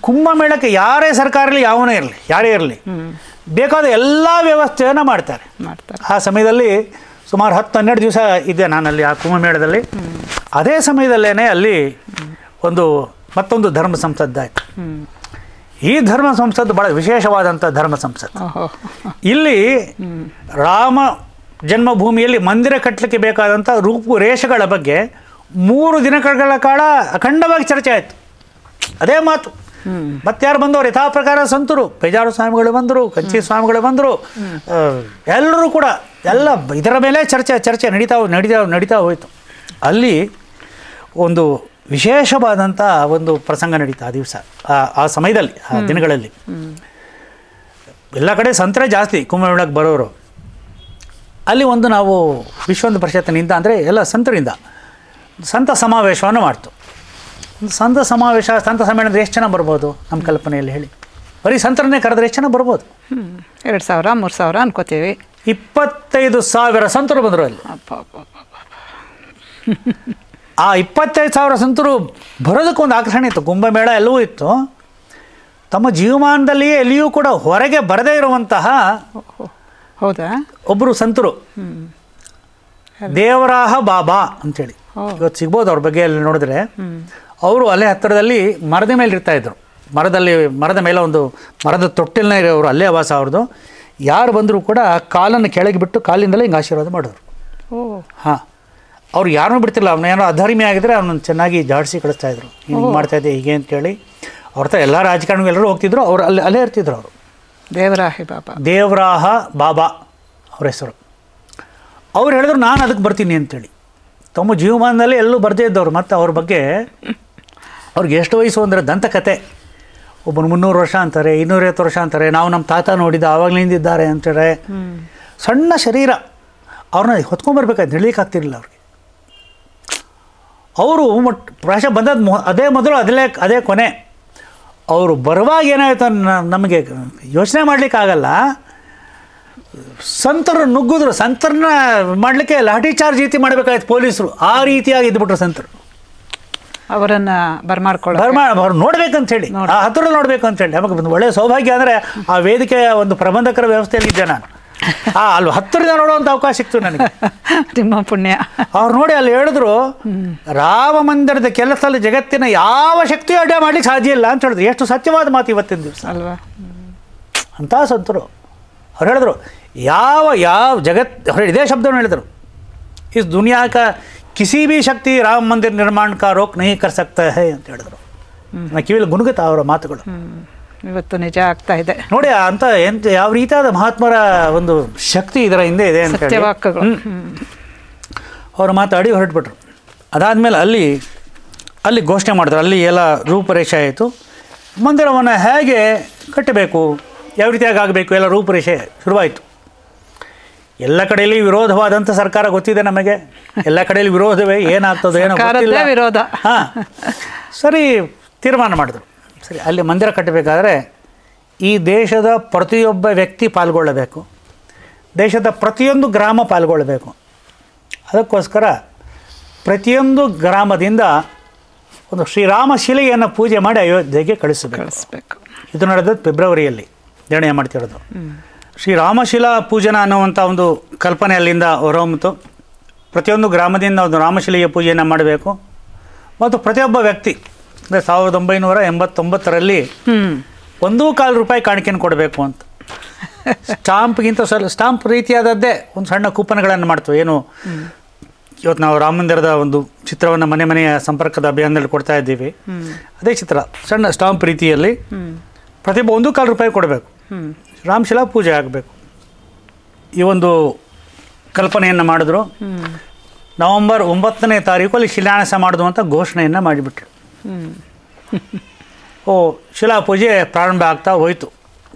ಕುಂಭಮೇಳಕ್ಕೆ ಯಾರೇ ಸರ್ಕಾರ ಇರಲಿ, ಯಾರೇ ಇರಲಿ, ಬೇಕಾದ ಎಲ್ಲ ವ್ಯವಸ್ಥೆಯನ್ನು ಮಾಡ್ತಾರೆ. ಆ ಸಮಯದಲ್ಲಿ ಸುಮಾರು 10-12 ದಿವಸ ಇದ್ದೆ ನಾನಲ್ಲಿ ಆ ಕುಂಭಮೇಳದಲ್ಲಿ. ಅದೇ ಸಮಯದಲ್ಲೇ ಅಲ್ಲಿ ಮತ್ತೊಂದು ಧರ್ಮ ಸಂಸದ್ದಾಯಿತು. ಈ ಧರ್ಮ ಸಂಸತ್ತು ಭಾಳ ವಿಶೇಷವಾದಂಥ ಧರ್ಮ ಸಂಸತ್ತು. ಇಲ್ಲಿ ರಾಮ ಜನ್ಮಭೂಮಿಯಲ್ಲಿ ಮಂದಿರ ಕಟ್ಟಲಿಕ್ಕೆ ಬೇಕಾದಂಥ ರೂಪುರೇಷೆಗಳ ಬಗ್ಗೆ 3 ದಿನಗಳ ಕಾಲ ಅಖಂಡವಾಗಿ ಚರ್ಚೆ ಆಯಿತು. ಅದೇ ಮಾತು. ಮತ್ತಾರು ಬಂದವರು ಯಥಾ ಪ್ರಕಾರ ಸಂತರು, ಪೇಜಾರು ಸ್ವಾಮಿಗಳು ಬಂದರು, ಕಂಚಿ ಸ್ವಾಮಿಗಳು ಬಂದರು, ಎಲ್ಲರೂ ಕೂಡ ಎಲ್ಲ ಇದರ ಮೇಲೆ ಚರ್ಚೆ ನಡೀತಾ ಹೋಯಿತು. ಅಲ್ಲಿ ಒಂದು ವಿಶೇಷವಾದಂಥ ಒಂದು ಪ್ರಸಂಗ ನಡೀತಾ ಆ ದಿವಸ, ಆ ಸಮಯದಲ್ಲಿ, ಆ ದಿನಗಳಲ್ಲಿ. ಎಲ್ಲ ಕಡೆ ಸಂತರೇ ಜಾಸ್ತಿ ಕುಂಭಮೇಳಕ್ಕೆ ಬರೋರು. ಅಲ್ಲಿ ನಾವು ವಿಶ್ವ ಪರಿಷತ್ತಿನಿಂದ, ಅಂದರೆ ಎಲ್ಲ ಸಂತರಿಂದ ಸಂತ ಸಮಾವೇಶವನ್ನು ಮಾಡ್ತು. ಸಂತ ಸಮಾವೇಶ, ಸಂತ ಸಮ್ಮೇಳನ ಎಷ್ಟು ಜನ ಬರ್ಬೋದು ನಮ್ಮ ಕಲ್ಪನೆಯಲ್ಲಿ ಹೇಳಿ? ಬರೀ ಸಂತರನ್ನೇ ಕರೆದ್ರೆ ಎಷ್ಟು ಜನ ಬರ್ಬೋದು? 2,000 3,000 ಅನ್ಕೋತೀವಿ. 25,000 ಸಂತರು ಬಂದರು ಅಲ್ಲಿ. ಆ 25,000 ಸಂತರು ಬರೋದಕ್ಕೊಂದು ಆಕರ್ಷಣೆ ಇತ್ತು. ಕುಂಭಮೇಳ ಎಲ್ಲವೂ ಇತ್ತು. ತಮ್ಮ ಜೀವಮಾನದಲ್ಲಿಯೇ ಎಲ್ಲಿಯೂ ಕೂಡ ಹೊರಗೆ ಬರದೇ ಇರುವಂತಹ ಹೌದಾ ಒಬ್ಬರು ಸಂತರು, ದೇವರಾಹ ಬಾಬಾ ಅಂತೇಳಿ. ಇವತ್ತು ಸಿಗ್ಬೋದು ಅವ್ರ ಬಗ್ಗೆ ಅಲ್ಲಿ ನೋಡಿದ್ರೆ. ಅವರು ಅಲ್ಲೇ ಹತ್ತಿರದಲ್ಲಿ ಮರದ ಮೇಲೆ ಇರ್ತಾಯಿದ್ರು. ಮರದ ಮೇಲೆ ಒಂದು ಮರದ ತೊಟ್ಟಿಲನ್ನ ಇರೋರು, ಅಲ್ಲೇ ವಾಸ ಅವ್ರದ್ದು. ಯಾರು ಬಂದರೂ ಕೂಡ ಕಾಲನ್ನು ಕೆಳಗೆ ಬಿಟ್ಟು ಕಾಲಿಂದಲೇ ಹಿಂಗೆ ಆಶೀರ್ವಾದ ಮಾಡೋರು. ಹಾಂ, ಅವ್ರು ಯಾರನ್ನೂ ಬಿಡ್ತಿಲ್ಲ. ಅವನೇನೋ ಅಧರ್ಮಿ ಆಗಿದ್ರೆ ಅವನನ್ನು ಚೆನ್ನಾಗಿ ಜಾಡಿಸಿ ಕಳಿಸ್ತಾಯಿದ್ರು. ಹಿಂಗೆ ಮಾಡ್ತಾಯಿದ್ದೆ ಹೀಗೆ ಅಂತೇಳಿ. ಅವ್ರ ಹತ್ರ ಎಲ್ಲ ರಾಜಕಾರಣಿಗಳು ಎಲ್ಲರೂ ಹೋಗ್ತಿದ್ರು, ಅವರು ಅಲ್ಲೇ ಇರ್ತಿದ್ರು. ಅವರು ದೇವರಾಹ ಬಾಬಾ ಅವ್ರ ಹೆಸರು. ಅವ್ರು ಹೇಳಿದ್ರು ನಾನು ಅದಕ್ಕೆ ಬರ್ತೀನಿ ಅಂತೇಳಿ. ತಮ್ಮ ಜೀವಮಾನದಲ್ಲಿ ಎಲ್ಲೂ ಬರದೇ ಇದ್ದವ್ರು. ಮತ್ತು ಅವ್ರ ಬಗ್ಗೆ ಅವ್ರಿಗೆ ಎಷ್ಟು ವಯಸ್ಸು ಅಂದರೆ ದಂತಕತೆ. ಒಬ್ಬನು 300 ವರ್ಷ ಅಂತಾರೆ, 250 ವರ್ಷ ಅಂತಾರೆ. ನಾವು ನಮ್ಮ ತಾತ ನೋಡಿದ ಆವಾಗಲಿಂದಿದ್ದಾರೆ ಅಂತಾರೆ. ಸಣ್ಣ ಶರೀರ, ಅವ್ರನ್ನ ಹೊತ್ಕೊಂಡ್ಬರ್ಬೇಕಾಯ್ತು, ನಡೀಲಿಕ್ಕಾಗ್ತಿರಲಿಲ್ಲ ಅವ್ರಿಗೆ. ಅವರು ಪ್ರಾಯಶಃ ಬಂದದ್ದು ಅದೇ ಮೊದಲು, ಅದೇ ಕೊನೆ. ಅವರು ಬರುವಾಗ ಏನಾಯಿತು ನಮಗೆ ಯೋಚನೆ ಮಾಡಲಿಕ್ಕಾಗಲ್ಲ. ಸಂತರು ನುಗ್ಗಿದ್ರು. ಸಂತರನ್ನ ಮಾಡಲಿಕ್ಕೆ ಲಾಠಿ ಚಾರ್ಜ್ ರೀತಿ ಮಾಡಬೇಕಾಯ್ತು ಪೊಲೀಸರು. ಆ ರೀತಿಯಾಗಿ ಇದ್ಬಿಟ್ರು ಸಂತರು. ಅವರನ್ನು ಅವ್ರು ನೋಡ್ಬೇಕಂತ ಹೇಳಿ, ಆ ಹತ್ತಿರ ನೋಡ್ಬೇಕು ಅಂತ ಹೇಳಿ. ನಮಗೆ ಒಂದು ಒಳ್ಳೆಯ ಸೌಭಾಗ್ಯ ಅಂದರೆ ಆ ವೇದಿಕೆಯ ಒಂದು ಪ್ರಬಂಧಕರ ವ್ಯವಸ್ಥೆಯಲ್ಲಿದ್ದೆ ನಾನು. ಅಲ್ಲಿ ಹತ್ತಿರದಿಂದ ನೋಡುವಂಥ ಅವಕಾಶ ಸಿಕ್ತು ನನಗೆ. ನಿಮ್ಮ ಪುಣ್ಯ. ಅವ್ರು ನೋಡಿ ಅಲ್ಲಿ ಹೇಳಿದ್ರು, ರಾಮ ಮಂದಿರದ ಕೆಲಸದಲ್ಲಿ ಜಗತ್ತಿನ ಯಾವ ಶಕ್ತಿಯೂ ಅಡ್ಡ ಮಾಡ್ಲಿಕ್ಕೆ ಸಾಧ್ಯ ಇಲ್ಲ ಅಂತ ಹೇಳಿದ್ರು. ಎಷ್ಟು ಸತ್ಯವಾದ ಮಾತು ಇವತ್ತಿನ ದಿವಸ ಅಲ್ವಾ. ಅಂತ ಸಂತರು ಅವ್ರು ಹೇಳಿದ್ರು, ಯಾವ ಇದೇ ಶಬ್ದವನ್ನು ಹೇಳಿದರು, ಇಸ್ ದುನಿಯಾ ಕಾ ಕಿಸಿ ಬಿ ಶಕ್ತಿ ರಾಮ ಮಂದಿರ ನಿರ್ಮಾಣ ಕಾ ರೋಕ್ ನಹೀ ಕರ್ ಸಕ್ತಾ ಹೈ ಅಂತ ಹೇಳಿದ್ರು. ನಾ ಕಿವಿಲಿ ಗುನುಗುತ್ತಾ ಅವರ ಮಾತುಗಳು. ಇವತ್ತು ನಿಜ ಆಗ್ತಾ ಇದೆ ನೋಡಿ. ಅಂತ ಯಾವ ರೀತಿಯಾದ ಮಹಾತ್ಮರ ಒಂದು ಶಕ್ತಿ ಇದರ ಹಿಂದೆ ಇದೆ ಅಂತ ಹೇಳಿ ಅವರು ಮಾತಾಡಿ ಹೊರಟ್ಬಿಟ್ರು. ಅದಾದಮೇಲೆ ಅಲ್ಲಿ ಘೋಷಣೆ ಮಾಡಿದ್ರು. ಅಲ್ಲಿ ಎಲ್ಲ ರೂಪರೇಷೆ ಆಯಿತು. ಮಂದಿರವನ್ನು ಹೇಗೆ ಕಟ್ಟಬೇಕು, ಯಾವ ರೀತಿಯಾಗಿ ಆಗಬೇಕು, ಎಲ್ಲ ರೂಪರೇಷೆ ಶುರುವಾಯಿತು. ಎಲ್ಲ ಕಡೆಯಲ್ಲಿ ವಿರೋಧವಾದಂಥ ಸರ್ಕಾರ ಗೊತ್ತಿದೆ ನಮಗೆ. ಎಲ್ಲ ಕಡೆಯಲ್ಲಿ ವಿರೋಧವೇ, ಏನಾಗ್ತದೋ ಏನೋ ಗೊತ್ತಿಲ್ಲ. ವಿರೋಧ. ಹಾಂ, ಸರಿ ತೀರ್ಮಾನ ಮಾಡಿದ್ರು. ಸರಿ, ಅಲ್ಲಿ ಮಂದಿರ ಕಟ್ಟಬೇಕಾದ್ರೆ ಈ ದೇಶದ ಪ್ರತಿಯೊಬ್ಬ ವ್ಯಕ್ತಿ ಪಾಲ್ಗೊಳ್ಳಬೇಕು, ದೇಶದ ಪ್ರತಿಯೊಂದು ಗ್ರಾಮ ಪಾಲ್ಗೊಳ್ಳಬೇಕು. ಅದಕ್ಕೋಸ್ಕರ ಪ್ರತಿಯೊಂದು ಗ್ರಾಮದಿಂದ ಒಂದು ಶ್ರೀರಾಮ ಶಿಲೆಯನ್ನು ಪೂಜೆ ಮಾಡಿ ಅಯೋಧ್ಯೆಗೆ ಕಳಿಸಬೇಕು. ಇದು ನಡೆದದ್ದು ಫೆಬ್ರವರಿಯಲ್ಲಿ ನಿರ್ಣಯ ಮಾಡ್ತಿರೋದು. ಶ್ರೀರಾಮಶಿಲಾ ಪೂಜನ ಅನ್ನುವಂಥ ಒಂದು ಕಲ್ಪನೆ ಅಲ್ಲಿಂದ ಹೊರಹೊಮ್ಮಿತು. ಪ್ರತಿಯೊಂದು ಗ್ರಾಮದಿಂದ ಒಂದು ರಾಮಶಿಲೆಯ ಪೂಜೆಯನ್ನು ಮಾಡಬೇಕು. ಮತ್ತು ಪ್ರತಿಯೊಬ್ಬ ವ್ಯಕ್ತಿ ಅಂದರೆ 1989ರಲ್ಲಿ ₹1.25 ಕಾಣಿಕೆಯನ್ನು ಕೊಡಬೇಕು ಅಂತ. ಸ್ಟಾಂಪ್ಗಿಂತ ಸ್ಟಾಂಪ್ ರೀತಿಯಾದದ್ದೇ ಒಂದು ಸಣ್ಣ ಕೂಪನ್ಗಳನ್ನು ಮಾಡ್ತೇವೆ. ಏನು ಇವತ್ತು ನಾವು ರಾಮ ಮಂದಿರದ ಒಂದು ಚಿತ್ರವನ್ನು ಮನೆಯ ಸಂಪರ್ಕದ ಅಭಿಯಾನದಲ್ಲಿ ಕೊಡ್ತಾ ಇದ್ದೀವಿ, ಅದೇ ಚಿತ್ರ ಸಣ್ಣ ಸ್ಟಾಂಪ್ ರೀತಿಯಲ್ಲಿ ಪ್ರತಿಯೊಬ್ಬ ₹1.25 ಕೊಡಬೇಕು. ರಾಮಶಿಲಾ ಪೂಜೆ ಆಗಬೇಕು. ಈ ಒಂದು ಕಲ್ಪನೆಯನ್ನು ಮಾಡಿದ್ರು. ನವೆಂಬರ್ 9ನೇ ತಾರೀಕು ಅಲ್ಲಿ ಶಿಲಾನ್ಯಾಸ ಮಾಡೋದು ಅಂತ ಘೋಷಣೆಯನ್ನು ಮಾಡಿಬಿಟ್ರು. ಶಿಲಾ ಪೂಜೆ ಪ್ರಾರಂಭ ಆಗ್ತಾ ಹೋಯಿತು.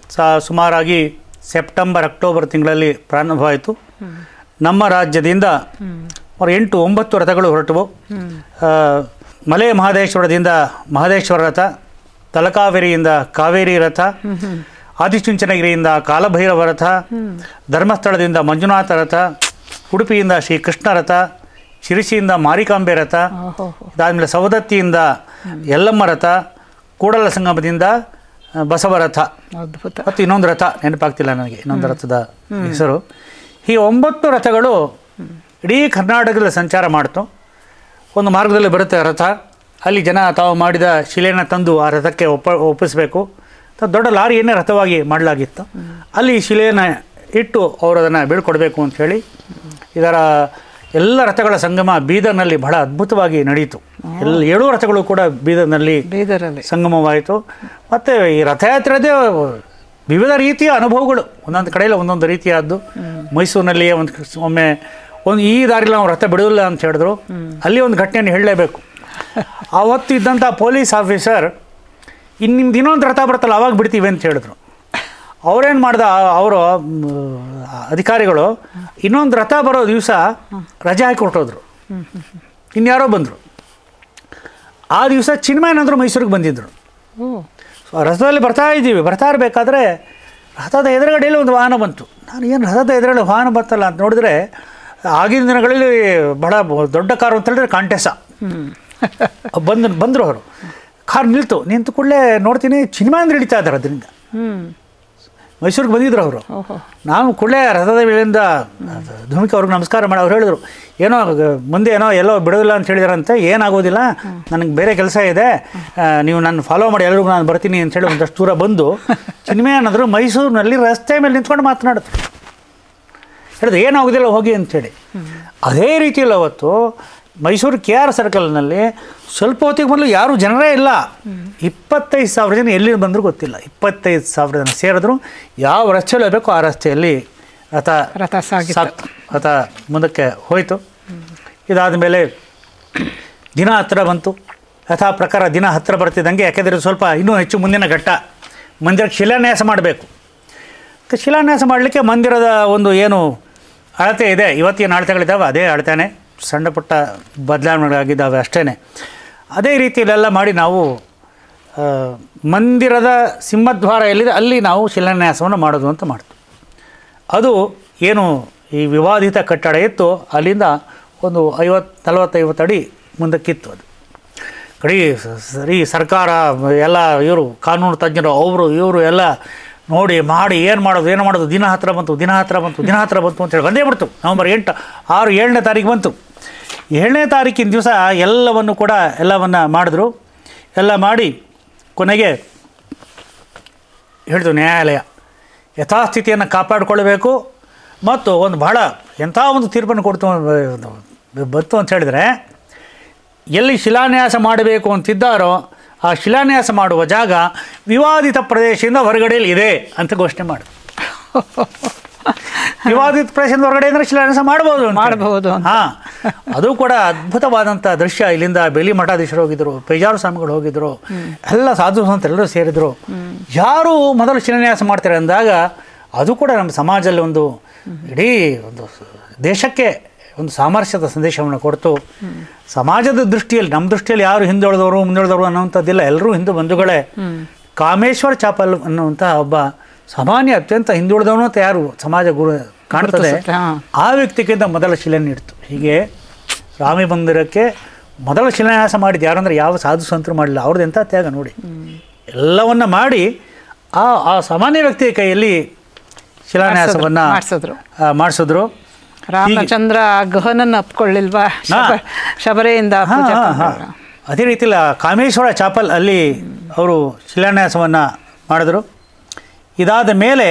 ಸುಮಾರಾಗಿ ಸೆಪ್ಟೆಂಬರ್ ಅಕ್ಟೋಬರ್ ತಿಂಗಳಲ್ಲಿ ಪ್ರಾರಂಭವಾಯಿತು. ನಮ್ಮ ರಾಜ್ಯದಿಂದ 8-9 ರಥಗಳು ಹೊರಟವು. ಮಲೆ ಮಹದೇಶ್ವರದಿಂದ ಮಹದೇಶ್ವರ ರಥ, ತಲಕಾವೇರಿಯಿಂದ ಕಾವೇರಿ ರಥ, ಆದಿಚುಂಚನಗಿರಿಯಿಂದ ಕಾಲಭೈರವ ರಥ, ಧರ್ಮಸ್ಥಳದಿಂದ ಮಂಜುನಾಥ ರಥ, ಉಡುಪಿಯಿಂದ ಶ್ರೀ ಕೃಷ್ಣ ರಥ, ಶಿರಸಿಯಿಂದ ಮಾರಿಕಾಂಬೆ ರಥ, ಅದಾದಮೇಲೆ ಸವದತ್ತಿಯಿಂದ ಯಲ್ಲಮ್ಮ ರಥ, ಕೂಡಲ ಸಂಗಮದಿಂದ ಬಸವ ರಥ, ಮತ್ತು ಇನ್ನೊಂದು ರಥ ನೆನಪಾಗ್ತಿಲ್ಲ ನನಗೆ, ಇನ್ನೊಂದು ರಥದ ಹೆಸರು. ಈ 9 ರಥಗಳು ಇಡೀ ಕರ್ನಾಟಕದಲ್ಲಿ ಸಂಚಾರ ಮಾಡ್ತು. ಒಂದು ಮಾರ್ಗದಲ್ಲಿ ಬರುತ್ತೆ ರಥ. ಅಲ್ಲಿ ಜನ ತಾವು ಮಾಡಿದ ಶಿಲೆಯನ್ನು ತಂದು ಆ ರಥಕ್ಕೆ ಒಪ್ಪಿಸಬೇಕು. ದೊಡ್ಡ ಲಾರಿಯನ್ನೇ ರಥವಾಗಿ ಮಾಡಲಾಗಿತ್ತು. ಅಲ್ಲಿ ಶಿಲೆಯನ್ನು ಇಟ್ಟು ಅವರು ಅದನ್ನು ಬೀಳ್ಕೊಡ್ಬೇಕು ಅಂಥೇಳಿ ಇದರ ಎಲ್ಲ ರಥಗಳ ಸಂಗಮ ಬೀದರ್ನಲ್ಲಿ ಬಹಳ ಅದ್ಭುತವಾಗಿ ನಡೆಯಿತು. 7 ರಥಗಳು ಕೂಡ ಬೀದರ್ನಲ್ಲಿ ಸಂಗಮವಾಯಿತು. ಮತ್ತು ಈ ರಥಯಾತ್ರೆದೇ ವಿವಿಧ ರೀತಿಯ ಅನುಭವಗಳು, ಒಂದೊಂದು ಕಡೆಯಲ್ಲಿ ಒಂದೊಂದು ರೀತಿಯಾದ್ದು. ಮೈಸೂರಿನಲ್ಲಿಯೇ ಒಮ್ಮೆ ಈ ದಾರಿಯಲ್ಲಿ ನಾವು ರಥ ಬಿಡೋಲ್ಲ ಅಂತ ಹೇಳಿದ್ರು. ಅಲ್ಲಿ ಒಂದು ಘಟನೆಯನ್ನು ಹೇಳಲೇಬೇಕು. ಆವತ್ತು ಇದ್ದಂಥ ಪೊಲೀಸ್ ಆಫೀಸರ್ ನಿಮ್ದು ಇನ್ನೊಂದು ರಥ ಬರುತ್ತಲ್ಲ ಅವಾಗ ಬಿಡ್ತೀವಿ ಅಂತ ಹೇಳಿದ್ರು. ಅವರೇನು ಮಾಡ್ದ, ಅವರು ಅಧಿಕಾರಿಗಳು ಇನ್ನೊಂದು ರಥ ಬರೋ ದಿವಸ ರಜೆ ಹಾಕಿ ಹೊರಟೋದ್ರು. ಇನ್ಯಾರೋ ಬಂದರು. ಆ ದಿವಸ ಚಿನ್ಮಯನಂದರು ಮೈಸೂರಿಗೆ ಬಂದಿದ್ದರು. ಸೊ ರಥದಲ್ಲಿ ಬರ್ತಾ ಇರಬೇಕಾದ್ರೆ ರಥದ ಎದುರುಗಡೆಯಲ್ಲಿ ಒಂದು ವಾಹನ ಬಂತು. ನಾನು ಏನು ರಥದ ಎದುರುಗಡೆ ವಾಹನ ಬಂತಲ್ಲ ಅಂತ ನೋಡಿದ್ರೆ, ಆಗಿನ ದಿನಗಳಲ್ಲಿ ಬಹಳ ದೊಡ್ಡ ಕಾರು ಅಂತ ಹೇಳಿದ್ರೆ ಕಾಂಟೆಸ. ಬಂದರು ಅವರು. ಕಾರ್ ನಿಂತು ಕೂಡಲೇ ನೋಡ್ತೀನಿ ಚಿನ್ಮಾಂದ್ರ ಹಿಡಿತಾ ಇದ್ದಾರೆ ಅದರಿಂದ. ಮೈಸೂರಿಗೆ ಬಂದಿದ್ರು ಅವರು. ನಾವು ಕೂಡಲೇ ರಥದ ಮೇಲಿಂದ ಧುಮಿಕ ಅವ್ರಿಗೆ ನಮಸ್ಕಾರ ಮಾಡಿ ಅವ್ರು ಹೇಳಿದ್ರು, ಏನೋ ಮುಂದೆ ಎಲ್ಲೋ ಬಿಡೋದಿಲ್ಲ ಅಂತ ಹೇಳಿದಾರಂತೆ. ಏನಾಗೋದಿಲ್ಲ, ನನಗೆ ಬೇರೆ ಕೆಲಸ ಇದೆ, ನೀವು ನನ್ನ ಫಾಲೋ ಮಾಡಿ, ಎಲ್ಲರಿಗೂ ನಾನು ಬರ್ತೀನಿ ಅಂತೇಳಿ ಒಂದಷ್ಟು ದೂರ ಬಂದು ಚಿನ್ಮಯ ಅನ್ನೋದ್ರು ಮೈಸೂರಿನಲ್ಲಿ ರಸ್ತೆ ಮೇಲೆ ನಿಂತ್ಕೊಂಡು ಮಾತನಾಡಿದ್ರು. ಹೇಳಿದ್ರು ಏನಾಗೋದಿಲ್ಲ ಹೋಗಿ ಅಂಥೇಳಿ. ಅದೇ ರೀತಿಯಲ್ಲಿ ಅವತ್ತು ಮೈಸೂರು KR ಸರ್ಕಲ್ನಲ್ಲಿ ಸ್ವಲ್ಪ ಹೊತ್ತಿಗೆ ಮೊದಲು ಯಾರೂ ಜನರೇ ಇಲ್ಲ. 25,000 ಜನ ಎಲ್ಲಿ ಬಂದರೂ ಗೊತ್ತಿಲ್ಲ. 25,000 ಜನ ಸೇರಿದ್ರು. ಯಾವ ರಸ್ತೆಯಲ್ಲಿ ಹೋಗಬೇಕು ಆ ರಸ್ತೆಯಲ್ಲಿ ರಥ ಮುಂದಕ್ಕೆ ಹೋಯಿತು. ಇದಾದ ಮೇಲೆ ದಿನ ಹತ್ತಿರ ಬಂತು. ಯಥಾ ಪ್ರಕಾರ ದಿನ ಹತ್ತಿರ ಬರ್ತಿದ್ದಂಗೆ, ಯಾಕೆಂದರೆ ಸ್ವಲ್ಪ ಇನ್ನೂ ಹೆಚ್ಚು ಮುಂದಿನ ಘಟ್ಟ, ಮಂದಿರಕ್ಕೆ ಶಿಲಾನ್ಯಾಸ ಮಾಡಬೇಕು. ಶಿಲಾನ್ಯಾಸ ಮಾಡಲಿಕ್ಕೆ ಮಂದಿರದ ಒಂದು ಏನು ಅಳತೆ ಇದೆ, ಇವತ್ತಿನ ಅಳತೆಗಳಿದ್ದಾವೆ ಅದೇ ಅಳತೆನೇ, ಸಣ್ಣ ಪುಟ್ಟ ಬದಲಾವಣೆಗಳಾಗಿದ್ದಾವೆ ಅಷ್ಟೇ. ಅದೇ ರೀತಿಯಲ್ಲೆಲ್ಲ ಮಾಡಿ ನಾವು ಮಂದಿರದ ಸಿಂಹದ್ವಾರ ಎಲ್ಲಿದೆ ಅಲ್ಲಿ ನಾವು ಶಿಲಾನ್ಯಾಸವನ್ನು ಮಾಡೋದು ಅಂತ ಮಾಡ್ತೀವಿ. ಅದು ಏನು ಈ ವಿವಾದಿತ ಕಟ್ಟಡ ಇತ್ತು ಅಲ್ಲಿಂದ ಒಂದು 40-50 ಅಡಿ ಮುಂದಕ್ಕಿತ್ತು. ಅದು ಕಡೆ ಸರಿ ಸರ್ಕಾರ ಎಲ್ಲ ಇವರು ಕಾನೂನು ತಜ್ಞರು ಇವರು ಎಲ್ಲ ನೋಡಿ ಮಾಡಿ ಏನು ಮಾಡೋದು ದಿನ ಹತ್ತಿರ ಬಂತು ಅಂತೇಳಿ ಬಂದೇ ಬಿಡ್ತು. ನವಂಬರ್ 7ನೇ ತಾರೀಕು ಬಂತು. 7ನೇ ತಾರೀಕಿನ ದಿವಸ ಎಲ್ಲವನ್ನು ಮಾಡಿದ್ರು. ಎಲ್ಲ ಮಾಡಿ ಕೊನೆಗೆ ಹೇಳಿದ್ರು, ನ್ಯಾಯಾಲಯ ಯಥಾಸ್ಥಿತಿಯನ್ನು ಕಾಪಾಡಿಕೊಳ್ಬೇಕು ಮತ್ತು ಒಂದು ಬಹಳ ಎಂಥ ಒಂದು ತೀರ್ಪನ್ನು ಬಂತು ಅಂತ ಹೇಳಿದರೆ, ಎಲ್ಲಿ ಶಿಲಾನ್ಯಾಸ ಮಾಡಬೇಕು ಅಂತಿದ್ದಾರೋ ಆ ಶಿಲಾನ್ಯಾಸ ಮಾಡುವ ಜಾಗ ವಿವಾದಿತ ಪ್ರದೇಶದಿಂದ ಹೊರಗಡೆಯಲ್ಲಿ ಇದೆ ಅಂತ ಘೋಷಣೆ ಮಾಡಿದ್ರು. ವಿವಾದಿತ ಪ್ರದೇಶದಿಂದ ಹೊರಗಡೆ ಅಂದರೆ ಶಿಲಾನ್ಯಾಸ ಮಾಡಬಹುದು. ಹಾಂ, ಅದು ಕೂಡ ಅದ್ಭುತವಾದಂಥ ದೃಶ್ಯ. ಇಲ್ಲಿಂದ ಬೇಲಿ ಮಠಾಧೀಶರು ಹೋಗಿದ್ರು, ಪೇಜಾರು ಸ್ವಾಮಿಗಳು ಹೋಗಿದ್ರು, ಎಲ್ಲ ಸಾಧು ಸಂತರೆಲ್ಲರೂ ಸೇರಿದ್ರು. ಯಾರು ಮೊದಲು ಶಿಲಾನ್ಯಾಸ ಮಾಡ್ತಾರೆ ಅಂದಾಗ ಅದು ಕೂಡ ನಮ್ಮ ಸಮಾಜದಲ್ಲಿ ಒಂದು ಇಡೀ ಒಂದು ದೇಶಕ್ಕೆ ಒಂದು ಸಾಮರಸ್ಯದ ಸಂದೇಶವನ್ನು ಕೊಡ್ತು. ಸಮಾಜದ ದೃಷ್ಟಿಯಲ್ಲಿ, ನಮ್ಮ ದೃಷ್ಟಿಯಲ್ಲಿ ಯಾರು ಹಿಂದುಳಿದವರು ಮುಂದುಳಿದವರು ಅನ್ನೋವಂಥದ್ದಿಲ್ಲ, ಎಲ್ಲರೂ ಹಿಂದೂ ಬಂಧುಗಳೇ. ಕಾಮೇಶ್ವರ ಚಾಪಲ್ ಅನ್ನುವಂಥ ಒಬ್ಬ ಸಾಮಾನ್ಯ ಅತ್ಯಂತ ಹಿಂದುಳಿದವನು ಅಂತ ಯಾರು ಸಮಾಜ ಗುರು ಕಾಣ್ತದೆ, ಆ ವ್ಯಕ್ತಿಗಿಂತ ಮೊದಲ ಶಿಲೆಯನ್ನು ಇಡ್ತು. ಹೀಗೆ ರಾಮ ಮಂದಿರಕ್ಕೆ ಮೊದಲ ಶಿಲಾನ್ಯಾಸ ಮಾಡಿದ್ದು ಯಾರು ಅಂದರೆ ಯಾವ ಸಾಧು ಸಂತರು ಮಾಡಲಿಲ್ಲ. ಅವ್ರದ್ದು ಎಂಥ ತ್ಯಾಗ ನೋಡಿ. ಎಲ್ಲವನ್ನ ಮಾಡಿ ಆ ಸಾಮಾನ್ಯ ವ್ಯಕ್ತಿಯ ಕೈಯಲ್ಲಿ ಶಿಲಾನ್ಯಾಸವನ್ನು ಮಾಡಿಸಿದ್ರು. ರಾಮಚಂದ್ರ ಗಹನನ್ನು ಅಪ್ಕೊಳ್ಳಿಲ್ವಾ ಶಬರೆಯಿಂದ. ಅದೇ ರೀತಿಯಲ್ಲಿ ಕಾಮೇಶ್ವರ ಚಾಪಲ್ ಅಲ್ಲಿ ಅವರು ಶಿಲಾನ್ಯಾಸವನ್ನು ಮಾಡಿದ್ರು. ಇದಾದ ಮೇಲೆ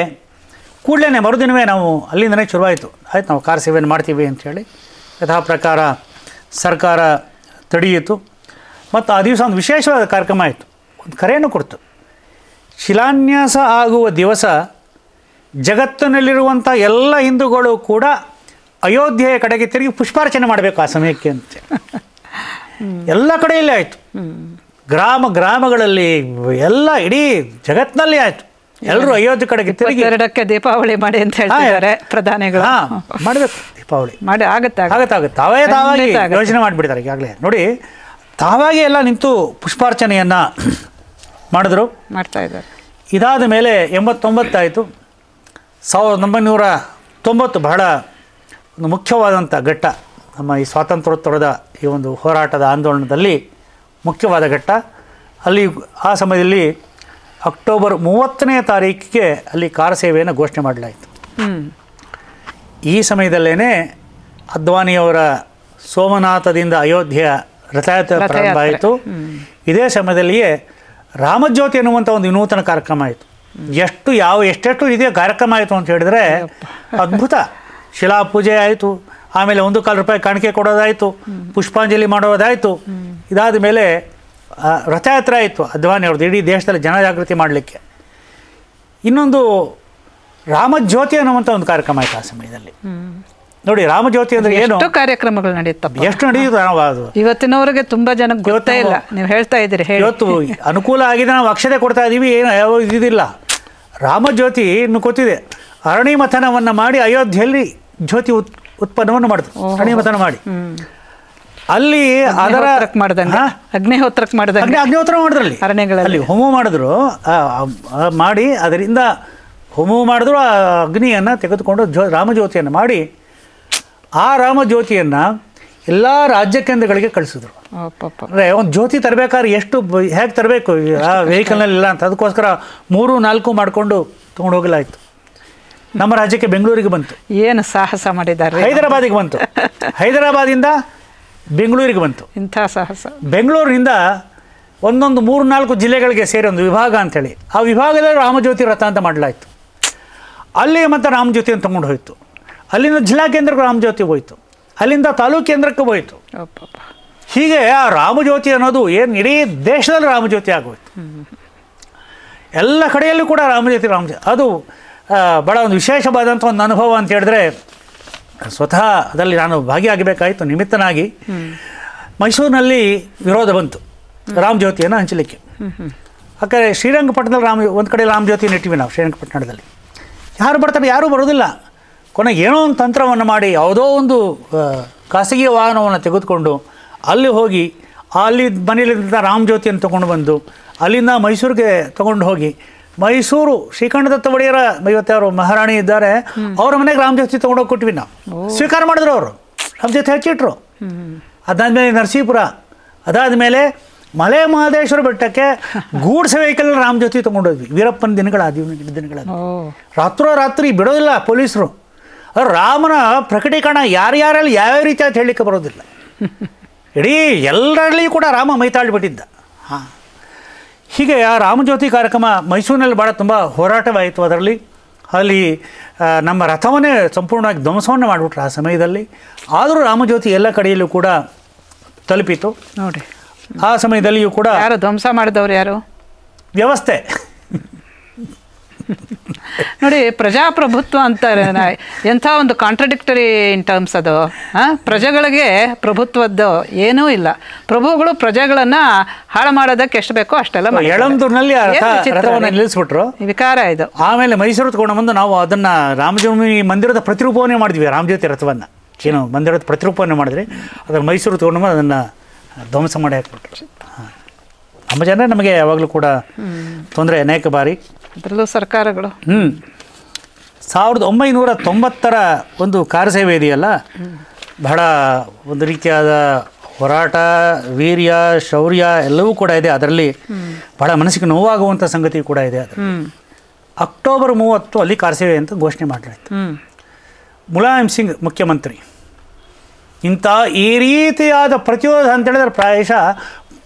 ಕೂಡಲೇ ಮರುದಿನವೇ ನಾವು ಅಲ್ಲಿಂದನೇ ಶುರುವಾಯಿತು. ಆಯ್ತು, ನಾವು ಕಾರ ಸೇವೆಯನ್ನು ಮಾಡ್ತೀವಿ ಅಂಥೇಳಿ ಯಥಾ ಪ್ರಕಾರ ಸರ್ಕಾರ ತಡೆಯಿತು. ಮತ್ತು ಆ ದಿವಸ ಒಂದು ವಿಶೇಷವಾದ ಕಾರ್ಯಕ್ರಮ ಆಯಿತು. ಒಂದು ಕರೆಯನ್ನು ಕೊಡ್ತು. ಶಿಲಾನ್ಯಾಸ ಆಗುವ ದಿವಸ ಜಗತ್ತಿನಲ್ಲಿರುವಂಥ ಎಲ್ಲ ಹಿಂದೂಗಳು ಕೂಡ ಅಯೋಧ್ಯೆಯ ಕಡೆಗೆ ತಿರುಗಿ ಪುಷ್ಪಾರ್ಚನೆ ಮಾಡಬೇಕು ಆ ಸಮಯಕ್ಕೆ ಅಂತ. ಎಲ್ಲ ಕಡೆಯಲ್ಲೇ ಆಯಿತು. ಗ್ರಾಮಗಳಲ್ಲಿ ಎಲ್ಲ ಇಡೀ ಜಗತ್ತಿನಲ್ಲಿ ಆಯಿತು. ಎಲ್ಲರೂ ಅಯೋಧ್ಯೆ ಕಡೆಗೆ ತಿರುಗಿ 22ಕ್ಕೆ ದೀಪಾವಳಿ ಮಾಡಿ ಅಂತ ಹೇಳ್ತಿದ್ದಾರೆ ಪ್ರಧಾನಿಗಳು. ಮಾಡಬೇಕು ದೀಪಾವಳಿ ಮಾಡಿ ಆಗುತ್ತೆ. ತಾವಾಗಿ ಯೋಚನೆ ಮಾಡಿಬಿಡ್ತಾರೆ ಈಗಾಗಲೇ ನೋಡಿ. ತಾವಾಗಿ ಎಲ್ಲ ನಿಂತು ಪುಷ್ಪಾರ್ಚನೆಯನ್ನು ಮಾಡ್ತಾ ಇದ್ದಾರೆ. ಇದಾದ ಮೇಲೆ 89 ಆಯಿತು. 1990 ಬಹಳ ಒಂದು ಮುಖ್ಯವಾದಂಥ ಘಟ್ಟ. ನಮ್ಮ ಈ ಸ್ವಾತಂತ್ರ್ಯೋತ್ತರದ ಈ ಒಂದು ಹೋರಾಟದ ಆಂದೋಲನದಲ್ಲಿ ಮುಖ್ಯವಾದ ಘಟ್ಟ. ಅಲ್ಲಿ ಆ ಸಮಯದಲ್ಲಿ ಅಕ್ಟೋಬರ್ 30ನೇ ತಾರೀಕಿಗೆ ಅಲ್ಲಿ ಕಾರ ಸೇವೆಯನ್ನು ಘೋಷಣೆ ಮಾಡಲಾಯಿತು. ಈ ಸಮಯದಲ್ಲೇ ಅದ್ವಾನಿಯವರ ಸೋಮನಾಥದಿಂದ ಅಯೋಧ್ಯೆಯ ರಥಯಾತ್ರೆ ಪ್ರಾರಂಭ ಆಯಿತು. ಇದೇ ಸಮಯದಲ್ಲಿಯೇ ರಾಮಜ್ಯೋತಿ ಅನ್ನುವಂಥ ಒಂದು ವಿನೂತನ ಕಾರ್ಯಕ್ರಮ ಆಯಿತು. ಎಷ್ಟೆಷ್ಟು ರೀತಿಯ ಕಾರ್ಯಕ್ರಮ ಆಯಿತು ಅಂತ ಹೇಳಿದರೆ ಅದ್ಭುತ. ಶಿಲಾಪೂಜೆ ಆಯಿತು, ಆಮೇಲೆ ₹1 ಕಾಣಿಕೆ ಕೊಡೋದಾಯಿತು, ಪುಷ್ಪಾಂಜಲಿ ಮಾಡೋದಾಯಿತು. ಇದಾದ ಮೇಲೆ ರಥಯಾತ್ರೆ ಆಯಿತು ಅದ್ವಾನಿಯವ್ರದ್ದು, ಇಡೀ ದೇಶದಲ್ಲಿ ಜನಜಾಗೃತಿ ಮಾಡಲಿಕ್ಕೆ. ಇನ್ನೊಂದು ರಾಮಜ್ಯೋತಿ ಅನ್ನುವಂಥ ಒಂದು ಕಾರ್ಯಕ್ರಮ ಆಯಿತು ಆ ಸಮಯದಲ್ಲಿ. ನೋಡಿ, ರಾಮಜ್ಯೋತಿ ಅಂದರೆ ಏನು ಕಾರ್ಯಕ್ರಮಗಳು ನಡೆಯುತ್ತಪ್ಪ, ಎಷ್ಟು ನಡೆಯುತ್ತೆ. ನಾವು ಅದು ಇವತ್ತಿನವರೆಗೆ ತುಂಬ ಜನಕ್ಕೆ ಗೊತ್ತೇ ಇಲ್ಲ. ನೀವು ಹೇಳ್ತಾ ಇದ್ದೀರಿ. ಇವತ್ತು ಅನುಕೂಲ ಆಗಿದೆ, ನಾವು ಅಕ್ಷತೆ ಕೊಡ್ತಾ ಇದ್ದೀವಿ, ಏನು ಯಾವ ಇದಿಲ್ಲ. ರಾಮಜ್ಯೋತಿ ಇನ್ನು ಗೊತ್ತಿದೆ. ಅರಣಿಮಥನವನ್ನು ಮಾಡಿ ಅಯೋಧ್ಯೆಯಲ್ಲಿ ಜ್ಯೋತಿ ಉತ್ಪನ್ನವನ್ನು ಮಾಡಿದ್ರು. ಅರಣಿಮಥನ ಮಾಡಿ ಅಲ್ಲಿ ಅದರ ಮಾಡ್ದಂಗೆ ಅಗ್ನಿಹೋತ್ರಕ್ಕೆ ಮಾಡ್ದಂಗೆ ಅಗ್ನಿಹೋತ್ರ ಮಾಡಿದ್ರಲ್ಲಿ ಅರಣ್ಯಗಳಲ್ಲಿ ಅಲ್ಲಿ ಹೋಮ ಮಾಡಿದ್ರು, ಮಾಡಿ ಅದರಿಂದ ಹೋಮ ಮಾಡಿದ್ರು, ಆ ಅಗ್ನಿಯನ್ನು ತೆಗೆದುಕೊಂಡು ರಾಮಜ್ಯೋತಿಯನ್ನು ಮಾಡಿ ಆ ರಾಮಜ್ಯೋತಿಯನ್ನು ಎಲ್ಲ ರಾಜ್ಯ ಕೇಂದ್ರಗಳಿಗೆ ಕಳಿಸಿದ್ರು. ಅಂದರೆ ಒಂದು ಜ್ಯೋತಿ ತರಬೇಕಾದ್ರೆ ಎಷ್ಟು ಹೇಗೆ ತರಬೇಕು ಆ ವೆಹಿಕಲ್ನಲ್ಲಿಲ್ಲ ಅಂತ, ಅದಕ್ಕೋಸ್ಕರ 3-4 ಮಾಡಿಕೊಂಡು ತೊಗೊಂಡು ಹೋಗಲಾಯಿತು. ನಮ್ಮ ರಾಜ್ಯಕ್ಕೆ ಬೆಂಗಳೂರಿಗೆ ಬಂತು. ಏನು ಸಾಹಸ ಮಾಡಿದ್ದಾರೆ. ಹೈದರಾಬಾದಿಗೆ ಬಂತು, ಹೈದರಾಬಾದಿಂದ ಬೆಂಗಳೂರಿಗೆ ಬಂತು. ಇಂಥ ಸಾಹಸ. ಬೆಂಗಳೂರಿನಿಂದ ಒಂದೊಂದು 3-4 ಜಿಲ್ಲೆಗಳಿಗೆ ಸೇರಿ ಒಂದು ವಿಭಾಗ ಅಂಥೇಳಿ, ಆ ವಿಭಾಗದಲ್ಲಿ ರಾಮಜ್ಯೋತಿ ರಥ ಅಂತ ಮಾಡಲಾಯಿತು. ಅಲ್ಲಿ ಮತ್ತು ರಾಮಜ್ಯೋತಿಯನ್ನು ತೊಗೊಂಡು ಹೋಯಿತು. ಅಲ್ಲಿಂದ ಜಿಲ್ಲಾ ಕೇಂದ್ರಕ್ಕೆ ರಾಮಜ್ಯೋತಿ ಹೋಯಿತು, ಅಲ್ಲಿಂದ ತಾಲೂಕು ಕೇಂದ್ರಕ್ಕೆ ಹೋಯಿತು. ಹೀಗೆ ಆ ರಾಮಜ್ಯೋತಿ ಅನ್ನೋದು ಏನು ಇಡೀ ದೇಶದಲ್ಲಿ ರಾಮಜ್ಯೋತಿ ಆಗೋಯ್ತು. ಎಲ್ಲ ಕಡೆಯಲ್ಲೂ ಕೂಡ ರಾಮಜ್ಯೋತಿ ಅದು ಭಾಳ ಒಂದು ವಿಶೇಷವಾದಂಥ ಒಂದು ಅನುಭವ ಅಂತ ಹೇಳಿದ್ರೆ, ಸ್ವತಃ ಅದರಲ್ಲಿ ನಾನು ಭಾಗಿಯಾಗಬೇಕಾಯಿತು ನಿಮಿತ್ತನಾಗಿ. ಮೈಸೂರಿನಲ್ಲಿ ವಿರೋಧ ಬಂತು ರಾಮಜ್ಯೋತಿಯನ್ನು ಹಂಚಲಿಕ್ಕೆ. ಯಾಕಂದರೆ ಶ್ರೀರಂಗಪಟ್ಟಣದಲ್ಲಿ ಒಂದು ಕಡೆ ರಾಮಜ್ಯೋತಿ ನೆಟ್ಟಿವಿ ನಾವು ಶ್ರೀರಂಗಪಟ್ಟಣದಲ್ಲಿ. ಯಾರು ಬರ್ತಾರೆ, ಯಾರೂ ಬರೋದಿಲ್ಲ. ಕೊನೆಗೆ ಏನೋ ಒಂದು ತಂತ್ರವನ್ನು ಮಾಡಿ ಯಾವುದೋ ಒಂದು ಖಾಸಗಿ ವಾಹನವನ್ನು ತೆಗೆದುಕೊಂಡು ಅಲ್ಲಿ ಹೋಗಿ ಅಲ್ಲಿ ಮನೆಯಲ್ಲಿದ್ದ ರಾಮಜ್ಯೋತಿಯನ್ನು ತೊಗೊಂಡು ಬಂದು ಅಲ್ಲಿಂದ ಮೈಸೂರಿಗೆ ತೊಗೊಂಡು ಹೋಗಿ ಮೈಸೂರು ಶ್ರೀಕಂಠದತ್ತ ಒಡೆಯರ ಇವತ್ತಾರು ಮಹಾರಾಣಿ ಇದ್ದಾರೆ, ಅವ್ರ ಮನೆಗೆ ರಾಮಜ್ಯೋತಿ ತೊಗೊಂಡೋಗಿ ಕೊಟ್ವಿ ನಾವು. ಸ್ವೀಕಾರ ಮಾಡಿದ್ರು ಅವರು, ರಾಮಜ್ಯೋತಿ ಹಚ್ಚಿಟ್ರು. ಅದಾದಮೇಲೆ ನರಸೀಪುರ, ಅದಾದಮೇಲೆ ಮಲೆ ಮಹದೇಶ್ವರ ಬೆಟ್ಟಕ್ಕೆ ಗೂಡ್ಸ್ ವೆಹಿಕಲ್ ರಾಮಜ್ಯೋತಿ ತೊಗೊಂಡೋದ್ವಿ. ವೀರಪ್ಪನ ದಿನಗಳಾದ ರಾತ್ರೋರಾತ್ರಿ ಬಿಡೋದಿಲ್ಲ ಪೊಲೀಸರು. ರಾಮನ ಪ್ರಕಟೀಕರಣ ಯಾರ್ಯಾರಲ್ಲಿ ಯಾವ್ಯಾವ ರೀತಿ ಅಂತ ಹೇಳಲಿಕ್ಕೆ ಬರೋದಿಲ್ಲ. ಇಡೀ ಎಲ್ಲರಲ್ಲಿಯೂ ಕೂಡ ರಾಮ ಮೈತಾಳ್ಬಿಟ್ಟಿದ್ದ. ಹಾಂ, ಹೀಗೆ ಆ ರಾಮಜ್ಯೋತಿ ಕಾರ್ಯಕ್ರಮ ಮೈಸೂರಿನಲ್ಲಿ ಭಾಳ ತುಂಬ ಹೋರಾಟವಾಯಿತು. ಅದರಲ್ಲಿ ಅಲ್ಲಿ ನಮ್ಮ ರಥವನ್ನೇ ಸಂಪೂರ್ಣವಾಗಿ ಧ್ವಂಸವನ್ನು ಮಾಡಿಬಿಟ್ರು ಆ ಸಮಯದಲ್ಲಿ. ಆದರೂ ರಾಮಜ್ಯೋತಿ ಎಲ್ಲ ಕಡೆಯಲ್ಲೂ ಕೂಡ ತಲುಪಿತು. ನೋಡಿ, ಆ ಸಮಯದಲ್ಲಿಯೂ ಕೂಡ ಯಾರು ಧ್ವಂಸ ಮಾಡಿದವರು? ಯಾರು? ವ್ಯವಸ್ಥೆ. ನೋಡಿ, ಪ್ರಜಾಪ್ರಭುತ್ವ ಅಂತಾರೆ. ಎಂಥ ಒಂದು ಕಾಂಟ್ರಡಿಕ್ಟರಿ ಇನ್ ಟರ್ಮ್ಸ್ ಅದು. ಪ್ರಜೆಗಳಿಗೆ ಪ್ರಭುತ್ವದ್ದು ಏನೂ ಇಲ್ಲ. ಪ್ರಭುಗಳು ಪ್ರಜೆಗಳನ್ನು ಹಾಳು ಮಾಡೋದಕ್ಕೆ ಎಷ್ಟು ಬೇಕೋ ಅಷ್ಟೆಲ್ಲ. ಯಳಂದೂರಿನಲ್ಲಿ ರಥವನ್ನು ನಿಲ್ಲಿಸ್ಬಿಟ್ರು, ವಿಕಾರ ಇದು. ಆಮೇಲೆ ಮೈಸೂರು ತಗೊಂಡು ಬಂದು ನಾವು ಅದನ್ನು ರಾಮಜನ್ಮಭೂಮಿ ಮಂದಿರದ ಪ್ರತಿರೂಪವನ್ನೇ ಮಾಡಿದ್ವಿ. ರಾಮಜ್ಯೋತಿ ರಥವನ್ನು ಏನು ಮಂದಿರದ ಪ್ರತಿರೂಪವನ್ನೇ ಮಾಡಿದ್ರಿ, ಅದನ್ನು ಮೈಸೂರು ತಗೊಂಡು ಬಂದು ಅದನ್ನು ಧ್ವಂಸ ಮಾಡಿ ಹಾಕ್ಬಿಟ್ರು. ನಮ್ಮ ಜನ ನಮಗೆ ಯಾವಾಗಲೂ ಕೂಡ ತೊಂದರೆ ಅನೇಕ ಬಾರಿ. ಅದರಲ್ಲೂ ಸರ್ಕಾರಗಳು 1990 ಒಂದು ಕಾರ್ಯಸೇವೆ ಇದೆಯಲ್ಲ, ಬಹಳ ಒಂದು ರೀತಿಯಾದ ಹೋರಾಟ, ವೀರ್ಯ, ಶೌರ್ಯ ಎಲ್ಲವೂ ಕೂಡ ಇದೆ. ಅದರಲ್ಲಿ ಬಹಳ ಮನಸ್ಸಿಗೆ ನೋವಾಗುವಂಥ ಸಂಗತಿ ಕೂಡ ಇದೆ. ಅದು ಅಕ್ಟೋಬರ್ 30 ಅಲ್ಲಿ ಕಾರ್ಯಸೇವೆ ಅಂತ ಘೋಷಣೆ ಮಾಡಲಾಯಿತು. ಮುಲಾಯಂ ಸಿಂಗ್ ಮುಖ್ಯಮಂತ್ರಿ. ಇಂಥ ಈ ರೀತಿಯಾದ ಪ್ರತಿರೋಧ ಅಂತ ಹೇಳಿದ್ರೆ ಪ್ರಾಯಶಃ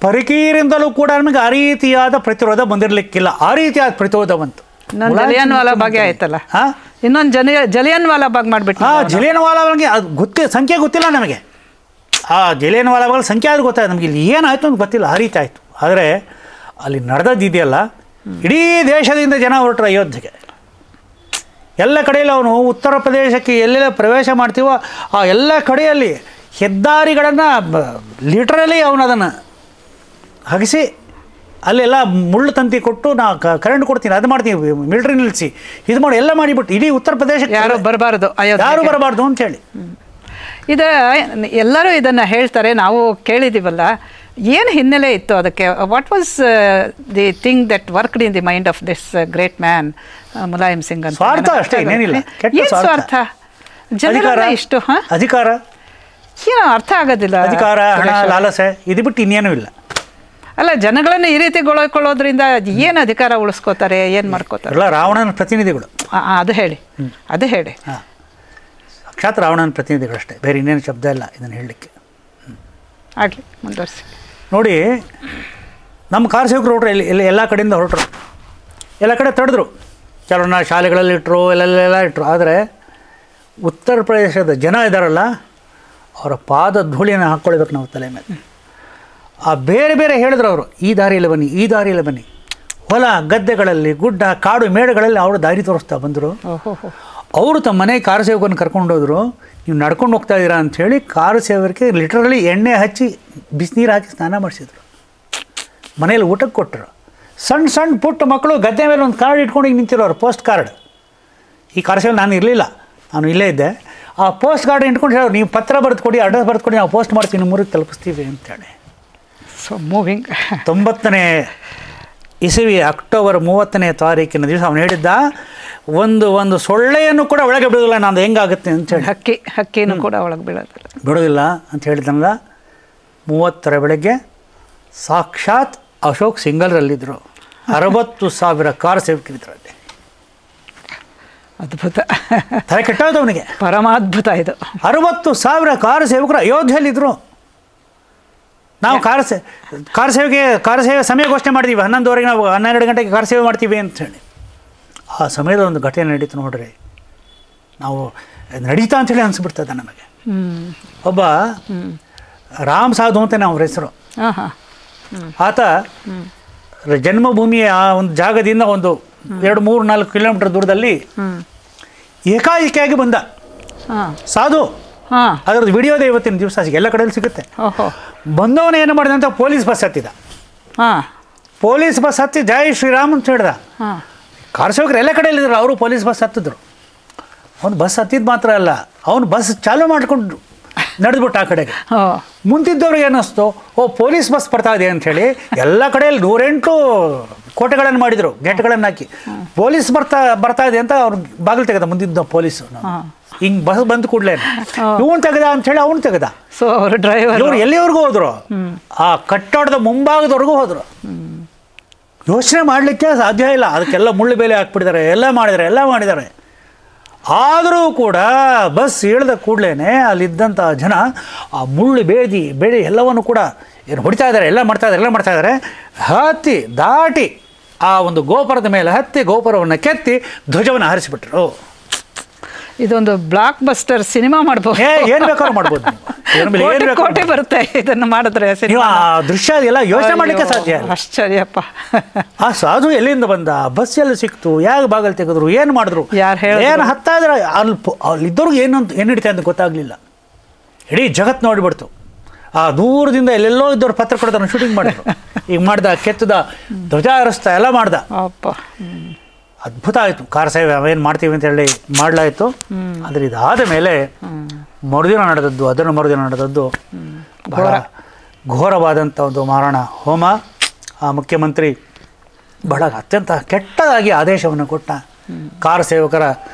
ಪರಿಕೀರಿಂದಲೂ ಕೂಡ ನಮಗೆ ಆ ರೀತಿಯಾದ ಪ್ರತಿರೋಧ ಬಂದಿರಲಿಕ್ಕಿಲ್ಲ. ಆ ರೀತಿಯಾದ ಪ್ರತಿರೋಧ ಬಂತು. ಜಲಿಯನ್ ವಾಲಾಬಾಗ್ ಆಯ್ತಲ್ಲ, ಇನ್ನೊಂದು ಜಲಿಯನ್ ವಾಲಾಬಾಗ್ ಮಾಡಿಬಿಟ್ಟು. ಜಲಿಯನ್ ವಾಲಾಬಾಗ್ಗೆ ಅದು ಸಂಖ್ಯೆ ಗೊತ್ತಿಲ್ಲ ನಮಗೆ. ಆ ಜಲಿಯನ್ ವಾಲಾಬಾಗ್ ಸಂಖ್ಯೆ ಆದರೂ ಗೊತ್ತಾಯ್ತು ನಮಗೆ. ಇಲ್ಲಿ ಏನಾಯಿತು ಅಂತ ಗೊತ್ತಿಲ್ಲ, ಆ ರೀತಿ ಆಯಿತು. ಆದರೆ ಅಲ್ಲಿ ನಡೆದದ್ದಿದೆಯಲ್ಲ, ಇಡೀ ದೇಶದಿಂದ ಜನ ಹೊರಟರು ಅಯೋಧ್ಯೆಗೆ. ಎಲ್ಲ ಕಡೆಯಲ್ಲಿ ಅವನು ಉತ್ತರ ಪ್ರದೇಶಕ್ಕೆ ಎಲ್ಲೆಲ್ಲ ಪ್ರವೇಶ ಮಾಡ್ತೀವೋ ಆ ಎಲ್ಲ ಕಡೆಯಲ್ಲಿ ಹೆದ್ದಾರಿಗಳನ್ನು ಲಿಟ್ರಲಿ ಅವನು ಅದನ್ನು ಹಗಿಸಿ ಅಲ್ಲೆಲ್ಲ ಮುಳ್ಳು ತಂತಿ ಕೊಟ್ಟು ನಾ ಕರೆಂಟ್ ಕೊಡ್ತೀನಿ, ಅದು ಮಾಡ್ತೀನಿ, ಮಿಲಿಟರಿ ನಿಲ್ಲಿಸಿ, ಇದು ಮಾಡಿ ಎಲ್ಲ ಮಾಡಿಬಿಟ್ಟು ಇಡೀ ಉತ್ತರ ಪ್ರದೇಶಕ್ಕೆ ಯಾರು ಬರಬಾರ್ದು, ಯಾರು ಬರಬಾರ್ದು ಅಂತೇಳಿ. ಇದು ಎಲ್ಲರೂ ಇದನ್ನು ಹೇಳ್ತಾರೆ, ನಾವು ಕೇಳಿದ್ದೀವಲ್ಲ. ಏನು ಹಿನ್ನೆಲೆ ಇತ್ತು ಅದಕ್ಕೆ? What was the thing that worked in the mind of this great man Mulayam Singh ಅಂತ? ಸ್ವಾರ್ಥ ಅಷ್ಟೇ, ಏನಿಲ್ಲ. ಏನು ಸ್ವಾರ್ಥ? ಜನರ ಇಷ್ಟು ಅಧಿಕಾರ ಏನೋ ಅರ್ಥ ಆಗೋದಿಲ್ಲ. ಅಧಿಕಾರ, ಹಣ, ಲಾಲಸೆ, ಇದು ಬಿಟ್ಟು ಇನ್ನೇನೂ ಇಲ್ಲ. ಅಲ್ಲ, ಜನಗಳನ್ನು ಈ ರೀತಿ ಗೊಳಕೊಳ್ಳೋದ್ರಿಂದ ಏನು ಅಧಿಕಾರ ಉಳಿಸ್ಕೋತಾರೆ, ಏನು ಮಾಡ್ಕೋತಾರೆ? ಅಲ್ಲ, ರಾವಣನ ಪ್ರತಿನಿಧಿಗಳು. ಅದು ಹೇಳಿ, ಅದು ಹೇಳಿ. ಸಾಕ್ಷಾತ್ ರಾವಣನ ಪ್ರತಿನಿಧಿಗಳಷ್ಟೇ, ಬೇರೆ ಇನ್ನೇನು ಶಬ್ದ ಇಲ್ಲ ಇದನ್ನು ಹೇಳಲಿಕ್ಕೆ. ಆಗಲಿ, ಮುಂದುವರಿಸಿ. ನೋಡಿ, ನಮ್ಮ ಕಾರ್ಯಸೇವಕರು ಹೊರಟ್ರು, ಎಲ್ಲ ಕಡೆಯಿಂದ ಹೊರಟರು, ಎಲ್ಲ ಕಡೆ ತಡೆದ್ರು. ಕೆಲವನ್ನ ಶಾಲೆಗಳಲ್ಲಿ ಇಟ್ಟರು, ಎಲ್ಲೆಲ್ಲ ಇಟ್ಟರು. ಆದರೆ ಉತ್ತರ ಪ್ರದೇಶದ ಜನ ಇದ್ದಾರಲ್ಲ, ಅವರ ಪಾದ ಧೂಳಿಯನ್ನು ಹಾಕ್ಕೊಳ್ಬೇಕು ನಾವು ತಲೆ ಮೇಲೆ. ಆ ಬೇರೆ ಬೇರೆ ಹೇಳಿದ್ರು ಅವರು, ಈ ದಾರಿಯಲ್ಲಿ ಬನ್ನಿ, ಈ ದಾರಿಯಲ್ಲಿ ಬನ್ನಿ. ಹೊಲ ಗದ್ದೆಗಳಲ್ಲಿ, ಗುಡ್ಡ ಕಾಡು ಮೇಡುಗಳಲ್ಲಿ ಅವರು ದಾರಿ ತೋರಿಸ್ತಾ ಬಂದರು. ಅವರು ತಮ್ಮ ಮನೆ ಕಾರ್ಯಸೇವಕರನ್ನು ಕರ್ಕೊಂಡೋದ್ರು. ನೀವು ನಡ್ಕೊಂಡು ಹೋಗ್ತಾ ಇದ್ದೀರಾ ಅಂಥೇಳಿ ಕಾರ್ಯಸೇವಕರಿಗೆ ಲಿಟ್ರಲಿ ಎಣ್ಣೆ ಹಚ್ಚಿ ಬಿಸಿನೀರು ಹಾಕಿ ಸ್ನಾನ ಮಾಡಿಸಿದ್ರು. ಮನೇಲಿ ಊಟಕ್ಕೆ ಕೊಟ್ಟರು. ಸಣ್ಣ ಸಣ್ಣ ಪುಟ್ಟ ಮಕ್ಕಳು ಗದ್ದೆ ಮೇಲೆ ಒಂದು ಕಾರ್ಡ್ ಇಟ್ಕೊಂಡು ಹಿಂಗೆ ನಿಂತಿರೋರು, ಪೋಸ್ಟ್ ಕಾರ್ಡ್. ಈ ಕಾರ್ಯಸೇವೆ ನಾನು ಇರಲಿಲ್ಲ, ನಾನು ಇಲ್ಲೇ ಇದ್ದೆ. ಆ ಪೋಸ್ಟ್ ಗಾರ್ಡ್ ಇಟ್ಕೊಂಡು ಹೇಳೋರು, ನೀವು ಪತ್ರ ಬರೆದು ಕೊಡಿ, ಅಡ್ರೆಸ್ ಬರೆದು ಕೊಡಿ, ನಾವು ಪೋಸ್ಟ್ ಮಾಡ್ತೀವಿ, ನಿಮ್ಮೂರಿಗೆ ತಲುಪಿಸ್ತೀವಿ ಅಂತೇಳಿ. So moving. 90ನೇ ಇಸವಿ ಅಕ್ಟೋಬರ್ 30ನೇ ತಾರೀಕಿನ ದಿವಸ ಅವನು ಹೇಳಿದ್ದ, ಒಂದು ಸೊಳ್ಳೆಯನ್ನು ಕೂಡ ಒಳಗೆ ಬಿಡೋದಿಲ್ಲ, ನಾನು ಹೆಂಗಾಗುತ್ತೆ ಅಂತೇಳಿ. ಹಕ್ಕಿನೂ ಕೂಡ ಒಳಗೆ ಬಿಡೋದಿಲ್ಲ ಅಂತ ಹೇಳಿದ್ನಲ್ಲ. 30ರ ಬೆಳಗ್ಗೆ ಸಾಕ್ಷಾತ್ ಅಶೋಕ್ ಸಿಂಗಲ್ರಲ್ಲಿದ್ದರು. 60,000 ಕಾರ್ ಸೇವಕರಿದ್ರು ಅಲ್ಲಿ. ಅದ್ಭುತ. ತಲೆ ಕೆಟ್ಟೋದು ಅವನಿಗೆ. ಪರಮಾದ್ಭುತ ಇದು. 60,000 ಕಾರ್ ಸೇವಕರು ಅಯೋಧ್ಯೆಯಲ್ಲಿದ್ದರು. ನಾವು ಕಾರ್ ಸೇವೆ ಸಮಯ ಘೋಷಣೆ ಮಾಡಿದ್ದೀವಿ, 11:30 ನಾವು 12 ಗಂಟೆಗೆ ಕಾರ್ ಸೇವೆ ಮಾಡ್ತೀವಿ ಅಂತೇಳಿ. ಆ ಸಮಯದ ಒಂದು ಘಟನೆ ನಡೀತು ನೋಡ್ರಿ, ನಾವು ನಡೀತಾ ಅಂಥೇಳಿ ಅನಿಸ್ಬಿಡ್ತದೆ ನಮಗೆ. ಒಬ್ಬ ರಾಮ್ ಸಾಧು ಅಂತ ಅವ್ರ ಹೆಸರು. ಆತ ಜನ್ಮಭೂಮಿಯ ಆ ಒಂದು ಜಾಗದಿಂದ ಒಂದು 2-3-4 ಕಿಲೋಮೀಟರ್ ದೂರದಲ್ಲಿ ಏಕಾಏಕಿಯಾಗಿ ಬಂದ ಸಾಧು. ಅದರದ್ದು ವಿಡಿಯೋದೇ ಇವತ್ತಿನ ದಿವಸ ಎಲ್ಲ ಕಡೆಯಲ್ಲಿ ಸಿಗುತ್ತೆ. ಬಂದವನು ಏನು ಮಾಡಿದ ಅಂತ ಪೊಲೀಸ್ ಬಸ್ ಹತ್ತಿದ. ಪೊಲೀಸ್ ಬಸ್ ಹತ್ತಿ ಜೈ ಶ್ರೀರಾಮ್ ಅಂತ ಹೇಳ್ದ. ಕಾರ್ ಸೇವಕರು ಎಲ್ಲ ಕಡೆಯಲ್ಲಿದ್ದರು, ಅವರು ಪೊಲೀಸ್ ಬಸ್ ಹತ್ತಿದ್ರು. ಅವನು ಬಸ್ ಹತ್ತಿದ್ದು ಮಾತ್ರ ಅಲ್ಲ, ಅವನು ಬಸ್ ಚಾಲೂ ಮಾಡಿಕೊಂಡು ನಡೆದ್ಬಿಟ್ಟು ಆ ಕಡೆಗೆ. ಮುಂತಿದ್ದವ್ರಿಗೆ ಏನಿಸ್ತು, ಪೊಲೀಸ್ ಬಸ್ ಬರ್ತಾ ಇದೆ ಅಂಥೇಳಿ ಎಲ್ಲ ಕಡೆಯಲ್ಲಿ 108 ಕೋಟೆಗಳನ್ನು ಮಾಡಿದರು, ಗೇಟ್ಗಳನ್ನು ಹಾಕಿ. ಪೊಲೀಸ್ ಬರ್ತಾ ಇದೆ ಅಂತ ಅವ್ರು ಬಾಗಿಲು ತೆಗೆದ ಮುಂದಿದ್ದ ಪೊಲೀಸು. ಹಿಂಗೆ ಬಸ್ ಬಂದ ಕೂಡಲೇ ಇವನು ತೆಗೆದ ಅಂಥೇಳಿ ಅವನು ತೆಗೆದ. ಸೊ ಅವರು ಡ್ರೈವರ್ ಇವ್ರು ಎಲ್ಲಿವರೆಗೂ ಹೋದ್ರು, ಆ ಕಟ್ಟಡದ ಮುಂಭಾಗದವರೆಗೂ ಹೋದರು. ಯೋಚನೆ ಮಾಡಲಿಕ್ಕೆ ಸಾಧ್ಯ ಇಲ್ಲ, ಅದಕ್ಕೆಲ್ಲ ಮುಳ್ಳು ಬೇಲೆ ಹಾಕ್ಬಿಟ್ಟಿದ್ದಾರೆ, ಎಲ್ಲ ಮಾಡಿದ್ದಾರೆ. ಆದರೂ ಕೂಡ ಬಸ್ ಇಳಿದ ಕೂಡಲೇ ಅಲ್ಲಿದ್ದಂಥ ಜನ ಆ ಮುಳ್ಳು ಬೇಡಿ ಎಲ್ಲವನ್ನು ಕೂಡ ಏನು ಹೊಡಿತಾ ಇದ್ದಾರೆ, ಎಲ್ಲ ಮಾಡ್ತಾ ಇದ್ದಾರೆ. ಹತ್ತಿ ದಾಟಿ ಆ ಒಂದು ಗೋಪುರದ ಮೇಲೆ ಹತ್ತಿ ಗೋಪುರವನ್ನು ಕೆತ್ತಿ ಧ್ವಜವನ್ನು ಹಾರಿಸಿಬಿಟ್ರು. ಇದೊಂದು ಬ್ಲಾಕ್ ಬಸ್ಟರ್ ಸಿನಿಮಾ ಮಾಡ್ಬೋದು, ಏನು ಬೇಕಾದ್ರೂ ಮಾಡ್ಬೋದು. ಕೋಟಿ ಬರುತ್ತೆ ಇದನ್ನು ಮಾಡಿದ್ರೆ. ಆ ದೃಶ್ಯ ಎಲ್ಲ ಯೋಚನೆ ಮಾಡಲಿಕ್ಕೆ ಸಾಧ್ಯ. ಆಶ್ಚರ್ಯಪ್ಪ. ಆ ಸಾಧು ಎಲ್ಲಿಂದ ಬಂದ, ಬಸ್ ಎಲ್ಲ ಸಿಕ್ತು, ಯಾಕೆ ಬಾಗಲ್ ತೆಗೆದ್ರು, ಏನು ಮಾಡಿದ್ರು, ಏನು ಹತ್ತಾ ಇದ್ರೆ ಅಲ್ಲಿದ್ದವ್ರಿಗೆ ಏನು ಹಿಡಿತೆ ಅಂತ ಗೊತ್ತಾಗಲಿಲ್ಲ. ಇಡೀ ಜಗತ್ತು ನೋಡಿಬಿಡ್ತು. ಆ ದೂರದಿಂದ ಎಲ್ಲೆಲ್ಲೋ ಇದ್ದವ್ರು ಪತ್ರಕರ್ತರನ್ನು ಶೂಟಿಂಗ್ ಮಾಡಿದ್ರು. ಈಗ ಮಾಡ್ದ, ಕೆತ್ತದ, ಧ್ವಜ ಹಾರಿಸ್ತಾ ಎಲ್ಲ ಮಾಡ್ದ. ಅದ್ಭುತ ಆಯಿತು. ಕಾರ್ ಸೇವೆ ಅವೇನು ಮಾಡ್ತೀವಿ ಅಂತ ಹೇಳಿ ಮಾಡಲಾಯಿತು. ಆದರೆ ಇದಾದ ಮೇಲೆ ಮರುದಿನ ನಡೆದದ್ದು ಬಹಳ ಘೋರವಾದಂಥ ಒಂದು ಮಾರಣ ಹೋಮ. ಆ ಮುಖ್ಯಮಂತ್ರಿ ಬಹಳ ಅತ್ಯಂತ ಕೆಟ್ಟದಾಗಿ ಆದೇಶವನ್ನು ಕೊಟ್ಟ, ಕಾರ್ ಸೇವಕರ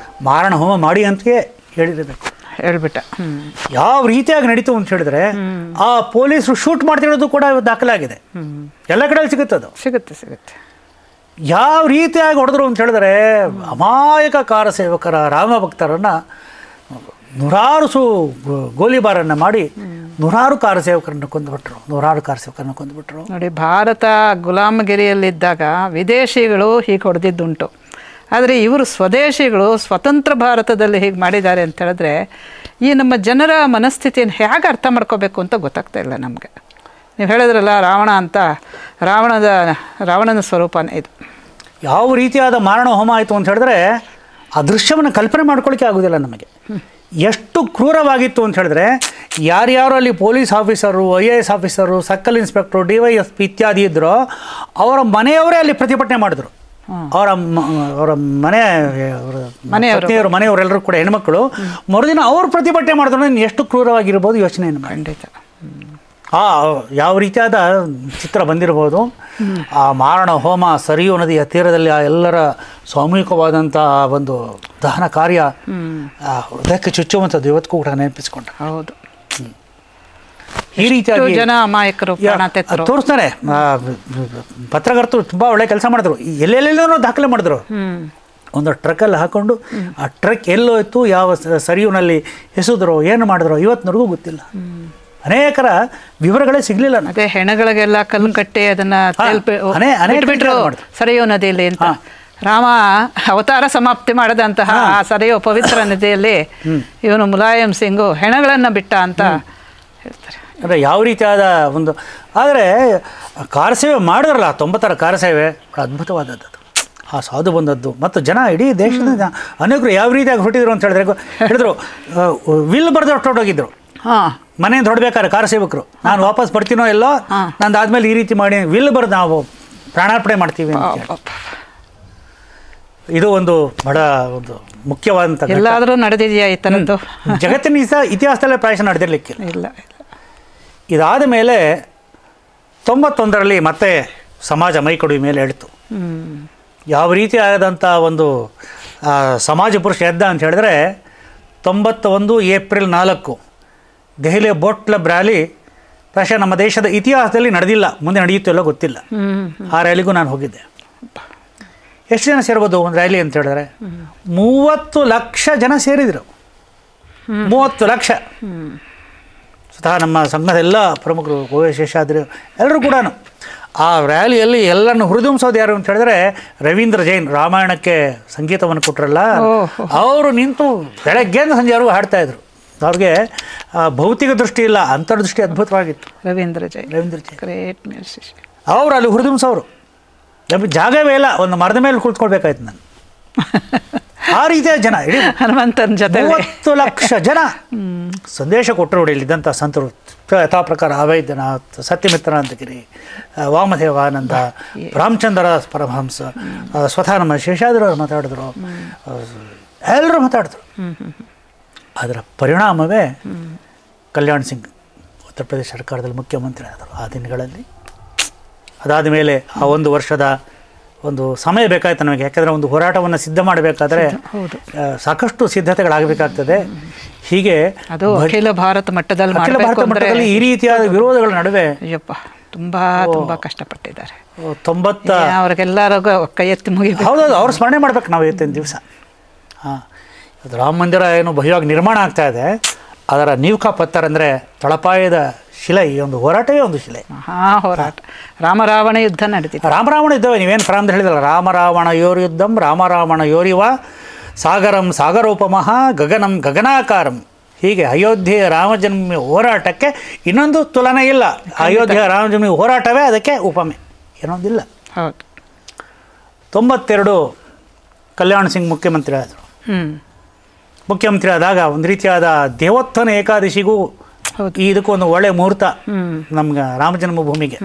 ಮಾರಣ ಹೋಮ ಮಾಡಿ ಅಂತಲೇ ಹೇಳ್ಬಿಟ್ಟ. ಯಾವ ರೀತಿಯಾಗಿ ನಡೀತು ಅಂತ ಹೇಳಿದ್ರೆ, ಆ ಪೊಲೀಸರು ಶೂಟ್ ಮಾಡ್ತಿರೋದು ಕೂಡ ದಾಖಲಾಗಿದೆ, ಎಲ್ಲ ಕಡೆಯಲ್ಲಿ ಸಿಗುತ್ತೆ. ಯಾವ ರೀತಿಯಾಗಿ ಹೊಡೆದ್ರು ಅಂತ ಹೇಳಿದ್ರೆ, ಅಮಾಯಕ ಕಾರ ಸೇವಕರ ರಾಮಭಕ್ತರನ್ನು ನೂರಾರು ಗೋಲಿಬಾರನ್ನು ಮಾಡಿ ನೂರಾರು ಕಾರ ಸೇವಕರನ್ನು ಕೊಂದುಬಿಟ್ರು. ನೋಡಿ, ಭಾರತ ಗುಲಾಮಗಿರಿಯಲ್ಲಿದ್ದಾಗ ವಿದೇಶಿಗಳು ಹೀಗೆ ಹೊಡೆದಿದ್ದುಂಟು, ಆದರೆ ಇವರು ಸ್ವದೇಶಿಗಳು ಸ್ವತಂತ್ರ ಭಾರತದಲ್ಲಿ ಹೀಗೆ ಮಾಡಿದ್ದಾರೆ ಅಂತ ಹೇಳಿದ್ರೆ, ಈ ನಮ್ಮ ಜನರ ಮನಸ್ಥಿತಿಯನ್ನು ಹೇಗೆ ಅರ್ಥ ಮಾಡ್ಕೋಬೇಕು ಅಂತ ಗೊತ್ತಾಗ್ತಾ ಇಲ್ಲ ನಮಗೆ. ನೀವು ಹೇಳಿದ್ರಲ್ಲ ರಾವಣ ಅಂತ, ರಾವಣನ ಸ್ವರೂಪನೇ ಇದು. ಯಾವ ರೀತಿಯಾದ ಮಾರಣ ಹೋಮ ಆಯಿತು ಅಂತ ಹೇಳಿದ್ರೆ ಆ ದೃಶ್ಯವನ್ನು ಕಲ್ಪನೆ ಮಾಡ್ಕೊಳ್ಳಿಕ್ಕೆ ಆಗೋದಿಲ್ಲ ನಮಗೆ. ಎಷ್ಟು ಕ್ರೂರವಾಗಿತ್ತು ಅಂತ ಹೇಳಿದ್ರೆ, ಯಾರ್ಯಾರು ಅಲ್ಲಿ police officer, IAS officer, circle inspector, DYSP ಇತ್ಯಾದಿ ಇದ್ದರು, ಅವರ ಮನೆಯವರೇ ಅಲ್ಲಿ ಪ್ರತಿಭಟನೆ ಮಾಡಿದ್ರು. ಅವರ ಮನೆಯವರೆಲ್ಲರೂ ಕೂಡ ಹೆಣ್ಮಕ್ಳು ಮರುದಿನ ಅವ್ರು ಪ್ರತಿಭಟನೆ ಮಾಡಿದ್ರು. ಎಷ್ಟು ಕ್ರೂರವಾಗಿರ್ಬೋದು ಯೋಚನೆ ಖಂಡಿತ. ಯಾವ ರೀತಿಯಾದ ಚಿತ್ರ ಬಂದಿರಬಹುದು. ಆ ಮಾರಣ ಹೋಮ ಸರಿಯೂ ನದಿಯ ತೀರದಲ್ಲಿ ಆ ಎಲ್ಲರ ಸಾಮೂಹಿಕವಾದಂಥ ಒಂದು ದಹನ ಕಾರ್ಯ ಹೃದಯಕ್ಕೆ ಚುಚ್ಚುವಂಥದ್ದು ಇವತ್ತಿಗೂ ಕೂಡ ನೆನಪಿಸ್ಕೊಂಡ. ಹೌದು, ಈ ರೀತಿಯಾಗಿ ಜನ ಅಮಾಯಕರು ತೋರಿಸ್ತಾರೆ. ಪತ್ರಕರ್ತರು ತುಂಬ ಒಳ್ಳೆ ಕೆಲಸ ಮಾಡಿದ್ರು, ಎಲ್ಲೆಲ್ಲೆಲ್ಲೋ ದಾಖಲೆ ಮಾಡಿದ್ರು. ಒಂದು ಟ್ರಕ್ಕಲ್ಲಿ ಹಾಕೊಂಡು ಆ ಟ್ರಕ್ ಎಲ್ಲೋಯ್ತು, ಯಾವ ಸರಿಯೂನಲ್ಲಿ ಎಸೆದ್ರು, ಏನು ಮಾಡಿದ್ರು ಇವತ್ತಿನವರೆಗೂ ಗೊತ್ತಿಲ್ಲ. ಅನೇಕರ ವಿವರಗಳೇ ಸಿಗಲಿಲ್ಲ. ಅದೇ ಹೆಣಗಳಿಗೆಲ್ಲ ಕಲ್ಲು ಕಟ್ಟಿ ಅದನ್ನು ಬಿಟ್ಬಿಟ್ರು ಸರಿಯೋ ನದಿಯಲ್ಲಿ ಅಂತ. ರಾಮ ಅವತಾರ ಸಮಾಪ್ತಿ ಮಾಡಿದಂತಹ ಆ ಸರಿಯೋ ಪವಿತ್ರ ನದಿಯಲ್ಲಿ ಇವನು ಮುಲಾಯಂ ಸಿಂಗು ಹೆಣಗಳನ್ನು ಬಿಟ್ಟ ಅಂತ ಹೇಳ್ತಾರೆ. ಅಂದರೆ ಯಾವ ರೀತಿಯಾದ ಒಂದು, ಆದರೆ ಕಾರ್ ಸೇವೆ ಮಾಡಿದ್ರಲ್ಲ 90ರ ಕಾರ್ ಸೇವೆ ಅದ್ಭುತವಾದದ್ದು. ಆ ಸಾಧು ಬಂದದ್ದು ಮತ್ತು ಜನ ಇಡೀ ದೇಶದ ಅನೇಕರು ಯಾವ ರೀತಿಯಾಗಿ ಹೊರಟಿದ್ರು ಅಂತ ಹೇಳಿದ್ರು. ವಿಲ್ ಬರೆದು ಹೊರಟೋಗಿದ್ರು. ಮನೆಯಿಂದ ಹೊರಡ್ಬೇಕಾದ್ರೆ ಕಾರ್ ಸೇವಕರು, ನಾನು ವಾಪಸ್ ಬರ್ತೀನೋ ಎಲ್ಲೋ, ನಂದಾದ್ಮೇಲೆ ಈ ರೀತಿ ಮಾಡಿ ವಿಲ್ ಬರೆದು ನಾವು ಪ್ರಾಣಾರ್ಪಣೆ ಮಾಡ್ತೀವಿ ಅಂತ. ಇದು ಒಂದು ಬಹಳ ಒಂದು ಮುಖ್ಯವಾದಂಥ ಎಲ್ಲಾದರೂ ನಡೆದಿದೆಯಾ ಈ ಥರದ್ದು? ಜಗತ್ತಿನ ಇತಿಹಾಸದಲ್ಲೇ ಪ್ರಾಯಶಃ ನಡೆದಿರಲಿಕ್ಕಿಲ್ಲ. ಇಲ್ಲ. ಇದಾದ ಮೇಲೆ 91ರಲ್ಲಿ ಮತ್ತೆ ಸಮಾಜ ಮೈಕೊಡುವ ಮೇಲೆ ಹೇಳ್ತು. ಯಾವ ರೀತಿಯಾದಂಥ ಒಂದು ಸಮಾಜ ಪುರುಷ ಎದ್ದ ಅಂತ ಹೇಳಿದ್ರೆ 91 ಏಪ್ರಿಲ್ 4 ದೆಹಲಿಯ ಬೋಟ್ ಕ್ಲಬ್ ರ್ಯಾಲಿ ಪ್ರಾಯಶಃ ನಮ್ಮ ದೇಶದ ಇತಿಹಾಸದಲ್ಲಿ ನಡೆದಿಲ್ಲ, ಮುಂದೆ ನಡೆಯುತ್ತೋ ಇಲ್ಲೋ ಗೊತ್ತಿಲ್ಲ. ಆ ರ್ಯಾಲಿಗೂ ನಾನು ಹೋಗಿದ್ದೆ. ಎಷ್ಟು ಜನ ಸೇರ್ಬೋದು ಒಂದು ರ್ಯಾಲಿ ಅಂತ ಹೇಳಿದ್ರೆ? 30 ಲಕ್ಷ ಜನ ಸೇರಿದರು. 30 ಲಕ್ಷ. ಸ್ವತಃ ನಮ್ಮ ಸಂಘದ ಎಲ್ಲ ಪ್ರಮುಖರು, ಶೇಷಾದ್ರಿ ಎಲ್ಲರೂ ಕೂಡ ಆ ರ್ಯಾಲಿಯಲ್ಲಿ ಎಲ್ಲರನ್ನು ಹುರಿದುಂಬಿಸೋದು ಯಾರು ಅಂತ ಹೇಳಿದ್ರೆ ರವೀಂದ್ರ ಜೈನ್, ರಾಮಾಯಣಕ್ಕೆ ಸಂಗೀತವನ್ನು ಕೊಟ್ಟರಲ್ಲ, ಅವರು ನಿಂತು ಬೆಳಗ್ಗೆಯಿಂದ ಸಂಜೆವರೆಗೂ ಹಾಡ್ತಾಯಿದ್ರು. ಅವ್ರಿಗೆ ಭೌತಿಕ ದೃಷ್ಟಿ ಇಲ್ಲ, ಅಂತರ್ದೃಷ್ಟಿ ಅದ್ಭುತವಾಗಿತ್ತು. Ravindra Jain great musician. ಅವರು ಅಲ್ಲಿ ಹುರಿದುಂಬಿಸೋರು. ನಮಗೆ ಜಾಗವೇ ಇಲ್ಲ, ಒಂದು ಮರದ ಮೇಲೆ ಕುಳಿತುಕೊಳ್ಬೇಕಾಯ್ತು ನಾನು. ಆ ರೀತಿಯ ಜನ, ಇಡೀ ಹನುಮಂತನ ಜೊತೆ 30 ಲಕ್ಷ ಜನ ಸಂದೇಶ ಕೊಟ್ಟರು. ನೋಡಿ, ಇಲ್ಲಿದ್ದಂಥ ಸಂತರು ಯಥಾ ಪ್ರಕಾರ ಅವೈದ್ಯನಾಥ್, ಸತ್ಯಮಿತ್ರಾನಂದಗಿರಿ, ವಾಮದೇವಾನಂದ, ರಾಮಚಂದ್ರ ಪರಮಹಂಸ, ಸ್ವತಃ ನಮ್ಮ ಶೇಷಾದ್ರವ್ರು ಮಾತಾಡಿದ್ರು, ಎಲ್ಲರೂ ಮಾತಾಡಿದ್ರು. ಅದರ ಪರಿಣಾಮವೇ ಕಲ್ಯಾಣ್ ಸಿಂಗ್ ಉತ್ತರ ಪ್ರದೇಶ ಸರ್ಕಾರದಲ್ಲಿ ಮುಖ್ಯಮಂತ್ರಿ ಆದರು ಆ ದಿನಗಳಲ್ಲಿ. ಅದಾದ ಮೇಲೆ ಆ 1 ವರ್ಷದ ಒಂದು ಸಮಯ ಬೇಕಾಯ್ತು ನಮಗೆ. ಯಾಕೆಂದರೆ ಒಂದು ಹೋರಾಟವನ್ನು ಸಿದ್ಧ ಮಾಡಬೇಕಾದ್ರೆ ಸಾಕಷ್ಟು ಸಿದ್ಧತೆಗಳಾಗಬೇಕಾಗ್ತದೆ. ಹೀಗೆ ಅದು ಅಖಿಲ ಭಾರತ ಮಟ್ಟದಲ್ಲಿ ಈ ರೀತಿಯಾದ ವಿರೋಧಗಳ ನಡುವೆ ತುಂಬ ಕಷ್ಟಪಟ್ಟಿದ್ದಾರೆ. 90 ಅವ್ರಿಗೆಲ್ಲರಿಗೂ ಕೈ ಎತ್ತಿ ಮುಗಿಬೇಕು. ಹೌದೌದು, ಅವ್ರು ಸ್ಮರಣೆ ಮಾಡ್ಬೇಕು ನಾವು ಇವತ್ತಿನ ದಿವಸ. ಅದು ರಾಮ ಮಂದಿರ ಏನು ಭವ್ಯವಾಗಿ ನಿರ್ಮಾಣ ಆಗ್ತಾ ಇದೆ, ಅದರ ನೀವ್ಕಾ ಪತ್ತರ ಅಂದರೆ ತಳಪಾಯದ ಶಿಲೆ. ಈ ಒಂದು ಹೋರಾಟವೇ ಒಂದು ಶಿಲೆ. ಹೋರಾಟ. ರಾಮರಾವಣ ಯುದ್ಧ ನಡೀತಿದೆ. ರಾಮರಾವಣ ಯುದ್ಧವೇ ನೀವೇನು ಪ್ರಾರಂಭ ಹೇಳಿದಲ್ಲ, ರಾಮರಾವಣ ಯೋರ್ಯುದ್ಧಂ ರಾಮರಾವಣ ಯೋರಿವ ಸಾಗರಂ ಸಾಗರೋಪಮಃ ಗಗನಂ ಗಗನಾಕಾರಂ. ಹೀಗೆ ಅಯೋಧ್ಯೆಯ ರಾಮಜನ್ಮ ಹೋರಾಟಕ್ಕೆ ಇನ್ನೊಂದು ತುಲನೆ ಇಲ್ಲ. ಅಯೋಧ್ಯೆಯ ರಾಮಜನ್ಮ ಹೋರಾಟವೇ ಅದಕ್ಕೆ ಉಪಮೆ, ಏನೊಂದಿಲ್ಲ. ಹೌದು. 92 ಕಲ್ಯಾಣ್ ಸಿಂಗ್ ಮುಖ್ಯಮಂತ್ರಿ ಆದರು. ಮುಖ್ಯಮಂತ್ರಿ ಆದಾಗ ಒಂದು ರೀತಿಯಾದ ದೇವೋತ್ಥಾನ ಏಕಾದಶಿಗೂ ಇದಕ್ಕೂ ಒಂದು ಒಳ್ಳೆ ಮುಹೂರ್ತ ನಮ್ಗೆ ರಾಮ ಜನ್ಮಭೂಮಿಗೆ.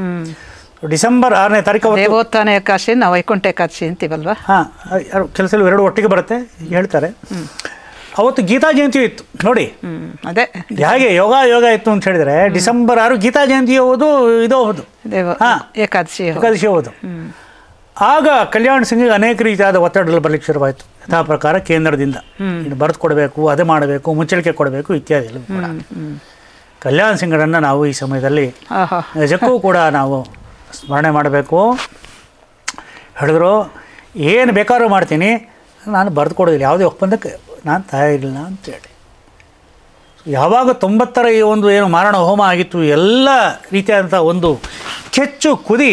ಡಿಸೆಂಬರ್ 6ನೇ ತಾರೀಕು ದೇವೋತ್ಥಾನ ಏಕಾದಶಿ, ನಾವು ವೈಕುಂಠ ಏಕಾದಶಿ ಅಂತೀವಲ್ವಾ? ಕೆಲಸದಲ್ಲಿ 2 ಒಟ್ಟಿಗೆ ಬರುತ್ತೆ ಹೇಳ್ತಾರೆ. ಅವತ್ತು ಗೀತಾ ಜಯಂತಿ ಇತ್ತು ನೋಡಿ. ಅದೇ ಹೇಗೆ ಯೋಗ ಇತ್ತು ಅಂತ ಹೇಳಿದ್ರೆ ಡಿಸೆಂಬರ್ 6 ಗೀತಾ ಜಯಂತಿ ಹೌದು, ಇದು ಹೌದು, ಏಕಾದಶಿ ಹೌದು. ಆಗ ಕಲ್ಯಾಣ್ ಸಿಂಗಿಗೆ ಅನೇಕ ರೀತಿಯಾದ ಒತ್ತಡಗಳು ಬರಲಿಕ್ಕೆ ಶುರುವಾಯಿತು. ಯಥಾ ಪ್ರಕಾರ ಕೇಂದ್ರದಿಂದ ಇನ್ನು ಬರೆದು ಕೊಡಬೇಕು, ಅದೇ ಮಾಡಬೇಕು, ಮುಚ್ಚಳಿಕೆ ಕೊಡಬೇಕು ಇತ್ಯಾದಿ ಎಲ್ಲ ಕೂಡ. ಕಲ್ಯಾಣ್ ಸಿಂಗರನ್ನು ನಾವು ಈ ಸಮಯದಲ್ಲಿ ನಿಜಕ್ಕೂ ಕೂಡ ನಾವು ಸ್ಮರಣೆ ಮಾಡಬೇಕು. ಹೇಳಿದ್ರು, ಏನು ಬೇಕಾದ್ರೂ ಮಾಡ್ತೀನಿ, ನಾನು ಬರೆದು ಕೊಡೋದಿಲ್ಲ, ಯಾವುದೇ ಒಪ್ಪಂದಕ್ಕೆ ನಾನು ತಯಾರಿಲ್ಲ ಅಂತೇಳಿ. ಯಾವಾಗ 90ರ ಈ ಒಂದು ಏನು ಮಾರಣ ಹೋಮ ಆಗಿತ್ತು, ಎಲ್ಲ ರೀತಿಯಾದಂಥ ಒಂದು ಕೆಚ್ಚು ಕುದಿ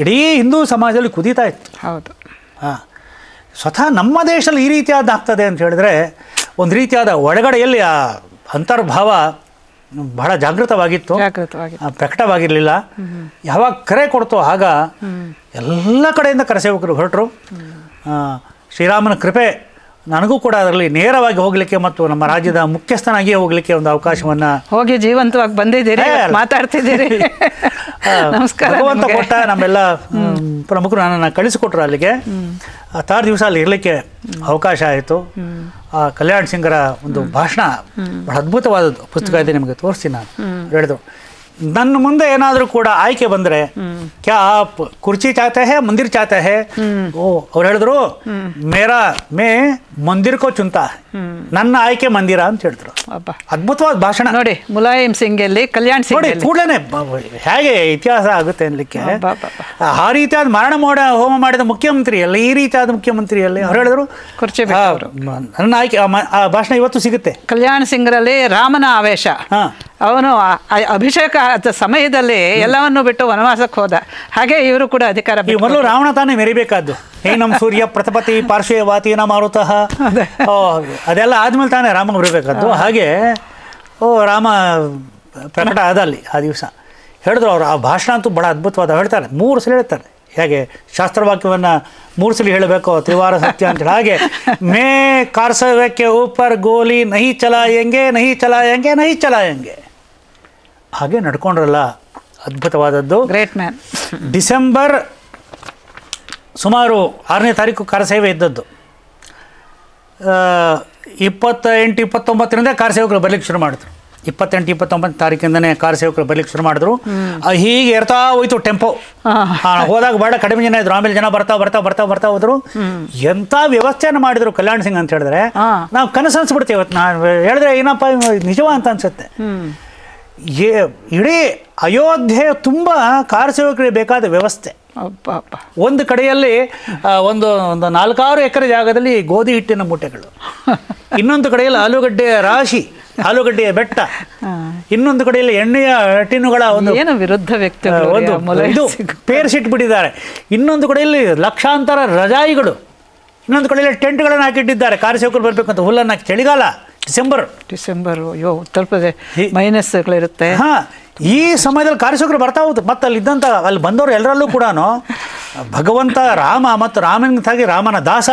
ಇಡೀ ಹಿಂದೂ ಸಮಾಜದಲ್ಲಿ ಕುದೀತಾ ಇತ್ತು. ಹೌದು. ಸ್ವತಃ ನಮ್ಮ ದೇಶದಲ್ಲಿ ಈ ರೀತಿಯಾದ ಆಗ್ತದೆ ಅಂತ ಹೇಳಿದ್ರೆ ಒಂದು ರೀತಿಯಾದ ಒಳಗಡೆಯಲ್ಲಿ ಆ ಅಂತರ್ಭಾವ ಬಹಳ ಜಾಗೃತವಾಗಿತ್ತು, ಪ್ರಕಟವಾಗಿರಲಿಲ್ಲ. ಯಾವಾಗ ಕರೆ ಕೊಡ್ತೋ ಆಗ ಎಲ್ಲ ಕಡೆಯಿಂದ ಕರಸೇವಕರು ಹೊರಟರು. ಶ್ರೀರಾಮನ ಕೃಪೆ ನನಗೂ ಕೂಡ ಅದರಲ್ಲಿ ನೇರವಾಗಿ ಹೋಗಲಿಕ್ಕೆ ಮತ್ತು ನಮ್ಮ ರಾಜ್ಯದ ಮುಖ್ಯಸ್ಥನಾಗಿಯೇ ಹೋಗಲಿಕ್ಕೆ ಒಂದು ಅವಕಾಶವನ್ನು ಹೋಗಿ ಜೀವಂತವಾಗಿ ಬಂದಿದ್ದೀರಿ, ಮಾತಾಡ್ತಿದ್ದೀರಿ. ನಮಸ್ಕಾರ. ಭಗವಂತ ಕೊಟ್ಟ ನಮ್ಮೆಲ್ಲ ಪ್ರಮುಖರು ನನ್ನನ್ನು ಕಳಿಸಿಕೊಟ್ರು ಅಲ್ಲಿಗೆ. 6 ದಿವಸ ಅಲ್ಲಿ ಇರಲಿಕ್ಕೆ ಅವಕಾಶ ಆಯಿತು. ಕಲ್ಯಾಣ್ ಸಿಂಗರ ಒಂದು ಭಾಷಣ ಬಹಳ ಅದ್ಭುತವಾದದ್ದು. ಪುಸ್ತಕ ಇದೆ, ನಿಮಗೆ ತೋರಿಸ್ತೀನಿ. ನಾನು ಹೇಳಿದ್ರು, ನನ್ನ ಮುಂದೆ ಏನಾದರೂ ಕೂಡ ಆಯ್ಕೆ ಬಂದರೆ ಕ್ಯಾ ಆಪ್ ಕುರ್ಚಿ ಚಾತೆ ಹೇ ಮಂದಿರ್ ಚಾತೆ ಹೇ? ಅವ್ರು ಹೇಳಿದ್ರು, ಮೇರಾ ಮೇ ಮಂದಿರ್ ಕೋ ಚುಂತಾ, ನನ್ನ ಆಯ್ಕೆ ಮಂದಿರ ಅಂತ ಹೇಳಿದ್ರು. ಅದ್ಭುತವಾದ ಭಾಷಣ ನೋಡಿ. ಮುಲಾಯಂ ಸಿಂಗ್ ಅಲ್ಲಿ ಕಲ್ಯಾಣ್ ಸಿಂಗ್ ನೋಡಿ, ಕೂಡಲೇ ಹೇಗೆ ಇತಿಹಾಸ ಆಗುತ್ತೆ ಅನ್ಲಿಕ್ಕೆ. ಆ ರೀತಿಯಾದ ಹೋಮ ಮಾಡಿದ ಮುಖ್ಯಮಂತ್ರಿಯಲ್ಲಿ, ಈ ರೀತಿಯಾದ ಮುಖ್ಯಮಂತ್ರಿಯಲ್ಲಿ ಅವ್ರು ಹೇಳಿದ್ರು ಕುರ್ಚಿ ನನ್ನ ಆಯ್ಕೆ. ಆ ಭಾಷಣ ಇವತ್ತು ಸಿಗುತ್ತೆ. ಕಲ್ಯಾಣ್ ಸಿಂಗ್ರಲ್ಲಿ ರಾಮನ ಆವೇಶ. ಅವನು ಅಭಿಷೇಕ ಸಮಯದಲ್ಲಿ ಎಲ್ಲವನ್ನು ಬಿಟ್ಟು ವನವಾಸಕ್ಕೆ ಹೋದ. ಹಾಗೆ ಇವರು ಕೂಡ ಅಧಿಕಾರ ಮೊದಲು ರಾವಣ ತಾನೇ ಮೆರಿಬೇಕಾದ್ದು. ಏನಂ ಸೂರ್ಯ ಪ್ರತಪತಿ ಪಾರ್ಶ್ವೇ ವಾತಿನ ಮಾರುತಃ, ಅದೆಲ್ಲ ಆದ್ಮೇಲೆ ತಾನೇ ರಾಮ ಬರಬೇಕಾದ್ದು. ಹಾಗೆ ರಾಮ ಪ್ರಕಟ ಆದಲ್ಲಿ ಆ ದಿವಸ ಹೇಳಿದ್ರು ಅವರು. ಆ ಭಾಷಣ ಅಂತೂ ಬಹಳ ಅದ್ಭುತವಾದ. ಹೇಳ್ತಾರೆ 3 ಸಲ ಹೇಳ್ತಾರೆ. ಹೇಗೆ ಶಾಸ್ತ್ರವಾಕ್ಯವನ್ನು 3 ಸಲ ಹೇಳಬೇಕು, ತ್ರಿವಾರ ಸತ್ಯ ಅಂತೇಳಿ. ಹಾಗೆ ಮೇ ಕಾರ್ಸವ್ಯಕ್ಕೆ ಊಪರ್ ಗೋಲಿ ನಹಿ ಚಲಾಯಂಗೆ ನಹಿ ಚಲಾಯಂಗೆ ನಹಿ ಚಲಾಯಂಗೆ, ಹಾಗೆ ನಡ್ಕೊಂಡ್ರಲ್ಲ, ಅದ್ಭುತವಾದದ್ದು. Great man. ಡಿಸೆಂಬರ್ ಸುಮಾರು 6ನೇ ತಾರೀಕು ಕರಸೇವೆ ಇದ್ದದ್ದು. 28-29ರಿಂದ ಕಾರ್ಯಸೇವಕರು ಬರ್ಲಿಕ್ಕೆ ಶುರು ಮಾಡಿದ್ರು. 28-29 ತಾರೀಕಿಂದನೇ ಕಾರ್ಯಸೇವಕರು ಬರ್ಲಿಕ್ಕೆ ಶುರು ಮಾಡಿದ್ರು. ಹೀಗೆ ಇರ್ತಾ ಹೋಯ್ತು ಟೆಂಪೋ. ಹೋದಾಗ ಬಹಳ ಕಡಿಮೆ ಜನ ಇದ್ರು, ಆಮೇಲೆ ಜನ ಬರ್ತಾ ಹೋದ್ರು. ಎಂಥ ವ್ಯವಸ್ಥೆಯನ್ನು ಮಾಡಿದ್ರು ಕಲ್ಯಾಣ್ ಸಿಂಗ್ ಅಂತ ಹೇಳಿದ್ರೆ ನಾವು ಕನಸು ಅನ್ಸ್ಬಿಡ್ತೀವಿ. ಇವತ್ತು ನಾನು ಹೇಳಿದ್ರೆ ಏನಪ್ಪ ನಿಜವ ಅಂತ ಅನ್ಸುತ್ತೆ. ಇಡೀ ಅಯೋಧ್ಯೆ ತುಂಬ ಕಾರ್ಯಸೇವಕರಿಗೆ ಬೇಕಾದ ವ್ಯವಸ್ಥೆ. ಒಂದು ಕಡೆಯಲ್ಲಿ ಒಂದು 4-6 ಎಕರೆ ಜಾಗದಲ್ಲಿ ಗೋಧಿ ಹಿಟ್ಟಿನ ಮೂಟೆಗಳು, ಇನ್ನೊಂದು ಕಡೆಯಲ್ಲಿ ಆಲೂಗಡ್ಡೆಯ ಬೆಟ್ಟ, ಇನ್ನೊಂದು ಕಡೆಯಲ್ಲಿ ಎಣ್ಣೆಯ ಟಿನ್ನುಗಳ ಒಂದು ವಿರುದ್ಧ ವ್ಯಕ್ತಿಗಳು ಇದು ಪೇರಿಸಿಟ್ಬಿಟ್ಟಿದ್ದಾರೆ. ಇನ್ನೊಂದು ಕಡೆಯಲ್ಲಿ ಲಕ್ಷಾಂತರ ರಜಾಯಿಗಳು, ಇನ್ನೊಂದು ಕಡೆಯಲ್ಲಿ ಟೆಂಟ್ಗಳನ್ನು ಹಾಕಿಟ್ಟಿದ್ದಾರೆ ಕಾರ್ಯಸೇವಕರು ಬರಬೇಕಂತ. ಹುಲ್ಲನ್ನು ಹಾಕಿ ಚಳಿಗಾಲ ಡಿಸೆಂಬರ್ ಉತ್ತರ ಪ್ರದೇಶ ಮೈನಸ್ಗಳಿರುತ್ತೆ. ಈ ಸಮಯದಲ್ಲಿ ಕಾರ್ಯಸೇವಕರು ಬರ್ತಾ ಹೋದು. ಮತ್ತು ಅಲ್ಲಿ ಬಂದವರು ಎಲ್ಲರಲ್ಲೂ ಕೂಡ ಭಗವಂತ ರಾಮ ಮತ್ತು ರಾಮನಿಂದಾಗಿ ರಾಮನ ದಾಸ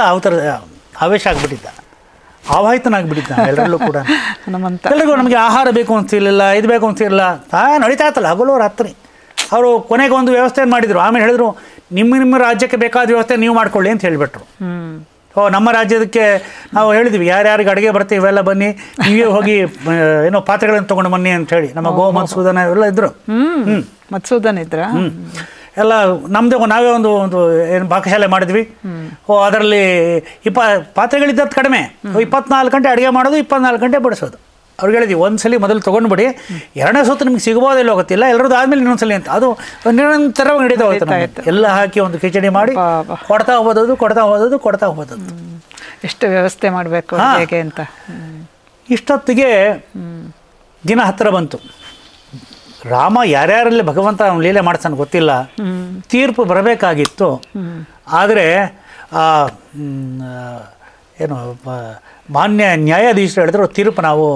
ಆವೇಶ ಆಗಿಬಿಟ್ಟಿದ್ದ, ಆವಾಹಿತನಾಗ್ಬಿಟ್ಟಿದ್ದ ಎಲ್ಲರಲ್ಲೂ ಕೂಡ. ಎಲ್ಲರಿಗೂ ನಮಗೆ ಆಹಾರ ಬೇಕು ಅಂತಿರಲಿಲ್ಲ, ಇದು ಬೇಕು ಅಂತಿರಲಿಲ್ಲ, ನಡೀತಾ ಇತ್ತಲ್ಲ ಹಗಲು ರಾತ್ರಿ. ಅವರು ಕೊನೆಗೆ ಒಂದು ವ್ಯವಸ್ಥೆಯನ್ನು ಮಾಡಿದರು. ಆಮೇಲೆ ಹೇಳಿದ್ರು ನಿಮ್ಮ ರಾಜ್ಯಕ್ಕೆ ಬೇಕಾದ ವ್ಯವಸ್ಥೆ ನೀವು ಮಾಡ್ಕೊಳ್ಳಿ ಅಂತ ಹೇಳಿಬಿಟ್ರು. ನಮ್ಮ ರಾಜ್ಯದಕ್ಕೆ ನಾವು ಹೇಳಿದ್ವಿ ಯಾರ್ಯಾರಿಗೆ ಅಡುಗೆ ಬರುತ್ತೆ ಇವೆಲ್ಲ ಬನ್ನಿ, ನೀವೇ ಹೋಗಿ ಏನೋ ಪಾತ್ರೆಗಳನ್ನು ತೊಗೊಂಡು ಬನ್ನಿ ಅಂತ ಹೇಳಿ. ನಮ್ಮ ಮಧುಸೂದನ ಇವೆಲ್ಲ ಇದ್ರು. ಮಧುಸೂದನ್ ಇದ್ರ ಎಲ್ಲ ನಮ್ಮದೇ ನಾವೇ ಒಂದು ಏನು ಪಾಕಶಾಲೆ ಮಾಡಿದ್ವಿ. ಅದರಲ್ಲಿ ಪಾತ್ರೆಗಳಿದ್ದದ್ದು ಕಡಿಮೆ, 24 ಗಂಟೆ ಅಡುಗೆ ಮಾಡೋದು, 24 ಗಂಟೆ ಬಡಿಸೋದು. ಅವ್ರಿಗೆ ಹೇಳಿದ್ವಿ ಒಂದ್ಸಲಿ ಮೊದಲು ತೊಗೊಂಡ್ಬಿಡಿ, ಎರಡನೇ ಸುತ್ತು ನಿಮ್ಗೆ ಸಿಗ್ಬೋದಿಲ್ಲ ಹೋಗುತ್ತಿಲ್ಲ, ಎಲ್ಲರದ್ದು ಆದಮೇಲೆ ಇನ್ನೊಂದ್ಸಲಿ ಅಂತ. ಅದು ನಿರಂತರವಾಗಿ ನಡೀತಾ ಹೋಗುತ್ತೆ. ಎಲ್ಲ ಹಾಕಿ ಒಂದು ಕಿಚಡಿ ಮಾಡಿ ಕೊಡ್ತಾ ಹೋಗೋದು. ಎಷ್ಟು ವ್ಯವಸ್ಥೆ ಮಾಡಬೇಕು ಹೇಗೆ ಅಂತ. ಇಷ್ಟೊತ್ತಿಗೆ ದಿನ ಹತ್ತಿರ ಬಂತು. ರಾಮ ಯಾರ್ಯಾರಲ್ಲಿ ಭಗವಂತ ಅವನು ಲೀಲೆ ಮಾಡ್ತಾನೆ ಗೊತ್ತಿಲ್ಲ. ತೀರ್ಪು ಬರಬೇಕಾಗಿತ್ತು. ಆದರೆ ಏನು ಮಾನ್ಯ ನ್ಯಾಯಾಧೀಶರು ಹೇಳಿದ್ರು ತೀರ್ಪು ನಾವು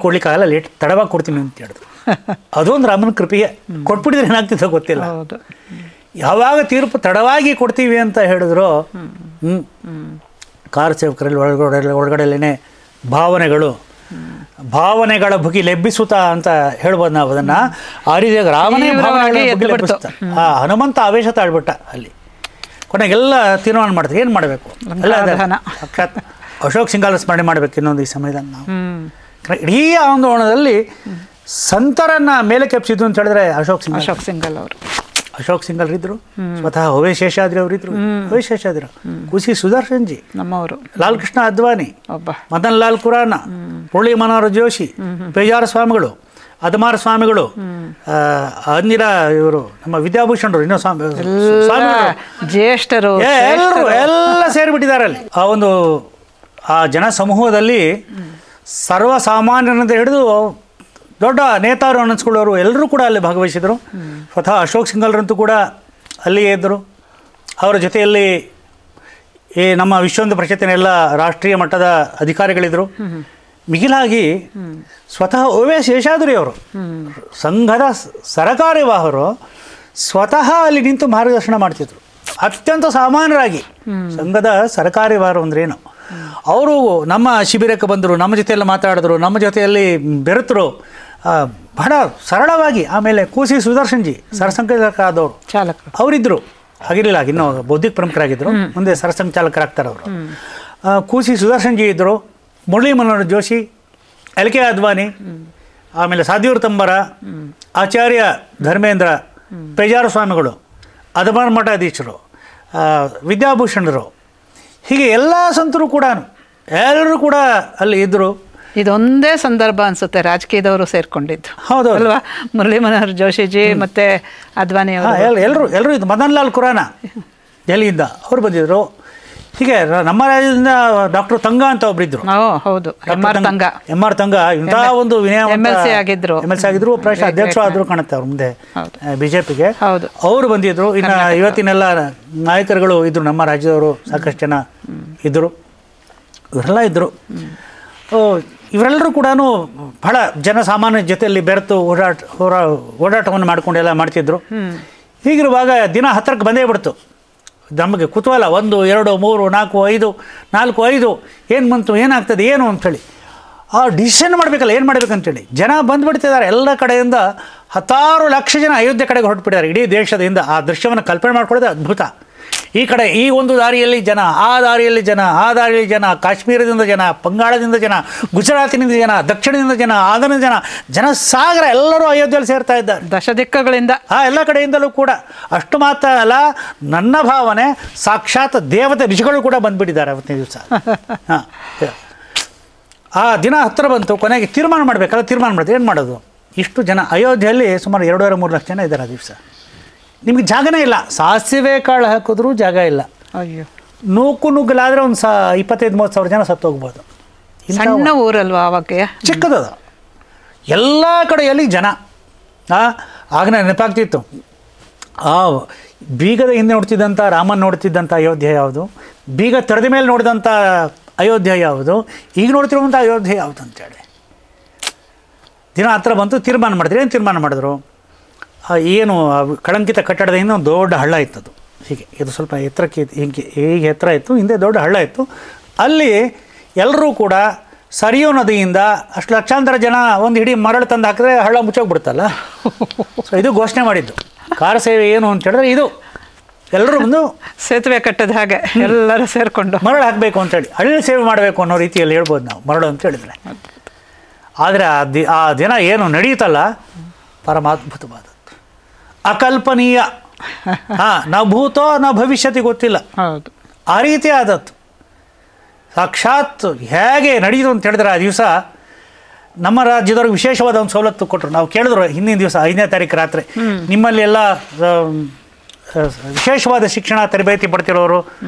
ಕೊಡ್ಲಿಕ್ಕಾಗಲ್ಲ, ತಡವಾಗಿ ಕೊಡ್ತೀನಿ ಅಂತ ಹೇಳಿದ್ರು. ಅದೊಂದು ರಾಮನ ಕೃಪೆಗೆ. ಕೊಟ್ಬಿಟ್ಟಿದ್ರೆ ಏನಾಗ್ತಿದ್ದೋ ಗೊತ್ತಿಲ್ಲ. ಯಾವಾಗ ತೀರ್ಪು ತಡವಾಗಿ ಕೊಡ್ತೀವಿ ಅಂತ ಹೇಳಿದ್ರು ಕಾರ್ಯಸೇವಕರಲ್ಲಿ ಒಳಗಡೆಯಲ್ಲೇ ಭಾವನೆಗಳ ಬುಗಿ ಲೆಬ್ಬಿಸುತ್ತಾ ಅಂತ ಹೇಳ್ಬೋದು ನಾವು ಅದನ್ನು. ಆ ರೀತಿಯಾಗಿ ರಾಮನೇ ಹನುಮಂತ ಆವೇಶ ತಾಳ್ಬಿಟ್ಟ ಅಲ್ಲಿ. ಕೊನೆಗೆಲ್ಲ ತೀರ್ಮಾನ ಮಾಡ್ತಾರೆ ಏನು ಮಾಡಬೇಕು. ಸಾಕ್ಷಾತ್ ಅಶೋಕ್ ಸಿಂಘಾಲ್ ಸ್ಮರಣೆ ಮಾಡಬೇಕು ಇನ್ನೊಂದು ಈ ಸಮಯದಲ್ಲಿ ನಾವು. ಇಡೀ ಆಂದೋಲನದಲ್ಲಿ ಸಂತರನ್ನ ಮೇಲೆ ಕೆಪ್ಸಿದ್ದು ಅಂತ ಹೇಳಿದ್ರೆ ಅಶೋಕ್ ಸಿಂಘಾಲ್ ಇದ್ರು. ಸ್ವತಃ Howe Seshadri ಅವರಿದ್ರು. Howe Seshadri, ಕುಸಿ Sudarshan G, ನಮ್ಮವರು, ಲಾಲ್ ಕೃಷ್ಣ ಅದ್ವಾನಿ, ಮದನ್ ಲಾಲ್ ಖುರಾನ, ಮುರಳಿ ಮನೋಹರ್ ಜೋಶಿ, ಪೇಜಾರ ಸ್ವಾಮಿಗಳು, ಅದಮಾರ ಸ್ವಾಮಿಗಳು, ಅಂದಿರ ಇವರು ನಮ್ಮ ವಿದ್ಯಾಭೂಷಣರು, ಇನ್ನೂ ಜ್ಯೇಷ್ಠರು ಎಲ್ಲ ಸೇರಿಬಿಟ್ಟಿದ್ದಾರೆ ಅಲ್ಲಿ. ಆ ಜನ ಸಮೂಹದಲ್ಲಿ ಸರ್ವಸಾಮಾನ್ಯರಂತ ಹಿಡಿದು ದೊಡ್ಡ ನೇತಾರು ಅನ್ನಿಸ್ಕೊಳ್ಳೋರು ಎಲ್ಲರೂ ಕೂಡ ಅಲ್ಲಿ ಭಾಗವಹಿಸಿದರು. ಸ್ವತಃ ಅಶೋಕ್ ಸಿಂಘಾಲ್ರಂತೂ ಕೂಡ ಅಲ್ಲಿಯೇ ಇದ್ದರು. ಅವರ ಜೊತೆಯಲ್ಲಿ ನಮ್ಮ ವಿಶ್ವಹಿಂದೂ ಪರಿಷತ್ತಿನ ಎಲ್ಲ ರಾಷ್ಟ್ರೀಯ ಮಟ್ಟದ ಅಧಿಕಾರಿಗಳಿದ್ದರು. ಮಿಗಿಲಾಗಿ ಸ್ವತಃ ಓ.ವಿ. ಶೇಷಾದ್ರಿ ಅವರು, ಸಂಘದ ಸರಕಾರಿ ವಾಹರು, ಸ್ವತಃ ಅಲ್ಲಿ ನಿಂತು ಮಾರ್ಗದರ್ಶನ ಮಾಡ್ತಿದ್ರು. ಅತ್ಯಂತ ಸಾಮಾನ್ಯರಾಗಿ ಸಂಘದ ಸರಕಾರಿ ವಾಹರು ಅಂದ್ರೇನು, ಅವರು ನಮ್ಮ ಶಿಬಿರಕ್ಕೆ ಬಂದರು, ನಮ್ಮ ಜೊತೆಯಲ್ಲಿ ಮಾತಾಡಿದ್ರು, ನಮ್ಮ ಜೊತೆಯಲ್ಲಿ ಬೆರೆತರು ಬಹಳ ಸರಳವಾಗಿ. ಆಮೇಲೆ ಕೂಸಿ ಸುದರ್ಶನ್ ಜಿ ಸರಸಂಘಚಾಲಕರಾದವರು, ಅವರಿದ್ದರು. ಹಾಗಿರಲಿಲ್ಲ, ಇನ್ನೂ ಬೌದ್ಧಿಕ ಪ್ರಮುಖರಾಗಿದ್ದರು, ಮುಂದೆ ಸರಸಂಘ ಚಾಲಕರಾಗ್ತಾರೆ ಅವರು. ಕೂಸಿ ಸುದರ್ಶನ್ ಜಿ ಇದ್ದರು, ಮುರಳಿ ಮನೋಹರ್ ಜೋಶಿ, ಎಲ್ ಕೆ ಅದ್ವಾನಿ, ಆಮೇಲೆ ಸಾಧ್ಯೂರ್ ತಂಬರ, ಆಚಾರ್ಯ ಧರ್ಮೇಂದ್ರ, ಪೇಜಾರ ಸ್ವಾಮಿಗಳು, ಅದಮಾರ ಮಠಾಧೀಶರು, ವಿದ್ಯಾಭೂಷಣರು, ಹೀಗೆ ಎಲ್ಲ ಸಂತರು ಕೂಡ ಎಲ್ಲರೂ ಕೂಡ ಅಲ್ಲಿ ಇದ್ದರು. ಇದೊಂದೇ ಸಂದರ್ಭ ಅನ್ಸುತ್ತೆ ರಾಜಕೀಯದವರು ಸೇರ್ಕೊಂಡಿದ್ದು. ಹೌದು ಅಲ್ವಾ? ಮುರಳಿ ಮನೋಹರ್ ಜೋಶಿಜಿ ಮತ್ತೆ ಅದ್ವಾನಿ ಎಲ್ಲರೂ ಇದು. ಮದನ್ ಲಾಲ್ ಖುರಾನ ದೆಹಲಿಯಿಂದ ಅವರು ಬಂದಿದ್ರು. ಹೀಗೆ ನಮ್ಮ ರಾಜ್ಯದಿಂದ ಡಾಕ್ಟರ್ ತಂಗ ಅಂತ ಒಬ್ಬರಿದ್ರು. ಹೌದು, ಎಂ ಆರ್ ತಂಗ ಇಂಥ ಒಂದು MLC ಆಗಿದ್ರು. ಪ್ರಾಯಶಃ ಅಧ್ಯಕ್ಷ ಆದರೂ ಕಾಣುತ್ತೆ ಅವ್ರು ಮುಂದೆ ಬಿಜೆಪಿಗೆ. ಅವರು ಬಂದಿದ್ರು. ಇನ್ನು ಇವತ್ತಿನೆಲ್ಲ ನಾಯಕರುಗಳು ಇದ್ರು, ನಮ್ಮ ರಾಜ್ಯದವರು ಸಾಕಷ್ಟು ಜನ ಇದ್ದರು, ಇವರೆಲ್ಲ ಇದ್ದರು. ಇವರೆಲ್ಲರೂ ಕೂಡ ಬಹಳ ಜನಸಾಮಾನ್ಯ ಜೊತೆಯಲ್ಲಿ ಬೆರೆತು ಓಡಾಟವನ್ನು ಮಾಡ್ಕೊಂಡೆಲ್ಲ ಮಾಡ್ತಿದ್ರು. ಹೀಗಿರುವಾಗ ದಿನ ಹತ್ತಿರಕ್ಕೆ ಬಂದೇ ಬಿಡ್ತು. ನಮಗೆ ಕುತೂಹಲ, 1, 2, 3, 4, 5 ಏನು ಬಂತು, ಏನಾಗ್ತದೆ, ಏನು ಅಂಥೇಳಿ ಆ ಡಿಸಿಷನ್ ಮಾಡಬೇಕಲ್ಲ, ಏನು ಮಾಡಬೇಕಂತೇಳಿ. ಜನ ಬಂದುಬಿಡ್ತಿದ್ದಾರೆ ಎಲ್ಲ ಕಡೆಯಿಂದ. 10 ಲಕ್ಷ ಜನ ಅಯೋಧ್ಯೆ ಕಡೆಗೆ ಹೊರಟುಬಿಟ್ಟಿದ್ದಾರೆ ಇಡೀ ದೇಶದಿಂದ. ಆ ದೃಶ್ಯವನ್ನು ಕಲ್ಪನೆ ಮಾಡ್ಕೊಳ್ಳೋದೇ ಅದ್ಭುತ. ಈ ಕಡೆ ಈ ಒಂದು ದಾರಿಯಲ್ಲಿ ಜನ, ಆ ದಾರಿಯಲ್ಲಿ ಜನ, ಆ ದಾರಿಯಲ್ಲಿ ಜನ, ಕಾಶ್ಮೀರದಿಂದ ಜನ, ಬಂಗಾಳದಿಂದ ಜನ, ಗುಜರಾತಿನಿಂದ ಜನ, ದಕ್ಷಿಣದಿಂದ ಜನ, ಆಗನ ಜನ ಸಾಗರ ಎಲ್ಲರೂ ಅಯೋಧ್ಯೆಯಲ್ಲಿ ಸೇರ್ತಾ ಇದ್ದಾರೆ. ದಶ ದಿಕ್ಕುಗಳಿಂದ, ಎಲ್ಲ ಕಡೆಯಿಂದಲೂ ಕೂಡ. ಅಷ್ಟು ಮಾತ್ರ ಅಲ್ಲ, ನನ್ನ ಭಾವನೆ ಸಾಕ್ಷಾತ್ ದೇವತೆ ಋಷಿಗಳು ಕೂಡ ಬಂದ್ಬಿಟ್ಟಿದ್ದಾರೆ ಅವತ್ತಿನ ದಿವಸ. ಹಾಂ, ಆ ದಿನ ಹತ್ತಿರ ಬಂತು. ಕೊನೆಗೆ ತೀರ್ಮಾನ ಮಾಡಬೇಕಲ್ಲ, ತೀರ್ಮಾನ ಮಾಡಿದ್ರೆ ಏನು ಮಾಡೋದು? ಇಷ್ಟು ಜನ ಅಯೋಧ್ಯೆಯಲ್ಲಿ ಸುಮಾರು 2.5-3 ಲಕ್ಷ ಜನ ಇದ್ದಾರೆ ಆ ದಿವಸ. ನಿಮಗೆ ಜಾಗನೇ ಇಲ್ಲ. ಸಾಸಿವೆ ಕಾಳು ಹಾಕಿದ್ರೂ ಜಾಗ ಇಲ್ಲ. ಅಯ್ಯೋ, ನುಗ್ಗಲಾದರೆ ಒಂದು 25-30 ಸಾವಿರ ಜನ ಸತ್ತೋಗ್ಬೋದು. ಸಣ್ಣ ಊರಲ್ವಾ ಅವಾಗ? ಚಿಕ್ಕದದ. ಎಲ್ಲ ಕಡೆಯಲ್ಲಿ ಜನ. ಆಗನೇ ನೆನಪಾಗ್ತಿತ್ತು, ಆ ಬೀಗದ ಹಿಂದೆ ನೋಡ್ತಿದ್ದಂಥ ರಾಮನ್ ನೋಡ್ತಿದ್ದಂಥ ಅಯೋಧ್ಯೆ ಯಾವುದು, ಬೀಗ ತೆರೆದ ಮೇಲೆ ನೋಡಿದಂಥ ಅಯೋಧ್ಯೆ ಯಾವುದು, ಈಗ ನೋಡ್ತಿರುವಂಥ ಅಯೋಧ್ಯೆ ಯಾವುದು ಅಂತೇಳಿ. ದಿನ ಹತ್ರ ಬಂತು, ತೀರ್ಮಾನ ಮಾಡಿದ್ರು. ಏನು ತೀರ್ಮಾನ ಮಾಡಿದ್ರು? ಏನು ಕಳಂಕಿತ ಕಟ್ಟಡದ ಹಿಂದೆ ಒಂದು ದೊಡ್ಡ ಹಳ್ಳ ಇತ್ತದು. ಹೀಗೆ ಇದು ಸ್ವಲ್ಪ ಎತ್ತರಕ್ಕೆ ಹೀಗೆ ಎತ್ತರ ಇತ್ತು, ಹಿಂದೆ ದೊಡ್ಡ ಹಳ್ಳ ಇತ್ತು. ಅಲ್ಲಿ ಎಲ್ಲರೂ ಕೂಡ ಸರಿಯೋ ನದಿಯಿಂದ ಅಷ್ಟು ಲಕ್ಷಾಂತರ ಜನ ಒಂದು ಹಿಡಿ ಮರಳು ತಂದು ಹಾಕಿದ್ರೆ ಹಳ್ಳ ಮುಚ್ಚೋಗ್ಬಿಡುತ್ತಲ್ಲ. ಸೊ ಇದು ಘೋಷಣೆ ಮಾಡಿದ್ದು. ಕಾರ ಸೇವೆ ಏನು ಅಂತ ಹೇಳಿದ್ರೆ ಇದು ಎಲ್ಲರೂ ಬಂದು ಸೇತುವೆ ಕಟ್ಟದ ಹಾಗೆ ಎಲ್ಲರೂ ಸೇರಿಕೊಂಡು ಮರಳು ಹಾಕಬೇಕು ಅಂತೇಳಿ ಹಳ್ಳಿ ಸೇವೆ ಮಾಡಬೇಕು ಅನ್ನೋ ರೀತಿಯಲ್ಲಿ ಹೇಳ್ಬೋದು ನಾವು, ಮರಳು ಅಂತ ಹೇಳಿದರೆ. ಆದರೆ ಆ ದಿನ ಏನು ನಡೆಯುತ್ತಲ್ಲ, ಪರಮಾದ್ಭುತವಾದದ್ದು, ಅಕಲ್ಪನೀಯ. ನ ಭೂತೋ ನ ಭವಿಷ್ಯತಿ ಗೊತ್ತಿಲ್ಲ, ಹೌದು, ಆ ರೀತಿ ಆದದ್ದು. ಸಾಕ್ಷಾತ್ ಹೇಗೆ ನಡೆಯಿತು ಅಂತ ಹೇಳಿದ್ರೆ ಆ ದಿವಸ ನಮ್ಮ ರಾಜ್ಯದವ್ರಿಗೆ ವಿಶೇಷವಾದ ಒಂದು ಸವಲತ್ತು ಕೊಟ್ಟರು. ನಾವು ಕೇಳಿದ್ರು ಹಿಂದಿನ ದಿವಸ 5ನೇ ತಾರೀಕು ರಾತ್ರಿ, ನಿಮ್ಮಲ್ಲಿ ಎಲ್ಲ ವಿಶೇಷವಾದ ಶಿಕ್ಷಣ ತರಬೇತಿ ಪಡ್ತಿರೋರು,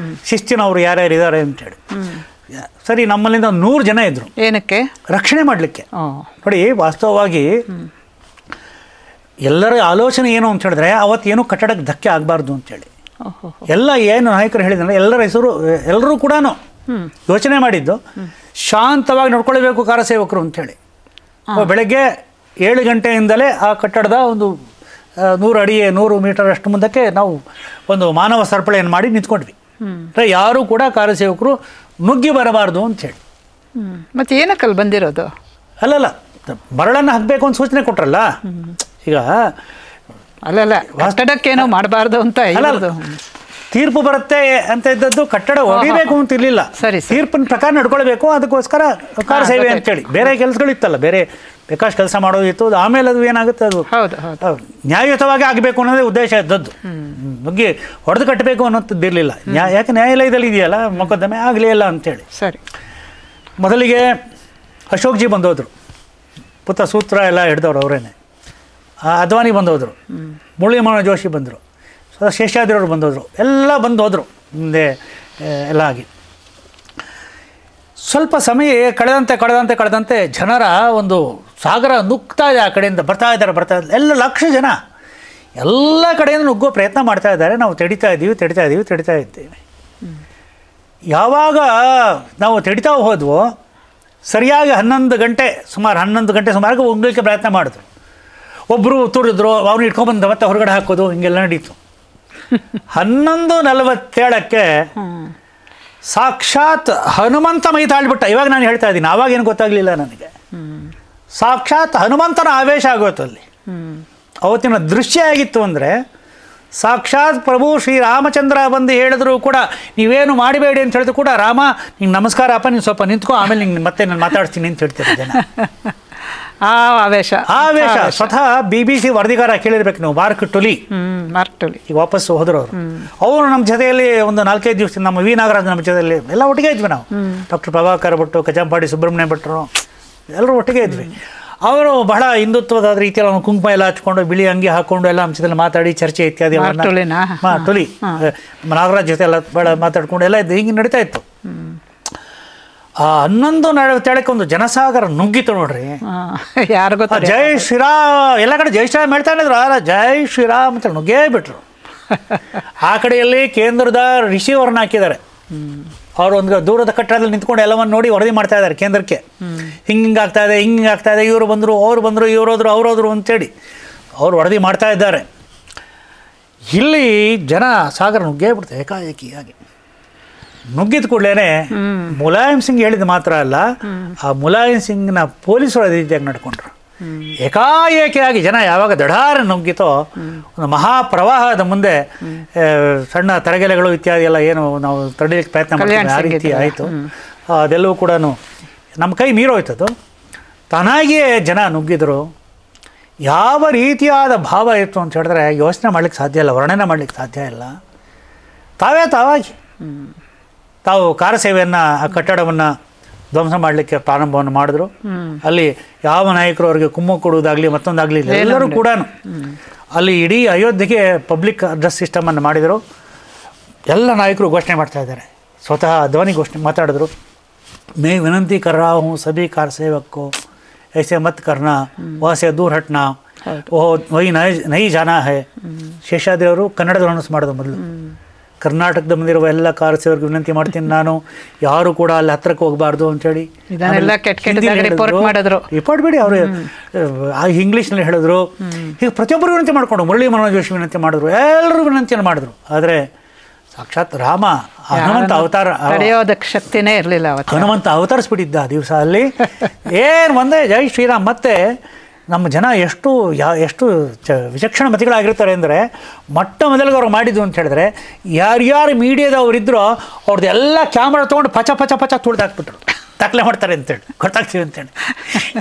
ಶಿಸ್ತಿನವರು ಯಾರ್ಯಾರು ಇದ್ದಾರೆ ಅಂತೇಳಿ. ಸರಿ, ನಮ್ಮಲ್ಲಿಂದ 100 ಜನ ಇದ್ದರು. ಏನಕ್ಕೆ? ರಕ್ಷಣೆ ಮಾಡಲಿಕ್ಕೆ. ನೋಡಿ, ವಾಸ್ತವವಾಗಿ ಎಲ್ಲರ ಆಲೋಚನೆ ಏನು ಅಂತ ಹೇಳಿದ್ರೆ ಅವತ್ತೇನು ಕಟ್ಟಡಕ್ಕೆ ಧಕ್ಕೆ ಆಗಬಾರ್ದು ಅಂತೇಳಿ. ಎಲ್ಲ ಏನು ನಾಯಕರು ಹೇಳಿದ್ರೆ ಎಲ್ಲರ ಹೆಸರು ಎಲ್ಲರೂ ಕೂಡ ಯೋಚನೆ ಮಾಡಿದ್ದು ಶಾಂತವಾಗಿ ನೋಡ್ಕೊಳ್ಬೇಕು ಕಾರಸೇವಕರು ಅಂಥೇಳಿ. ಬೆಳಗ್ಗೆ 7 ಗಂಟೆಯಿಂದಲೇ ಆ ಕಟ್ಟಡದ ಒಂದು 100 ಅಡಿ 100 ಮೀಟರ್ ಅಷ್ಟು ಮುಂದಕ್ಕೆ ನಾವು ಒಂದು ಮಾನವ ಸರಪಳಿಯನ್ನು ಮಾಡಿ ನಿಂತ್ಕೊಂಡ್ವಿ. ಯಾರೂ ಕೂಡ ಕಾರಸೇವಕರು ನುಗ್ಗಿ ಬರಬಾರ್ದು ಅಂಥೇಳಿ. ಮತ್ತೆ ಏನಕ್ಕಲ್ಲಿ ಬಂದಿರೋದು? ಅಲ್ಲಲ್ಲ, ಮರಳನ್ನು ಹಾಕಬೇಕು ಅಂತ ಸೂಚನೆ ಕೊಟ್ರಲ್ಲ. ಈಗ ಅಲ್ಲಲ್ಲ, ಕಟ್ಟಡಕ್ಕೇನೋ ಮಾಡಬಾರ್ದು ಅಂತ ತೀರ್ಪು ಬರುತ್ತೆ ಅಂತ ಇದ್ದದ್ದು, ಕಟ್ಟಡ ಹೊಡಿಬೇಕು ಅಂತ ಇರಲಿಲ್ಲ. ಸರಿ, ತೀರ್ಪಿನ ಪ್ರಕಾರ ನಡ್ಕೊಳ್ಬೇಕು, ಅದಕ್ಕೋಸ್ಕರ ಕಾರ ಸೇವೆ ಅಂತೇಳಿ. ಬೇರೆ ಕೆಲಸಗಳಿತ್ತಲ್ಲ, ಬೇರೆ ಬೇಕಾಷ್ಟು ಕೆಲಸ ಮಾಡೋದಿತ್ತು. ಆಮೇಲೆ ಅದು ಏನಾಗುತ್ತೆ, ಅದು ನ್ಯಾಯಯುತವಾಗಿ ಆಗಬೇಕು ಅನ್ನೋದೇ ಉದ್ದೇಶ ಇದ್ದದ್ದು. ನುಗ್ಗಿ ಹೊಡೆದು ಕಟ್ಟಬೇಕು ಅನ್ನೋದು ಇರಲಿಲ್ಲ. ಯಾಕೆ ನ್ಯಾಯಾಲಯದಲ್ಲಿ ಇದೆಯಲ್ಲ ಮೊಕದ್ದಮೆ, ಆಗಲೇ ಇಲ್ಲ ಅಂತೇಳಿ. ಸರಿ, ಮೊದಲಿಗೆ ಅಶೋಕ್ಜಿ ಬಂದೋದ್ರು, ಪುತ್ರ ಸೂತ್ರ ಎಲ್ಲ ಹಿಡ್ದವ್ರು ಅವರೇನೆ. ಅದ್ವಾನಿ ಬಂದೋದ್ರು, ಮುರಳೀಮೋಹನ ಜೋಶಿ ಬಂದರು, ಶೇಷಾದ್ರಿಯವರು ಬಂದೋದ್ರು, ಎಲ್ಲ ಬಂದು ಹೋದರು ಮುಂದೆ ಎಲ್ಲ ಆಗಿ. ಸ್ವಲ್ಪ ಸಮಯ ಕಳೆದಂತೆ ಜನರ ಒಂದು ಸಾಗರ ನುಗ್ತಾ ಇದೆ. ಆ ಕಡೆಯಿಂದ ಬರ್ತಾ ಇದ್ದಾರೆ. ಎಲ್ಲ ಲಕ್ಷ ಜನ ಎಲ್ಲ ಕಡೆಯಿಂದ ನುಗ್ಗೋ ಪ್ರಯತ್ನ ಮಾಡ್ತಾ ಇದ್ದಾರೆ. ನಾವು ತಡಿತಾ ಇದ್ದೇವೆ. ಯಾವಾಗ ನಾವು ತಡಿತಾ ಹೋದ್ವೋ ಸರಿಯಾಗಿ 11 ಗಂಟೆ ಸುಮಾರು ಹೋಗ್ಲಿಕ್ಕೆ ಪ್ರಯತ್ನ ಮಾಡಿದ್ರು. ಒಬ್ಬರು ತುರಿದ್ರು, ಅವ್ರನ್ನ ಇಟ್ಕೊಂಡ್ಬಂದು ಮತ್ತೆ ಹೊರಗಡೆ ಹಾಕೋದು, ಹಿಂಗೆಲ್ಲ ನಡೀತು. 11:47ಕ್ಕೆ ಸಾಕ್ಷಾತ್ ಹನುಮಂತ ಮೈ ತಾಳ್ಬಿಟ್ಟ. ಇವಾಗ ನಾನು ಹೇಳ್ತಾ ಇದ್ದೀನಿ, ಆವಾಗೇನು ಗೊತ್ತಾಗಲಿಲ್ಲ ನನಗೆ. ಸಾಕ್ಷಾತ್ ಹನುಮಂತನ ಆವೇಶ ಆಗೋಯ್ತು ಅಲ್ಲಿ. ಅವತ್ತಿನ ದೃಶ್ಯ ಆಗಿತ್ತು ಅಂದರೆ, ಸಾಕ್ಷಾತ್ ಪ್ರಭು ಶ್ರೀರಾಮಚಂದ್ರ ಬಂದು ಹೇಳಿದ್ರು ಕೂಡ ನೀವೇನು ಮಾಡಬೇಡಿ ಅಂತ ಹೇಳಿದ್ರು ಕೂಡ, ರಾಮ ನಿಂಗೆ ನಮಸ್ಕಾರ ಅಪ್ಪ, ನೀನು ಸ್ವಲ್ಪ ನಿಂತ್ಕೊ, ಆಮೇಲೆ ನಿಂಗೆ ಮತ್ತೆ ನಾನು ಮಾತಾಡ್ತೀನಿ ಅಂತ ಹೇಳ್ತಾರೆ ಜನ. ಆವೇಶ ಸ್ವತಃ BBC ವರದಿಗಾರ ಕೇಳಿರ್ಬೇಕು ನೀವು, ಮಾರ್ಕ್ ಟುಲಿ ಈಗ ವಾಪಸ್ ಹೋದ್ರು ಅವರು ನಮ್ಮ ಜೊತೆಯಲ್ಲಿ ಒಂದು 4-5 ದಿವಸ, ನಮ್ಮ ವಿ ನಾಗರಾಜ್ ನಮ್ಮ ಜೊತೆಯಲ್ಲಿ ಎಲ್ಲ ಒಟ್ಟಿಗೆ ಇದ್ವಿ ನಾವು. ಡಾಕ್ಟರ್ ಪ್ರಭಾಕರ್ ಭಟ್ಟು, ಕಜಂಪಾಡಿ ಸುಬ್ರಹ್ಮಣ್ಯ ಭಟ್ರು ಎಲ್ಲರೂ ಒಟ್ಟಿಗೆ ಇದ್ವಿ. ಅವರು ಬಹಳ ಹಿಂದುತ್ವದ ರೀತಿಯಲ್ಲಿ ಅವನು ಕುಂಕುಮ ಎಲ್ಲ ಹಚ್ಕೊಂಡು, ಬಿಳಿ ಅಂಗಿ ಹಾಕೊಂಡು ಎಲ್ಲ ಅಂಶದಲ್ಲಿ ಮಾತಾಡಿ ಚರ್ಚೆ ಇತ್ಯಾದಿ ಟುಲಿ ನಾಗರಾಜ್ ಜೊತೆ ಎಲ್ಲ ಬಹಳ ಮಾತಾಡ್ಕೊಂಡು ಎಲ್ಲ ಇದ್ದು ಹಿಂಗೆ ನಡೀತಾ ಇತ್ತು. ಆ 11:47ಕ್ಕೆ ಒಂದು ಜನಸಾಗರ ನುಗ್ಗಿತು ನೋಡ್ರಿ. ಯಾರಿಗೂ ಜೈ ಶ್ರೀರಾಮ್, ಎಲ್ಲ ಕಡೆ ಜೈ ಶ್ರೀರಾಮ್ ಹೇಳ್ತಾ ಇದ್ರು. ಜೈ ಶ್ರೀರಾಮ್ ಅಂತ ನುಗ್ಗೇ ಬಿಟ್ರು. ಆ ಕಡೆಯಲ್ಲಿ ಕೇಂದ್ರದ ರಿಸೀವರ್ನ ಹಾಕಿದ್ದಾರೆ. ಅವರು ಒಂದು ದೂರದ ಕಟ್ಟಡದಲ್ಲಿ ನಿಂತ್ಕೊಂಡು ಎಲ್ಲವನ್ನು ನೋಡಿ ವರದಿ ಮಾಡ್ತಾ ಇದ್ದಾರೆ ಕೇಂದ್ರಕ್ಕೆ. ಹಿಂಗಾಗ್ತಾ ಇದೆ, ಇವರು ಬಂದರು, ಅವ್ರು ಬಂದರು, ಇವ್ರೋದ್ರು, ಅವ್ರೋದ್ರು ಅಂತೇಳಿ ಅವರು ವರದಿ ಮಾಡ್ತಾ ಇದ್ದಾರೆ. ಇಲ್ಲಿ ಜನ ಸಾಗರ ನುಗ್ಗೇ ಬಿಡ್ತಾರೆ ಏಕಾಏಕಿಯಾಗಿ. ನುಗ್ಗಿದ ಕೂಡಲೇ ಮುಲಾಯಂ ಸಿಂಗ್ ಹೇಳಿದ ಮಾತ್ರ ಅಲ್ಲ, ಆ ಮುಲಾಯಂ ಸಿಂಗ್ನ ಪೊಲೀಸರು ಅದೇ ರೀತಿಯಾಗಿ ನಡ್ಕೊಂಡ್ರು. ಏಕಾಏಕಿಯಾಗಿ ಜನ ಯಾವಾಗ ದಢಾರ ನುಗ್ಗಿತೋ ಒಂದು ಮಹಾಪ್ರವಾಹದ ಮುಂದೆ ಸಣ್ಣ ತರಗೆಲೆಗಳು ಇತ್ಯಾದಿ ಎಲ್ಲ ಏನು ನಾವು ತಡೀಲಿಕ್ಕೆ ಪ್ರಯತ್ನ ಮಾಡ್ತೀವಿ ಆ ರೀತಿ ಆಯಿತು. ಅದೆಲ್ಲವೂ ಕೂಡ ನಮ್ಮ ಕೈ ಮೀರೋಯ್ತದು. ತಾನಾಗಿಯೇ ಜನ ನುಗ್ಗಿದ್ರು. ಯಾವ ರೀತಿಯಾದ ಭಾವ ಇತ್ತು ಅಂತ ಹೇಳಿದ್ರೆ ಯೋಚನೆ ಮಾಡ್ಲಿಕ್ಕೆ ಸಾಧ್ಯ ಇಲ್ಲ, ವರ್ಣನೆ ಮಾಡ್ಲಿಕ್ಕೆ ಸಾಧ್ಯ ಇಲ್ಲ. ತಾವಾಗಿ ತಾವು ಕಾರ ಸೇವೆಯನ್ನು ಆ ಕಟ್ಟಡವನ್ನು ಧ್ವಂಸ ಮಾಡಲಿಕ್ಕೆ ಪ್ರಾರಂಭವನ್ನು ಮಾಡಿದ್ರು. ಅಲ್ಲಿ ಯಾವ ನಾಯಕರು ಅವರಿಗೆ ಕುಮ್ಮು ಕೊಡುವುದಾಗಲಿ ಮತ್ತೊಂದಾಗಲಿ ಎಲ್ಲರೂ ಕೂಡ ಅಲ್ಲಿ ಇಡೀ ಅಯೋಧ್ಯೆಗೆ ಪಬ್ಲಿಕ್ ಅಡ್ರೆಸ್ ಸಿಸ್ಟಮನ್ನು ಮಾಡಿದರು. ಎಲ್ಲ ನಾಯಕರು ಘೋಷಣೆ ಮಾಡ್ತಾ ಇದ್ದಾರೆ. ಸ್ವತಃ ಧ್ವನಿ ಘೋಷಣೆ ಮಾತಾಡಿದ್ರು. ಮೇ ವಿನಂತಿ ಕರ್ ರಹಾ ಹೂಂ ಸಭಿ ಕಾರ ಸೇವಕ್ಕೋ ऐसे मत करना, वहाँ से दूर हटना, वो वही नहीं जाना है. ಶೇಷಾದ್ರಿ ಅವರು ಕನ್ನಡದಲ್ಲಿ ಅನೌನ್ಸ್ ಮಾಡೋದು ಮೊದಲು. ಕರ್ನಾಟಕದ ಬಂದಿರುವ ಎಲ್ಲ ಕಾರ ಸೇವರಿಗೆ ವಿನಂತಿ ಮಾಡ್ತೀನಿ, ನಾನು ಯಾರು ಕೂಡ ಅಲ್ಲಿ ಹತ್ರಕ್ಕೆ ಹೋಗಬಾರ್ದು ಅಂತೇಳಿ ರಿಪೋರ್ಟ್ ಬಿಡಿ. ಅವರು ಇಂಗ್ಲೀಷ್ನಲ್ಲಿ ಹೇಳಿದ್ರು. ಹೀಗೆ ಪ್ರತಿಯೊಬ್ಬರು ವಿನಂತಿ ಮಾಡಿಕೊಂಡು ಮುರಳಿ ಮನೋಜ್ ಜೋಶಿ ವಿನಂತಿ ಮಾಡಿದ್ರು, ಎಲ್ಲರೂ ವಿನಂತಿಯನ್ನು ಮಾಡಿದ್ರು. ಆದರೆ ಸಾಕ್ಷಾತ್ ರಾಮ ಹನುಮಂತ ಅವತಾರ ತಡೆಯೋದಕ್ಕೆ ಶಕ್ತಿನೇ ಇರಲಿಲ್ಲ. ಹನುಮಂತ ಅವತರಿಸ್ಬಿಟ್ಟಿದ್ದ ಆ ದಿವಸ ಅಲ್ಲಿ ಏನು ಒಂದೇ ಜೈ ಶ್ರೀರಾಮ್. ಮತ್ತು ನಮ್ಮ ಜನ ಎಷ್ಟು ವಿಚಕ್ಷಣ ಮತಿಗಳಾಗಿರ್ತಾರೆ ಅಂದರೆ ಮೊಟ್ಟ ಮೊದಲಿಗೆ ಅವ್ರು ಮಾಡಿದ್ದು ಅಂತ ಹೇಳಿದ್ರೆ ಯಾರ್ಯಾರು ಮೀಡಿಯಾದವರಿದ್ರೋ ಅವ್ರದ್ದು ಎಲ್ಲ ಕ್ಯಾಮ್ರಾ ತೊಗೊಂಡು ಪಚ ಪಚ ಪಚ ತುಳಿದಾಕ್ಬಿಟ್ರು. ದಾಖಲೆ ಮಾಡ್ತಾರೆ ಅಂತೇಳಿ, ಗೊತ್ತಾಗ್ತೀವಿ ಅಂತೇಳಿ.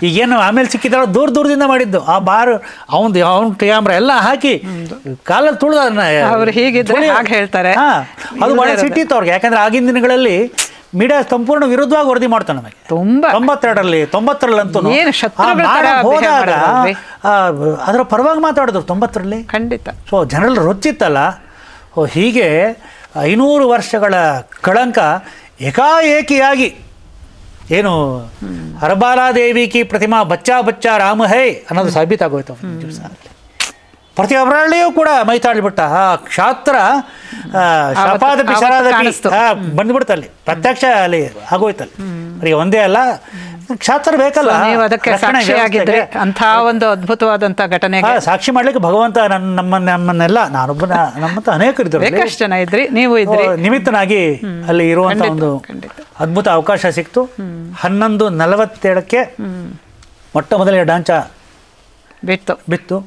ಈಗೇನು ಆಮೇಲೆ ಸಿಕ್ಕಿದಾರೋ ದೂರದಿಂದ ಮಾಡಿದ್ದು ಆ ಬಾರ್ ಅವನ ಕ್ಯಾಮ್ರಾ ಎಲ್ಲ ಹಾಕಿ ಕಾಲಲ್ಲಿ ತುಳಿದ ಹೇಳ್ತಾರೆ. ಅದು ಭಾಳ ಸಿಟ್ಟಿತ್ತು ಅವ್ರಿಗೆ. ಯಾಕಂದ್ರೆ ಆಗಿನ ದಿನಗಳಲ್ಲಿ ಮೀಡಿಯಾ ಸಂಪೂರ್ಣ ವಿರುದ್ಧವಾಗಿ ವರದಿ ಮಾಡ್ತಾನೆ ನಮಗೆ. 90ರಲ್ಲಂತೂ ಹೋದಾಗ ಅದರ ಪರವಾಗಿ ಮಾತಾಡಿದ್ರು 90ರಲ್ಲಿ ಖಂಡಿತ. ಸೊ ಜನರಲ್ಲಿ ರೊಚ್ಚಿತ್ತಲ್ಲ. ಹೀಗೆ 500 ವರ್ಷಗಳ ಕಳಂಕ ಏಕಾಏಕಿಯಾಗಿ ಏನು ಹರಬಾಲಾದೇವಿ ಕಿ ಪ್ರತಿಮಾ ಬಚ್ಚಾ ಬಚ್ಚಾ ರಾಮ ಹೈ ಅನ್ನೋದು ಸಾಬೀತಾಗೋಯ್ತು ದಿವಸ. ಪ್ರತಿಯೊಬ್ಬರಲ್ಲಿಯೂ ಕೂಡ ಮೈತಾಳ್ಬಿಟ್ಟ ಆ ಕ್ಷಾತ್ರ ಶಪಾದಪಿ ಶರಾದಪಿ ಬಂದ್ಬಿಡ್ತಲ್ಲಿ, ಪ್ರತ್ಯಕ್ಷ ಅಲ್ಲಿ ಆಗೋಯ್ತಲ್ಲಿ. ಈಗ ಒಂದೇ ಅಲ್ಲ, ಕ್ಷಾತ್ರ ಬೇಕಲ್ಲ. ಅಂಥ ಒಂದು ಅದ್ಭುತವಾದಂಥ ಘಟನೆ ಸಾಕ್ಷಿ ಮಾಡ್ಲಿಕ್ಕೆ ಭಗವಂತ ನಮ್ಮನ್ನೆಲ್ಲ ನಾನೊಬ್ಬನ ನಮ್ಮಂತ ಅನೇಕರಿದ್ದರು, ಬೇಕಷ್ಟು ಜನ ಇದ್ರಿ, ನೀವು ಇದ್ರಿ, ನಿಮಿತ್ತನಾಗಿ ಅಲ್ಲಿ ಇರುವಂತ ಒಂದು ಅದ್ಭುತ ಅವಕಾಶ ಸಿಕ್ತು. 11:47ಕ್ಕೆ ಮೊಟ್ಟ ಮೊದಲನೇ ಡಾಂಚ ಬಿತ್ತು.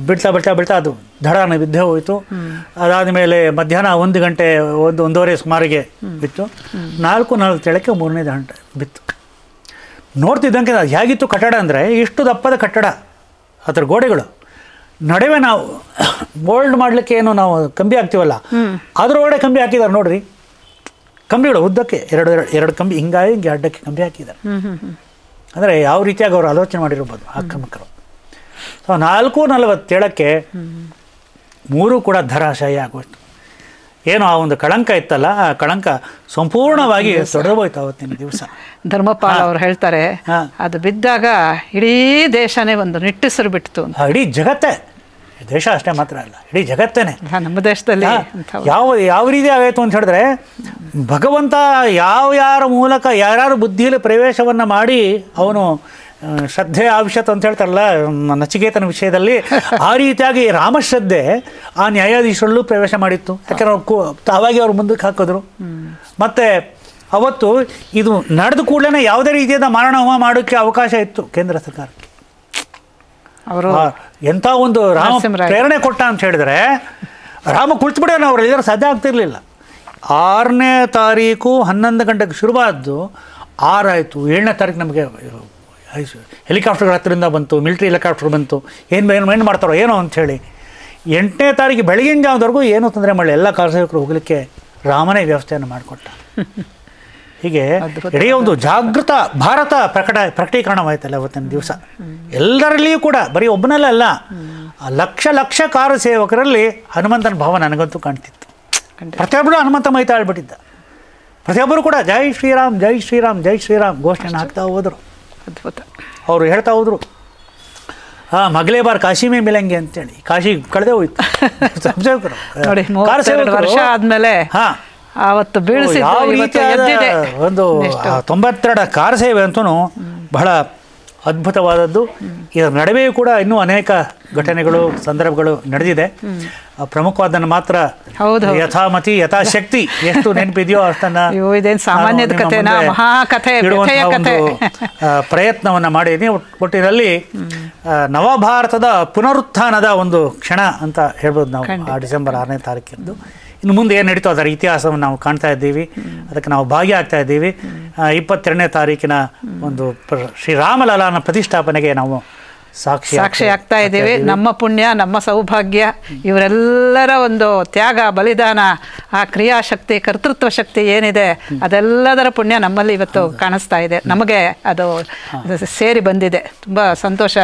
ಬಿಡ್ತಾ ಅದು ಧಡಾನ ಬಿದ್ದೇ ಹೋಯಿತು. ಅದಾದ ಮೇಲೆ ಮಧ್ಯಾಹ್ನ 1 ಗಂಟೆ 1:30 ಸುಮಾರಿಗೆ ಬಿತ್ತು. 4:47ಕ್ಕೆ 3ನೇ ದಾಂಟ ಬಿತ್ತು. ನೋಡ್ತಿದ್ದಂಗೆ ಅದು ಹೇಗಿತ್ತು ಕಟ್ಟಡ ಅಂದರೆ, ಇಷ್ಟು ದಪ್ಪದ ಕಟ್ಟಡ, ಅದರ ಗೋಡೆಗಳು ನಡುವೆ ನಾವು ಬೋಲ್ಡ್ ಮಾಡಲಿಕ್ಕೆ ಏನು ನಾವು ಕಂಬಿ ಹಾಕ್ತೀವಲ್ಲ ಅದರೊಳಗಡೆ ಕಂಬಿ ಹಾಕಿದ್ದಾರೆ ನೋಡ್ರಿ. ಕಂಬಿಗಳು ಉದ್ದಕ್ಕೆ ಎರಡು ಕಂಬಿ ಹಿಂಗೆ ಅಡ್ಡಕ್ಕೆ ಕಂಬಿ ಹಾಕಿದ್ದಾರೆ. ಅಂದರೆ ಯಾವ ರೀತಿಯಾಗಿ ಅವರು ಆಲೋಚನೆ ಮಾಡಿರ್ಬೋದು ಆಕ್ರಮಕರು. ಸೊ 4:47ಕ್ಕೆ 3 ಕೂಡ ಧರಾಶಾಯಿ ಆಗೋಯ್ತು. ಏನು ಆ ಒಂದು ಕಳಂಕ ಇತ್ತಲ್ಲ, ಆ ಕಳಂಕ ಸಂಪೂರ್ಣವಾಗಿ ತೊಡೆದೋಯ್ತು ಅವತ್ತಿನ ದಿವಸ. ಧರ್ಮಪಾಲ್ ಅವರು ಹೇಳ್ತಾರೆ, ಅದು ಬಿದ್ದಾಗ ಇಡೀ ದೇಶನೇ ಒಂದು ನಿಟ್ಟುಸಿರು ಬಿಡ್ತು. ಇಡೀ ಜಗತ್ತೇ, ದೇಶ ಅಷ್ಟೇ ಮಾತ್ರ ಅಲ್ಲ, ಇಡೀ ಜಗತ್ತೇನೆ. ನಮ್ಮ ದೇಶದಲ್ಲಿ ಯಾವ ರೀತಿ ಆಗಾಯಿತು ಅಂತ ಹೇಳಿದ್ರೆ, ಭಗವಂತ ಯಾರ ಮೂಲಕ ಯಾರ್ಯಾರು ಬುದ್ಧಿಯಲ್ಲಿ ಪ್ರವೇಶವನ್ನು ಮಾಡಿ ಅವನು ಶ್ರದ್ಧೆ ಆವಿಷತ್ ಅಂತ ಹೇಳ್ತಾರಲ್ಲ ನಚಿಕೇತನ ವಿಷಯದಲ್ಲಿ, ಆ ರೀತಿಯಾಗಿ ರಾಮಶ್ರದ್ಧೆ ಆ ನ್ಯಾಯಾಧೀಶರಲ್ಲೂ ಪ್ರವೇಶ ಮಾಡಿತ್ತು. ಯಾಕಂದ್ರೆ ತಾವಾಗಿ ಅವ್ರು ಮುಂದಕ್ಕೆ ಹಾಕಿದ್ರು. ಮತ್ತು ಅವತ್ತು ಇದು ನಡೆದ ಕೂಡಲೇ ಯಾವುದೇ ರೀತಿಯಾದ ಮಾರಣಹೋಮ ಮಾಡೋಕ್ಕೆ ಅವಕಾಶ ಇತ್ತು ಕೇಂದ್ರ ಸರ್ಕಾರಕ್ಕೆ. ಅವರು ಎಂಥ ಒಂದು ರಾಮ ಪ್ರೇರಣೆ ಕೊಟ್ಟ ಅಂತ ಹೇಳಿದ್ರೆ, ರಾಮ ಕುಳಿತುಬಿಡೋಣ ಅವ್ರು ಇದರ ಸಾಧ್ಯ ಆಗ್ತಿರ್ಲಿಲ್ಲ. 6ನೇ ತಾರೀಕು 11 ಗಂಟೆಗೆ ಶುರುವಾದ್ದು, 6 ಆಯಿತು, 7ನೇ ತಾರೀಕು ನಮಗೆ ಹೆಲಿಕಾಪ್ಟರ್ಗಳ ಹತ್ತಿರದಿಂದ ಬಂತು, ಮಿಲಿಟ್ರಿ ಹೆಲಿಕಾಪ್ಟರ್ ಬಂತು. ಏನು ಮಾಡ್ತಾರೋ ಏನೋ ಅಂಥೇಳಿ 8ನೇ ತಾರೀಕು ಬೆಳಗಿನ ಜಾವದವರೆಗೂ ಏನೂ ತೊಂದರೆ ಮಾಡಲಿ, ಎಲ್ಲ ಕಾರ್ಯಕರ್ತರು ಹೋಗಲಿಕ್ಕೆ ರಾಮನೇ ವ್ಯವಸ್ಥೆಯನ್ನು ಮಾಡಿಕೊಟ್ಟ. ಹೀಗೆ ಇಡೀ ಒಂದು ಜಾಗೃತ ಭಾರತ ಪ್ರಕಟೀಕರಣವಾಯ್ತಲ್ಲ ಅವತ್ತಿನ ದಿವಸ. ಎಲ್ಲರಲ್ಲಿಯೂ ಕೂಡ, ಬರೀ ಒಬ್ಬನಲ್ಲ ಅಲ್ಲ, ಲಕ್ಷ ಕಾರ ಸೇವಕರಲ್ಲಿ ಹನುಮಂತನ ಭಾವ ನನಗಂತೂ ಕಾಣ್ತಿತ್ತು. ಪ್ರತಿಯೊಬ್ಬರು ಹನುಮಂತ ಮೈತಾಳ್ಬಿಟ್ಟಿದ್ದ. ಪ್ರತಿಯೊಬ್ಬರು ಕೂಡ ಜೈ ಶ್ರೀರಾಮ್ ಜೈ ಶ್ರೀರಾಮ್ ಜೈ ಶ್ರೀರಾಮ್ ಘೋಷಣೆಯನ್ನು ಹಾಕ್ತಾ ಹೋದರು. ಅದ್ಭುತ. ಅವರು ಹೇಳ್ತಾ ಹೋದರು, ಮಗಲೇ ಬಾರ್ ಕಾಶಿ ಮೇ ಮಿಲೆಂಗೆ ಅಂತೇಳಿ. ಕಾಶಿ ಕಳೆದೇ ಹೋಯ್ತು. ನೋಡಿ, 32 ವರ್ಷ ಆದಮೇಲೆ ಆವತ್ತು ಬೀಳಿಸಿದ್ದು ಒಂದು 92 ಕಾರ ಸೇವೆ ಅಂತೂ ಬಹಳ ಅದ್ಭುತವಾದದ್ದು. ಇದರ ನಡುವೆಯೂ ಕೂಡ ಇನ್ನೂ ಅನೇಕ ಘಟನೆಗಳು ಸಂದರ್ಭಗಳು ನಡೆದಿದೆ. ಪ್ರಮುಖವಾದನ್ನು ಮಾತ್ರ ಹೌದು ಯಥಾಮತಿ ಯಥಾಶಕ್ತಿ ಎಷ್ಟು ನೆನಪಿದೆಯೋ ಅಷ್ಟನ್ನ ಇದೇನು ಸಾಮಾನ್ಯದ ಕಥೆನಾ, ಮಹಾಕಥೆ, ಪ್ರಯತ್ನವನ್ನ ಮಾಡಿದ್ದೀನಿ. ಒಟ್ಟಿನಲ್ಲಿ ನವಭಾರತದ ಪುನರುತ್ಥಾನದ ಒಂದು ಕ್ಷಣ ಅಂತ ಹೇಳ್ಬೋದು ನಾವು ಆ ಡಿಸೆಂಬರ್ 6ನೇ ತಾರೀಕಿಂದು. ಇನ್ನು ಮುಂದೆ ಏನು ನಡೀತೋ ಅದರ ಇತಿಹಾಸವನ್ನು ನಾವು ಕಾಣ್ತಾ ಇದ್ದೀವಿ, ಅದಕ್ಕೆ ನಾವು ಭಾಗಿಯಾಗ್ತಾ ಇದ್ದೀವಿ. 22ನೇ ತಾರೀಕಿನ ಒಂದು ಶ್ರೀರಾಮಲಲ್ಲಾನ ಪ್ರತಿಷ್ಠಾಪನೆಗೆ ನಾವು ಸಾಕ್ಷಿ ಆಗ್ತಾ ಇದ್ದೀವಿ. ನಮ್ಮ ಪುಣ್ಯ, ನಮ್ಮ ಸೌಭಾಗ್ಯ, ಇವರೆಲ್ಲರ ಒಂದು ತ್ಯಾಗ, ಬಲಿದಾನ, ಆ ಕ್ರಿಯಾಶಕ್ತಿ, ಕರ್ತೃತ್ವ ಶಕ್ತಿ ಏನಿದೆ ಅದೆಲ್ಲದರ ಪುಣ್ಯ ನಮ್ಮಲ್ಲಿ ಇವತ್ತು ಕಾಣಿಸ್ತಾ ಇದೆ. ನಮಗೆ ಅದು ಸೇರಿ ಬಂದಿದೆ. ತುಂಬ ಸಂತೋಷ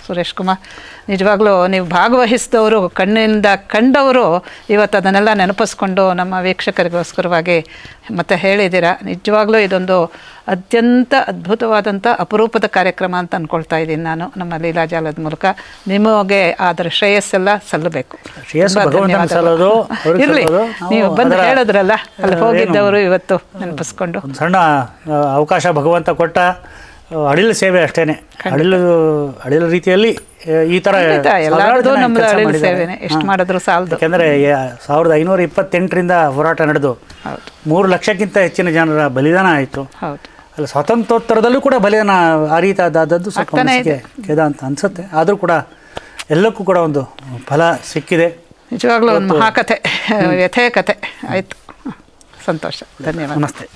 ಸುರೇಶ್ ಕುಮಾರ್. ನಿಜವಾಗ್ಲೂ ನೀವು ಭಾಗವಹಿಸಿದವರು, ಕಣ್ಣಿಂದ ಕಂಡವರು ಇವತ್ತು ಅದನ್ನೆಲ್ಲ ನೆನಪಿಸ್ಕೊಂಡು ನಮ್ಮ ವೀಕ್ಷಕರಿಗೋಸ್ಕರವಾಗಿ ಮತ್ತೆ ಹೇಳಿದ್ದೀರಾ. ನಿಜವಾಗ್ಲೂ ಇದೊಂದು ಅತ್ಯಂತ ಅದ್ಭುತವಾದಂಥ ಅಪರೂಪದ ಕಾರ್ಯಕ್ರಮ ಅಂತ ಅಂದ್ಕೊಳ್ತಾ ಇದ್ದೀನಿ ನಾನು. ನಮ್ಮ ಲೀಲಾಜಾಲದ ಮೂಲಕ ನಿಮಗೆ ಅದರ ಶ್ರೇಯಸ್ಸೆಲ್ಲ ಸಲ್ಲಬೇಕು. ಇರಲಿ, ನೀವು ಬಂದು ಹೇಳಿದ್ರಲ್ಲ, ಅಲ್ಲಿ ಹೋಗಿದ್ದವರು ಇವತ್ತು ನೆನಪಿಸ್ಕೊಂಡು ಸಣ್ಣ ಅವಕಾಶ ಭಗವಂತ ಕೊಟ್ಟ ಅಳಿಲು ಸೇವೆ ಅಷ್ಟೇನೆ. ಅಳಿಲು ರೀತಿಯಲ್ಲಿ ಈ ಥರ ಎಲ್ಲರದು ನಮ್ಮದು ಅಳಿಲು ಸೇವೆನೆ, ಎಷ್ಟು ಮಾಡಿದ್ರು ಸಾಲದು. ಯಾಕೆಂದರೆ 1528ರಿಂದ ಹೋರಾಟ ನಡೆದು 3 ಲಕ್ಷಕ್ಕಿಂತ ಹೆಚ್ಚಿನ ಜನರ ಬಲಿದಾನ ಆಯಿತು. ಅಲ್ಲಿ ಸ್ವಾತಂತ್ರ್ಯೋತ್ತರದಲ್ಲೂ ಕೂಡ ಬಲಿದಾನ ಆ ರೀತಿಯಾದದ್ದು ಸ್ವಲ್ಪ ಖೇದ ಅಂತ ಅನಿಸುತ್ತೆ. ಆದರೂ ಕೂಡ ಎಲ್ಲಕ್ಕೂ ಕೂಡ ಒಂದು ಫಲ ಸಿಕ್ಕಿದೆ. ನಿಜವಾಗ್ಲೂ ಒಂದು ಮಹಾಕಥೆ, ವ್ಯಥೆಯ ಕಥೆ ಆಯಿತು. ಸಂತೋಷ. ಧನ್ಯವಾದ. ನಮಸ್ತೆ.